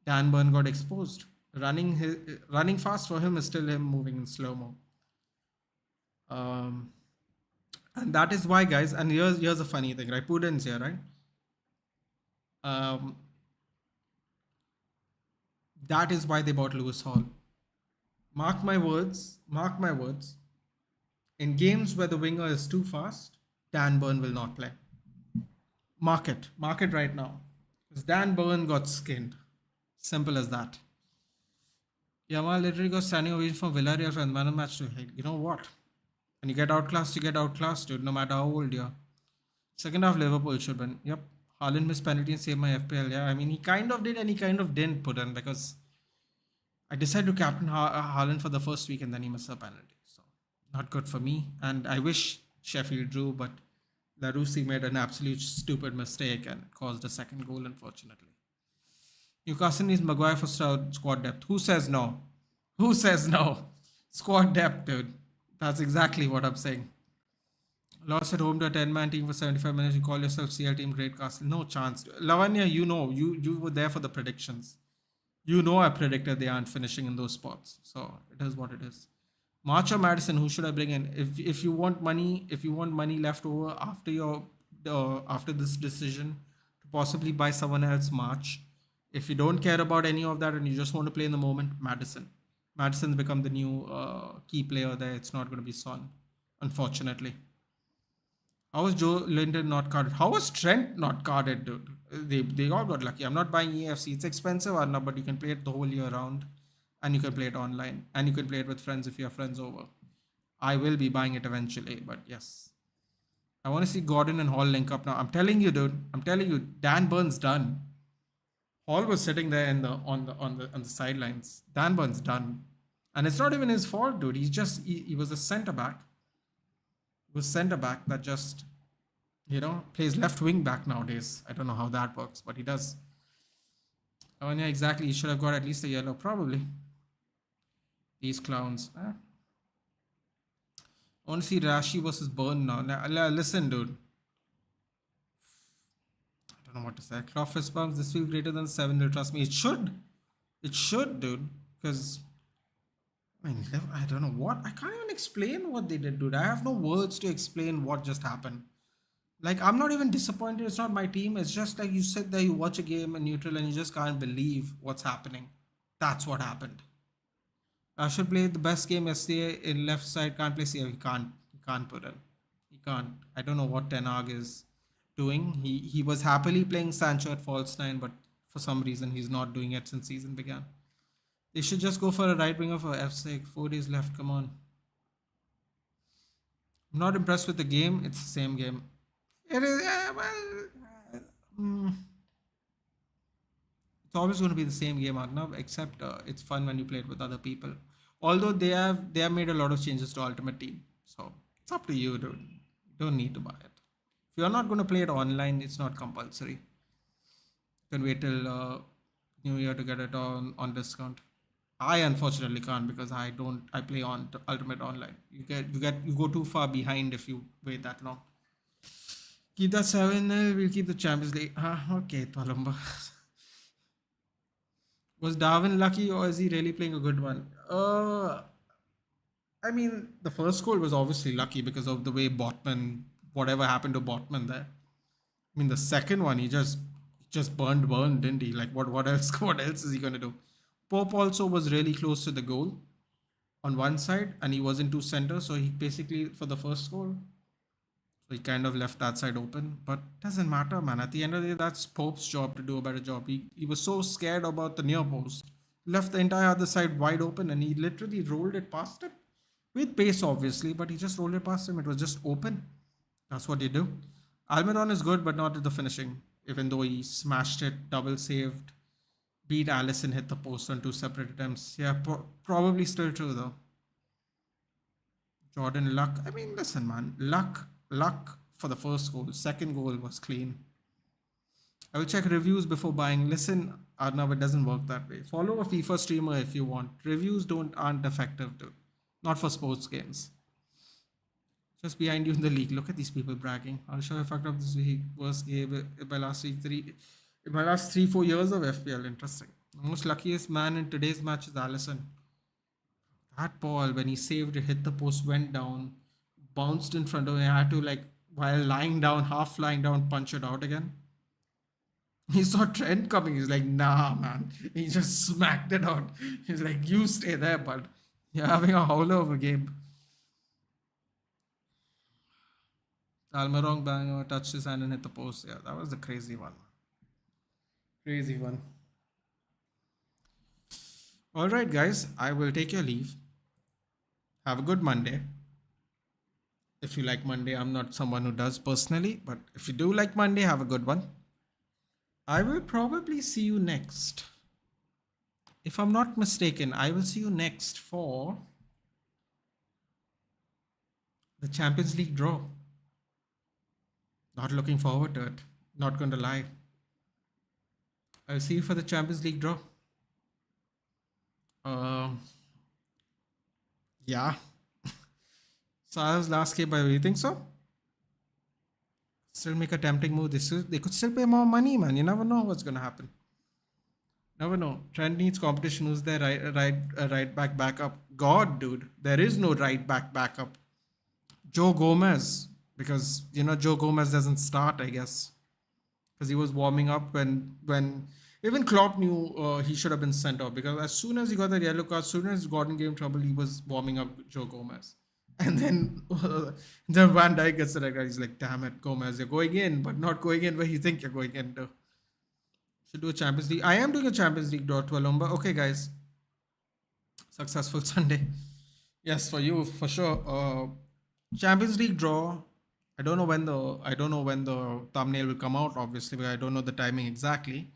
Dan Burn got exposed. Running fast for him is still him moving in slow-mo. And that is why, guys, and here's a funny thing, right? Putin's here, right? That is why they bought Lewis Hall. Mark my words. In games where the winger is too fast, Dan Burn will not play. Mark it right now. Because Dan Burn got skinned. Simple as that. Yamal literally got standing ovation from Villarreal for the man of the match to hit. You know what? When you get outclassed, dude, no matter how old you are. Second half, Liverpool should win. Yep. Haaland missed penalty and saved my FPL. Yeah, I mean, he kind of did and he kind of didn't put in because I decided to captain Haaland for the first week and then he missed a penalty. So, not good for me. And I wish Sheffield drew, but Larousse made an absolute stupid mistake and caused a second goal, unfortunately. Newcastle needs Maguire for squad depth. Who says no? Who says no? Squad depth, dude. That's exactly what I'm saying. Lost at home to a 10-man team for 75 minutes. You call yourself CL team Great Castle. No chance. Lavanya, you know. You were there for the predictions. You know I predicted they aren't finishing in those spots. So it is what it is. March or Madison, who should I bring in? If you want money left over after this decision to possibly buy someone else, March. If you don't care about any of that and you just want to play in the moment, Madison. Madison's become the new key player there. It's not going to be Son, unfortunately. How was Joe Linton not carded? How was Trent not carded, dude? They all got lucky. I'm not buying EFC. It's expensive, Arna, but you can play it the whole year round. And you can play it online. And you can play it with friends if you have friends over. I will be buying it eventually, but yes. I want to see Gordon and Hall link up now. I'm telling you, dude. Dan Burn's done. Hall was sitting there on the sidelines. Dan Burn's done. And it's not even his fault, dude. He was a centre back. He was centre back that just, plays left wing back nowadays. I don't know how that works, but he does. Oh, yeah, exactly. He should have got at least a yellow, probably. These clowns. I want to see Rashi versus Burn now. Listen, dude. I don't know what to say. Clough fist bumps. This feels greater than 7-0. Trust me. It should. It should, dude. Because, I mean, I don't know what. I can't even explain what they did, dude. I have no words to explain what just happened. Like, I'm not even disappointed. It's not my team. It's just like you sit there, you watch a game in neutral, and you just can't believe what's happening. That's what happened. I should play the best game yesterday in left side. Can't play CF. He can't. He can't put in. He can't. I don't know what Ten Hag is doing. He was happily playing Sancho at false nine, but for some reason he's not doing it since season began. They should just go for a right winger for F6. 4 days left. Come on. I'm not impressed with the game. It's the same game. It is. It's always going to be the same game, Arnav, except it's fun when you play it with other people. Although they have made a lot of changes to Ultimate Team, so it's up to you, dude. You don't need to buy it. If you're not going to play it online, it's not compulsory. You can wait till New Year to get it on discount. I unfortunately can't because I play on Ultimate Online. You go too far behind if you wait that long. Keep that 7-0. We'll keep the Champions League. Okay, Palumba. Was Darwin lucky or is he really playing a good one? I mean, the first goal was obviously lucky because of the way Botman, whatever happened to Botman there. I mean, the second one, he just burned, didn't he? Like, what else? What else is he gonna do? Pope also was really close to the goal on one side, and he was into center, so he basically for the first goal, so he kind of left that side open. But doesn't matter, man. At the end of the day, that's Pope's job to do a better job. He was so scared about the near post, left the entire other side wide open, and he literally rolled it past him with pace, obviously, but he just rolled it past him. It was just open. That's what they do. Almiron is good, but not at the finishing. Even though he smashed it, double saved, beat Allison, hit the post on 2 separate attempts. Yeah, probably still true though. Jordan Luck. I mean, listen, man. Luck for the first goal. Second goal was clean. I will check reviews before buying. Listen, Arnav, it doesn't work that way. Follow a FIFA streamer if you want. Reviews aren't effective, dude. Not for sports games. Just behind you in the league. Look at these people bragging. I'll show you fucked up this week. Worst game in my last 3-4 years of FPL. Interesting. The most luckiest man in today's match is Allison. That ball, when he saved it, hit the post, went down, bounced in front of him. I had to, like, while lying down, half lying down, punch it out again. He saw Trent coming. He's like, nah, man. He just smacked it out. He's like, you stay there, bud. You're having a howler of a game. Almiron bang touched his hand and hit the post. Yeah, that was the crazy one. Crazy one. All right, guys. I will take your leave. Have a good Monday. If you like Monday, I'm not someone who does personally, but if you do like Monday, have a good one. I will probably see you next. If I'm not mistaken, I will see you next for the Champions League draw. Not looking forward to it. Not going to lie. I'll see you for the Champions League draw. Yeah. Salah's last game, by the way. You think so? Still make a tempting move. They could still pay more money, man. You never know what's going to happen. Never know. Trent needs competition. Who's their right back backup? God, dude. There is no right back backup. Joe Gomez. Because, Joe Gomez doesn't start, I guess. Because he was warming up when even Klopp knew he should have been sent off. Because as soon as he got that yellow card, as soon as Gordon gave him trouble, he was warming up Joe Gomez. And then Van Dijk gets the red card. He's like, damn it, Gomez, you're going in, but not going in where you think you're going into. Should do a Champions League. I am doing a Champions League draw to Alomba. Okay, guys. Successful Sunday. Yes, for you, for sure. Champions League draw. I don't know when the thumbnail will come out, obviously, because I don't know the timing exactly.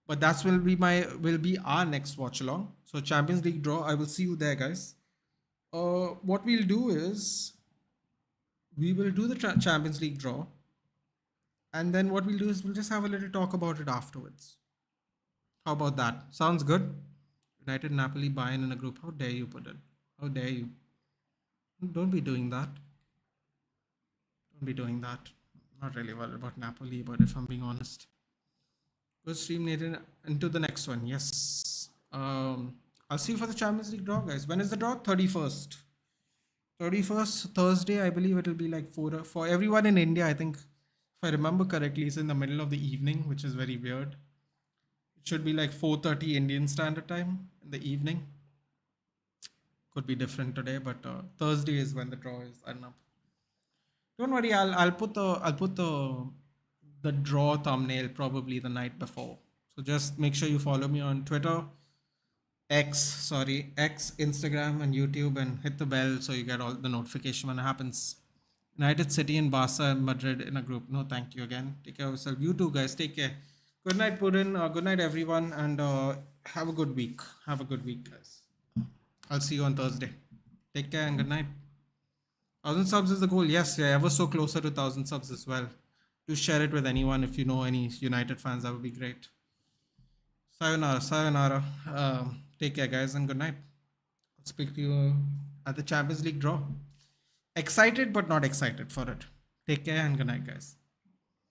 But that will be our next watch along. So Champions League draw. I will see you there, guys. What we'll do is we will do the Champions League draw. And then what we'll do is we'll just have a little talk about it afterwards. How about that? Sounds good? United, Napoli, Bayern in a group. How dare you put it? How dare you? Don't be doing that. Don't be doing that. Not really worried about Napoli, but if I'm being honest. Good stream, Nathan. Into the next one. Yes. I'll see you for the Champions League draw, guys. When is the draw? 31st. 31st, Thursday. I believe it'll be like 4 for everyone in India. I think, if I remember correctly, it's in the middle of the evening, which is very weird. It should be like 4:30 Indian Standard Time in the evening. Could be different today, but Thursday is when the draw is. I don't know. Don't worry, I'll put the draw thumbnail probably the night before. So just make sure you follow me on Twitter, X, Instagram, and YouTube, and hit the bell so you get all the notification when it happens. United City and Barca and Madrid in a group. No, thank you again. Take care of yourself. You too, guys. Take care. Good night, Puddin. Good night, everyone, and have a good week. Have a good week, guys. I'll see you on Thursday. Take care and good night. 1,000 subs is the goal. Yes, we're ever so closer to 1,000 subs as well. Do share it with anyone if you know any United fans. That would be great. Sayonara, sayonara. Take care, guys, and good night. I'll speak to you at the Champions League draw. Excited but not excited for it. Take care and good night, guys.